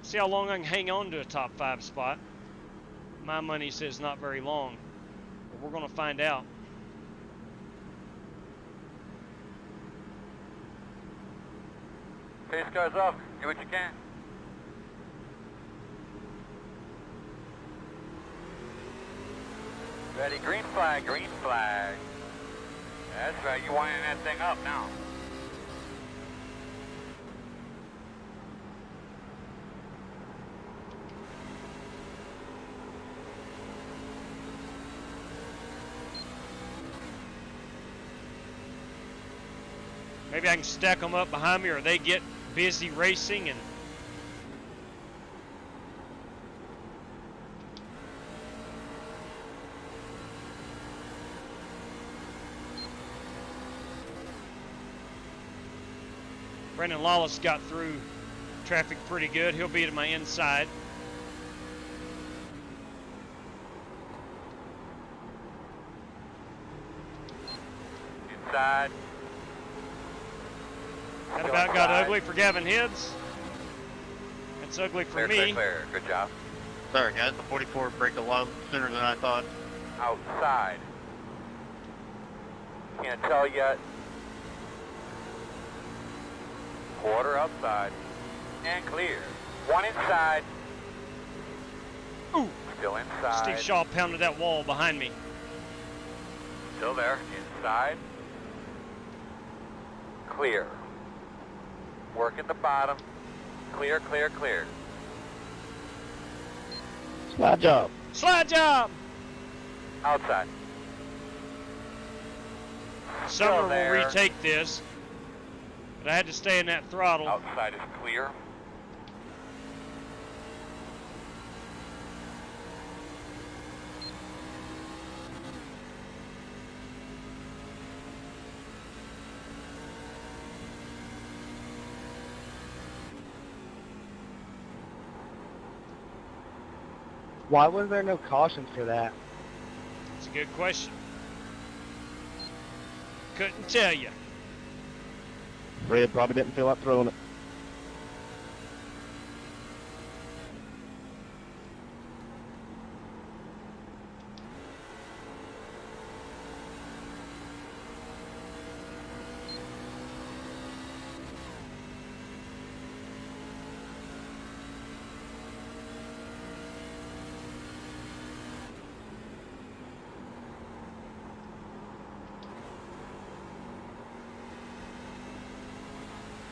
See how long I can hang on to a top 5 spot. My money says not very long, but we're going to find out. Pace cars off. Do what you can. Ready, green flag, green flag. That's right, you're winding that thing up now. Maybe I can stack them up behind me, or they get busy racing and Brandon Lawless got through traffic pretty good. He'll be to my inside. Inside. That about got ugly for Gavin Hids. That's ugly for Clear, me. clear, clear. Good job. Sorry guys, the 44 braked a lot sooner than I thought. Outside. Can't tell yet. Quarter outside. And clear. One inside. Ooh. Still inside. Steve Shaw pounded that wall behind me. Still there. Inside. Clear. Working the bottom. Clear, clear, clear. Slide job. Slide job! Outside. Summer will there. retake this, but I had to stay in that throttle. Outside is clear. Why was there no caution for that? It's a good question. Couldn't tell you. Fred probably didn't feel like throwing it.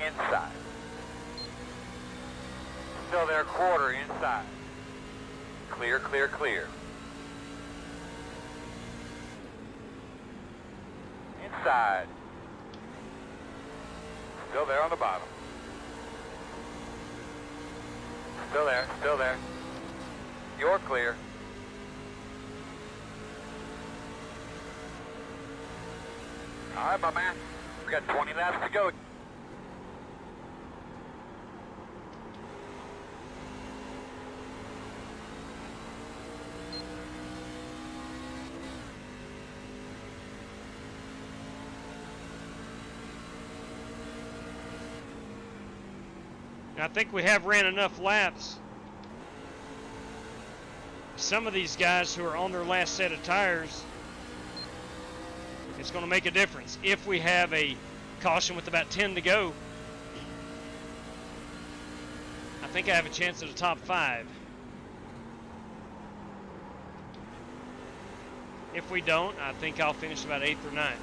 Inside. Still there, quarter inside. Clear, clear, clear. Inside. Still there on the bottom. Still there, still there. You're clear. All right, my man. We got 20 laps to go. I think we have ran enough laps. Some of these guys who are on their last set of tires, it's going to make a difference. If we have a caution with about 10 to go, I think I have a chance at a top 5. If we don't, I think I'll finish about 8th or 9th.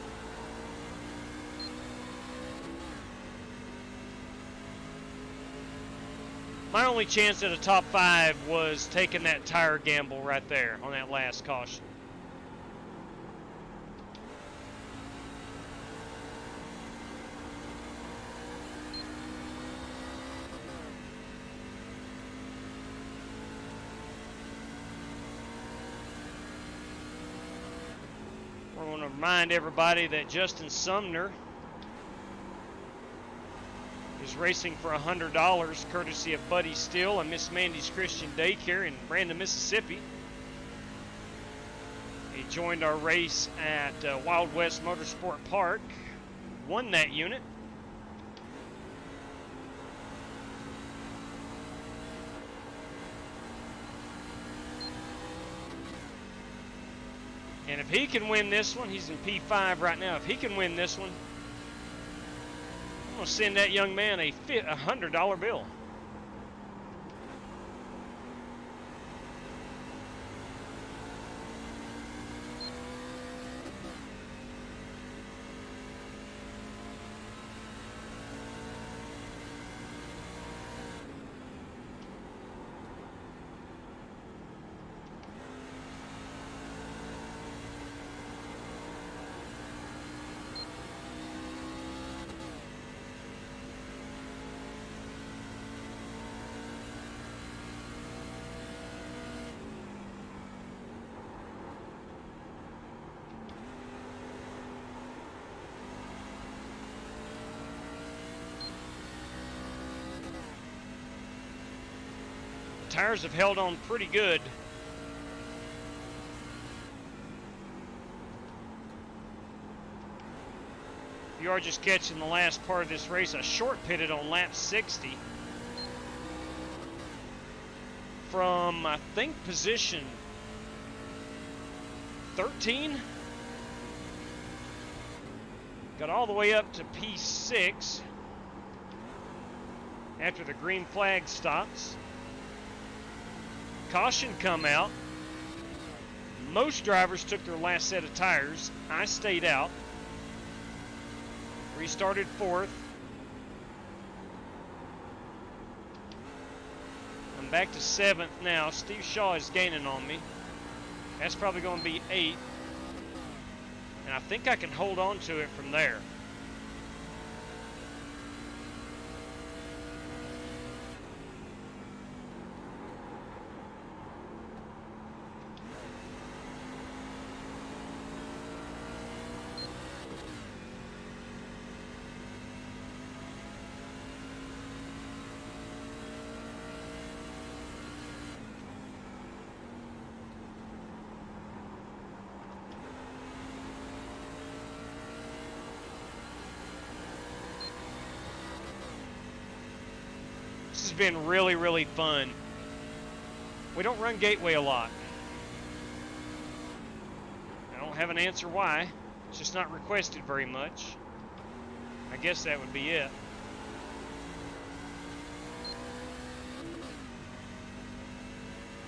My only chance at a top 5 was taking that tire gamble right there on that last caution. We're I want to remind everybody that Justin Sumner is racing for $100 courtesy of Buddy Steele and Miss Mandy's Christian Daycare in Brandon, Mississippi. He joined our race at Wild West Motorsport Park, won that unit. And if he can win this one, he's in P5 right now. If he can win this one, I'm going to send that young man a $100 bill. Tires have held on pretty good. You are just catching the last part of this race. I short pitted on lap 60 from, I think, position 13. Got all the way up to P6 after the green flag stops. Caution come out. Most drivers took their last set of tires. I stayed out. Restarted 4th. I'm back to 7th now. Steve Shaw is gaining on me. That's probably going to be 8th. And I think I can hold on to it from there. This has been really, really fun. We don't run Gateway a lot. I don't have an answer why. It's just not requested very much. I guess that would be it.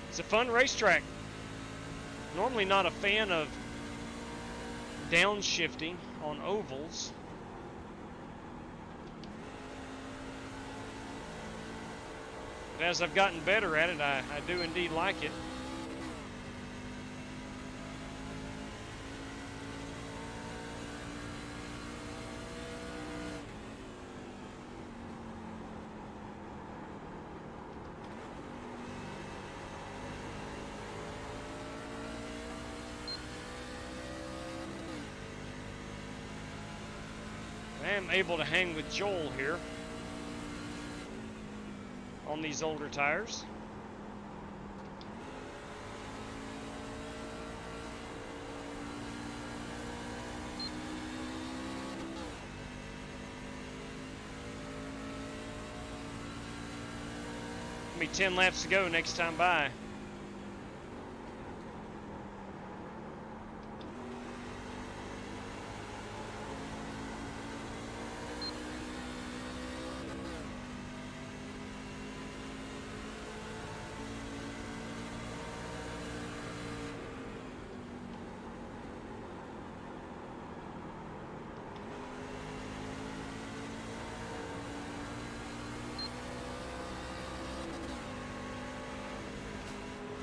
It's a fun racetrack. Normally not a fan of downshifting on ovals. But as I've gotten better at it, I do indeed like it. I am able to hang with Joel here on these older tires. Be 10 laps to go next time by.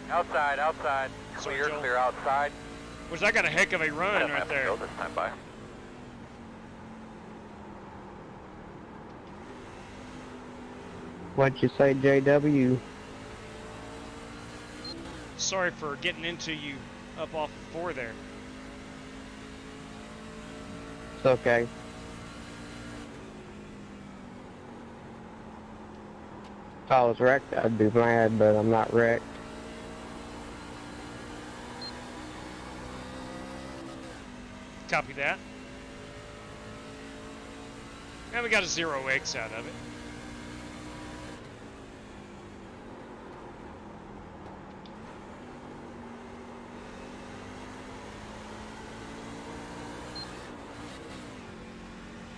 Outside, outside. Clear, clear outside. Was I got a heck of a run right there. This time by. What'd you say, JW? Sorry for getting into you up off the 4 there. It's okay. If I was wrecked, I'd be mad, but I'm not wrecked. Copy that. And we got a 0x out of it.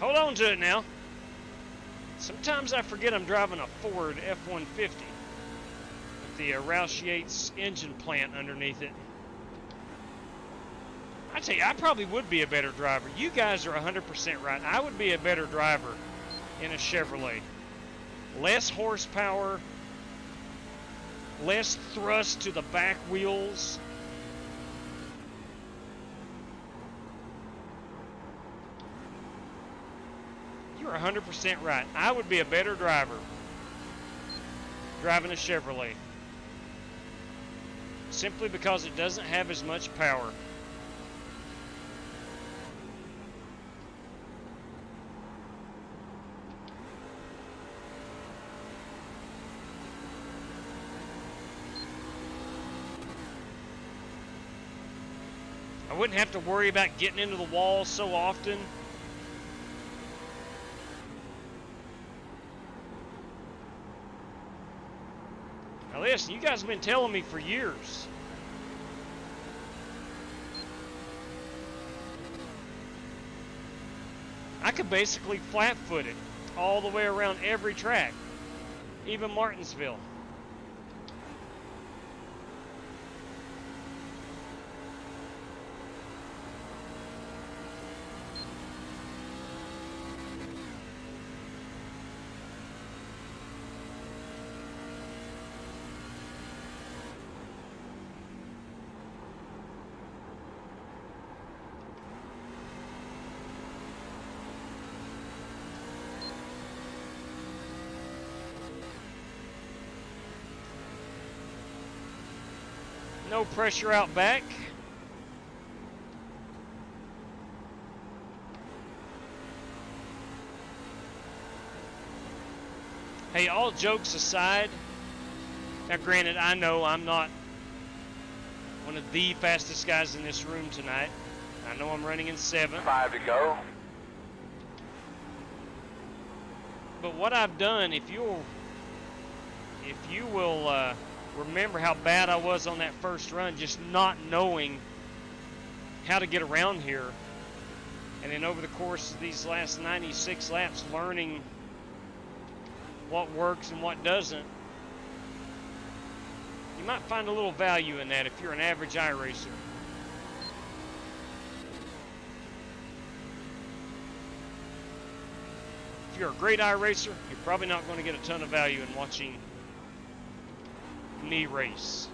Hold on to it now. Sometimes I forget I'm driving a Ford F-150 with the Roush Yates engine plant underneath it. I tell you, I probably would be a better driver. You guys are 100% right. I would be a better driver in a Chevrolet. Less horsepower, less thrust to the back wheels. You're 100% right. I would be a better driver driving a Chevrolet. Simply because it doesn't have as much power. I wouldn't have to worry about getting into the wall so often. Now listen, you guys have been telling me for years. I could basically flat-foot it all the way around every track, even Martinsville. No pressure out back. Hey, all jokes aside, now granted, I know I'm not one of the fastest guys in this room tonight. I know I'm running in 7th. 5 to go. But what I've done, if you will remember how bad I was on that first run, just not knowing how to get around here, and then over the course of these last 96 laps learning what works and what doesn't, you might find a little value in that if you're an average iRacer. If you're a great iRacer, you're probably not going to get a ton of value in watching me race.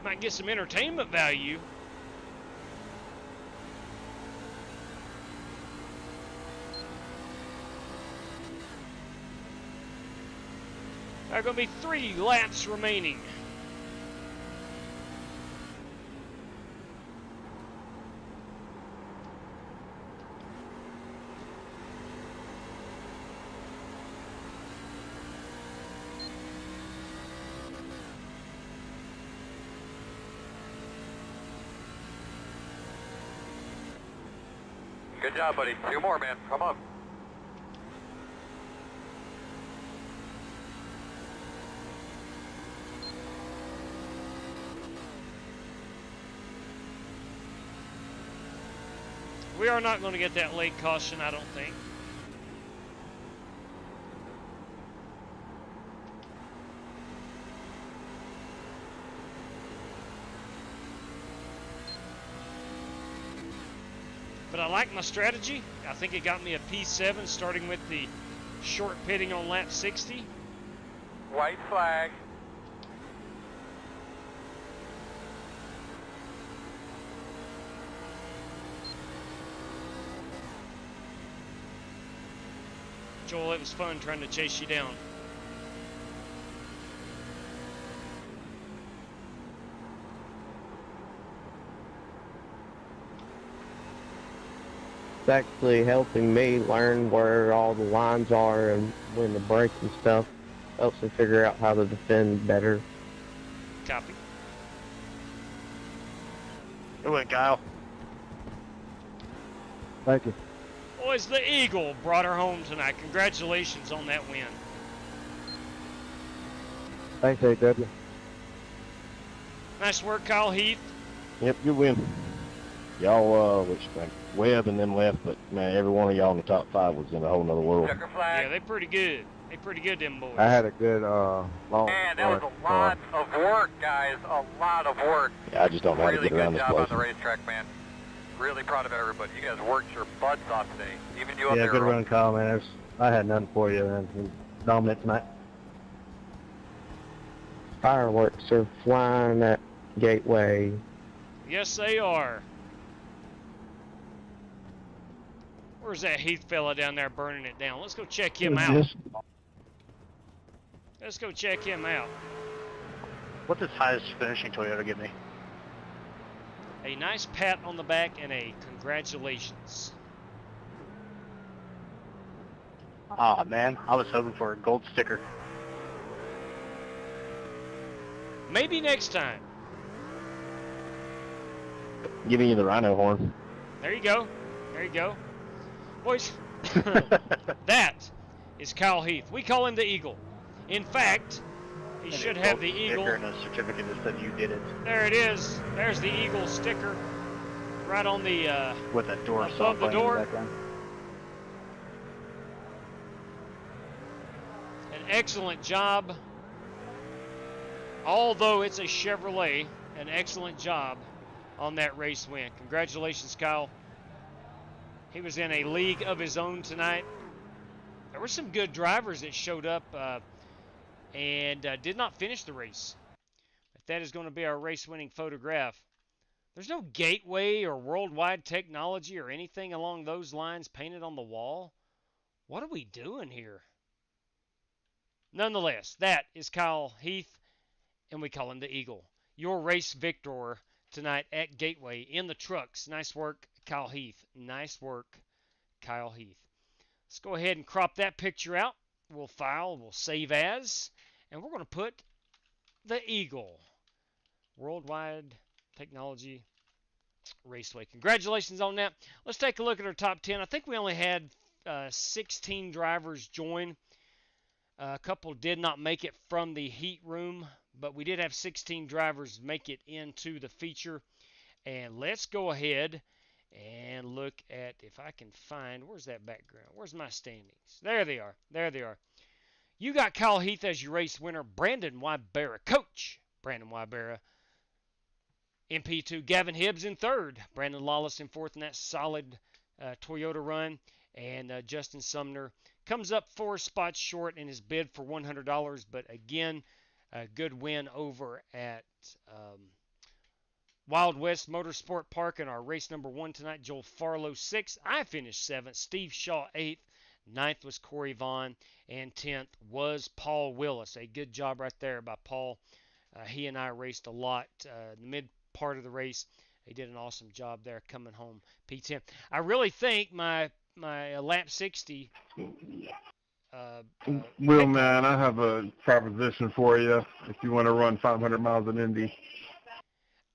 Might get some entertainment value. There are going to be 3 laps remaining. Good job, buddy. 2 more, man. Come on. We are not going to get that late caution, I don't think. But I like my strategy. I think it got me a P7 starting with the short pitting on lap 60. White flag. Joel, it was fun trying to chase you down. It's actually helping me learn where all the lines are and when to brake and stuff. Helps me figure out how to defend better. Copy. Good win, Kyle. Thank you. Boys, the Eagle brought her home tonight. Congratulations on that win. Thanks, AW. Nice work, Kyle Heath. Yep, good win. Y'all, Webb and them left, but man, every one of y'all in the top 5 was in a whole nother world. Checker flag. Yeah, they pretty good. They pretty good, them boys. I had a good long. Man, that was a lot of work, guys. A lot of work. Yeah, I just don't know how to Really get around good this job on place. the racetrack, man. Really proud of everybody. You guys worked your butts off today. Even you up Yeah, there. good Earl. run, Kyle, man. I had nothing for you, man. It was dominant tonight. Fireworks are flying at Gateway. Yes, they are. Where's that Heath fella down there burning it down? Let's go check him out. Let's go check him out. What's his highest finishing Toyota give me? A nice pat on the back and a congratulations. Aw, man. I was hoping for a gold sticker. Maybe next time. Giving you the rhino horn. There you go. There you go. Boys, that is Kyle Heath. We call him the Eagle. In fact, he And should a have gold the Eagle. sticker and a certificate that said you did it. There it is. There's the Eagle sticker right on the With that door above saw the playing in door. the background. An excellent job. Although it's a Chevrolet, an excellent job on that race win. Congratulations, Kyle. He was in a league of his own tonight. There were some good drivers that showed up and did not finish the race. But that is going to be our race-winning photograph. There's no Gateway or Worldwide Technology or anything along those lines painted on the wall. What are we doing here? Nonetheless, that is Kyle Heath, and we call him the Eagle. Your race victor tonight at Gateway in the trucks. Nice work, Kyle Heath. Nice work, Kyle Heath. Let's go ahead and crop that picture out. We'll file, we'll save as, and we're going to put the Eagle. Worldwide Technology Raceway. Congratulations on that. Let's take a look at our top 10. I think we only had 16 drivers join. A couple did not make it from the heat room, but we did have 16 drivers make it into the feature. And let's go ahead and look at, if I can find, where's that background? Where's my standings? There they are. There they are. You got Kyle Heath as your race winner. Brandon Wybera, coach Brandon Wybera. MP2, Gavin Hibbs in third. Brandon Lawless in fourth in that solid Toyota run. And Justin Sumner comes up 4 spots short in his bid for $100. But again, a good win over at Wild West Motorsport Park in our race number 1 tonight. Joel Farlow 6th. I finished 7th. Steve Shaw 8th. 9th was Corey Vaughn. And 10th was Paul Willis. A good job right there by Paul. He and I raced a lot in the mid part of the race. He did an awesome job there coming home P10. I really think my lap 60. Wheelman, I have a proposition for you if you want to run 500 miles at Indy.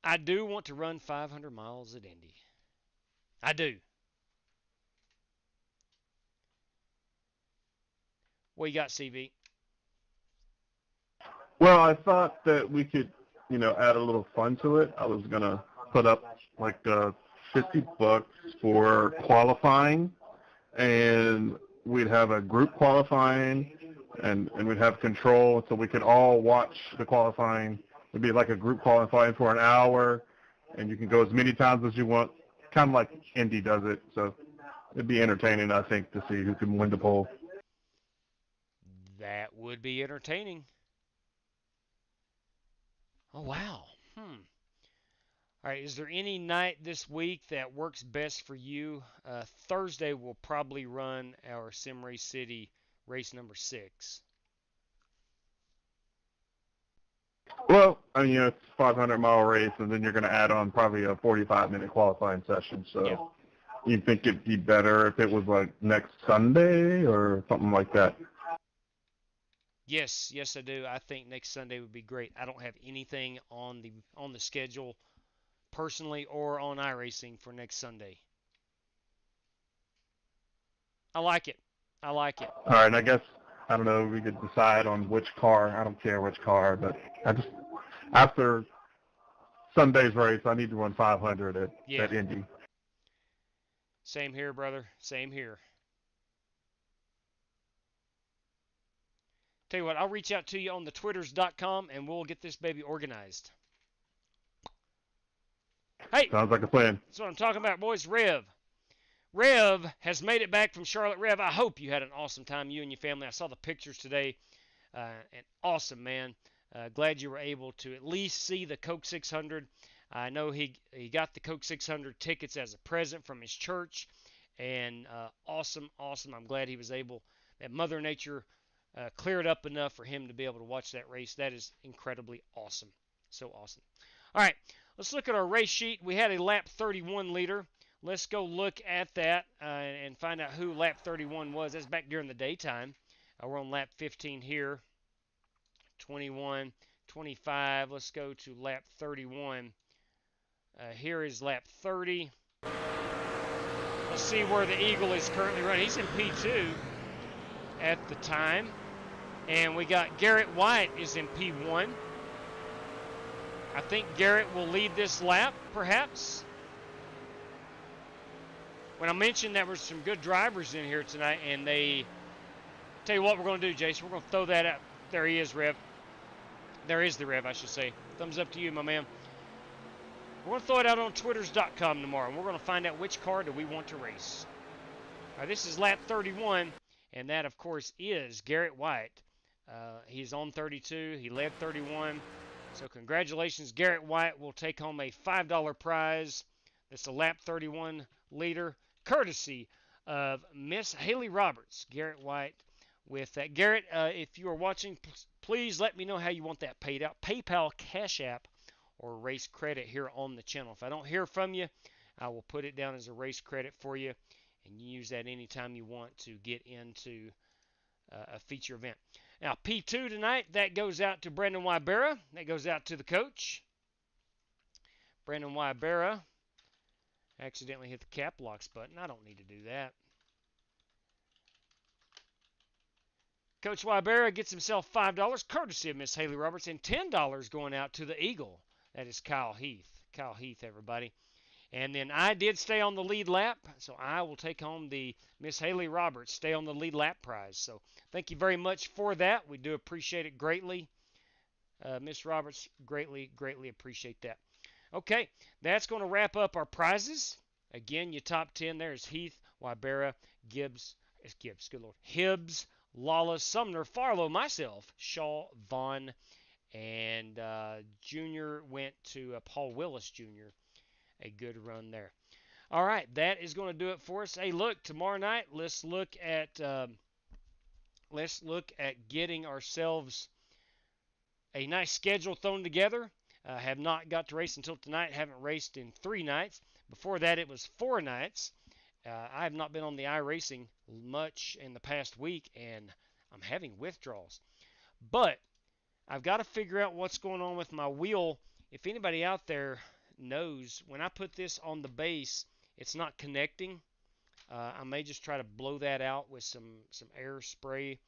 I do want to run 500 miles at Indy. I do. What you got, CV? Well, I thought that we could, add a little fun to it. I was going to put up like $50 for qualifying, and we'd have a group qualifying, and we'd have control so we could all watch the qualifying. It'd be like a group qualifying for an hour, and you can go as many times as you want, kind of like Indy does it. So it'd be entertaining, I think, to see who can win the pole. That would be entertaining. Oh, wow. All right, is there any night this week that works best for you? Thursday we'll probably run our Sim Race City race number 6? Well, I mean, it's a 500-mile race, and then you're going to add on probably a 45-minute qualifying session. So Yeah. you think it'd be better if it was like next Sunday or something like that? Yes, I do. I think next Sunday would be great. I don't have anything on the schedule personally or on iRacing for next Sunday. I like it. All right, and I guess, I don't know, we could decide on which car. I don't care which car, but after Sunday's race, I need to run 500 at Indy. Same here, brother. Same here. Tell you what, I'll reach out to you on the twitters.com and we'll get this baby organized. Hey! Sounds like a plan. That's what I'm talking about, boys. Rev has made it back from Charlotte. Rev, I hope you had an awesome time, you and your family. I saw the pictures today. And awesome, man. Glad you were able to at least see the Coke 600. I know he got the Coke 600 tickets as a present from his church. And awesome. I'm glad he was able, that Mother Nature cleared up enough for him to be able to watch that race. That is incredibly awesome. So awesome. All right, let's look at our race sheet. We had a lap 31 leader. Let's go look at that and find out who lap 31 was. That's back during the daytime. We're on lap 15 here. 21, 25. Let's go to lap 31. Here is lap 30. Let's see where the Eagle is currently running. He's in P2 at the time. And we got Garrett White is in P1. I think Garrett will lead this lap, perhaps. When I mentioned there were some good drivers in here tonight, and they... Tell you what we're going to do, Jason. We're going to throw that out. There he is, Rev. There is the Rev, I should say. Thumbs up to you, my man. We're going to throw it out on twitters.com tomorrow, and we're going to find out which car do we want to race. All right, this is lap 31, and that, of course, is Garrett White. He's on 32. He led 31. So congratulations, Garrett White will take home a $5 prize. That's a lap 31 leader, courtesy of Miss Haley Roberts. Garrett White with that. Garrett, if you are watching, please let me know how you want that paid out. PayPal, Cash App, or race credit here on the channel. If I don't hear from you, I will put it down as a race credit for you, and you use that anytime you want to get into a feature event. Now, P2 tonight, that goes out to Brandon Wybera. That goes out to the coach. Brandon Wybera accidentally hit the cap locks button. I don't need to do that. Coach Wybera gets himself $5, courtesy of Miss Haley Roberts, and $10 going out to the Eagle. That is Kyle Heath. Kyle Heath, everybody. And then I did stay on the lead lap, so I will take home the Miss Haley Roberts stay on the lead lap prize. So thank you very much for that. We do appreciate it greatly. Miss Roberts, greatly appreciate that. Okay, that's going to wrap up our prizes. Again, your top 10 there is Heath, Wybera, Gibbs, good Lord, Hibbs, Lawless, Sumner, Farlow, myself, Shaw, Vaughn, and Junior went to Paul Willis Jr. A good run there. All right, that is going to do it for us. Hey, look, tomorrow night, let's look at getting ourselves a nice schedule thrown together. Have not got to race until tonight. Haven't raced in 3 nights. Before that, it was 4 nights. I have not been on the iRacing much in the past week, and I'm having withdrawals. But I've got to figure out what's going on with my wheel. If anybody out there knows, when I put this on the base, it's not connecting. I may just try to blow that out with some air spray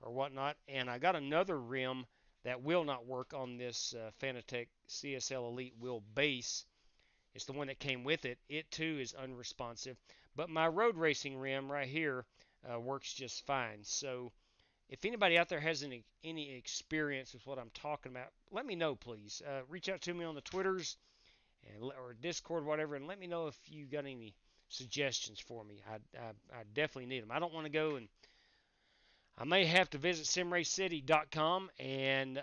or whatnot. And I got another rim that will not work on this Fanatec CSL Elite wheel base. It's the one that came with it. It too is unresponsive. But my road racing rim right here works just fine. So if anybody out there has any experience with what I'm talking about, let me know, please. Reach out to me on the Twitters or Discord, whatever, and let me know if you got any suggestions for me. I definitely need them. I don't want to go and I may have to visit simracecity.com and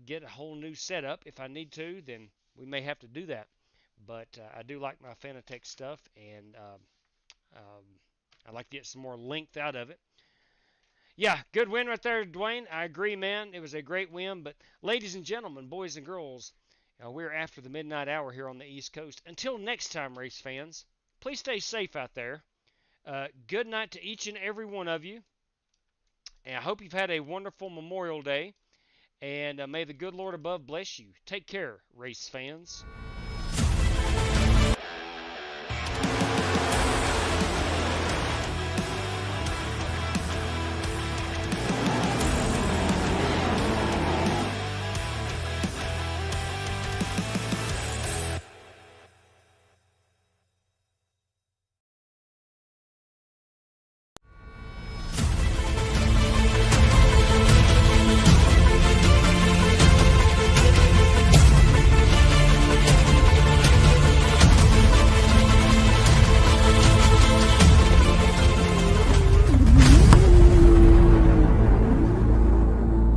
get a whole new setup. If I need to, then we may have to do that. But I do like my Fanatec stuff, and I like to get some more length out of it. Yeah, good win right there, Dwayne. I agree, man. It was a great win. But ladies and gentlemen, boys and girls, we're after the midnight hour here on the East Coast. Until next time, race fans, please stay safe out there. Good night to each and every one of you. And I hope you've had a wonderful Memorial Day. And may the good Lord above bless you. Take care, race fans.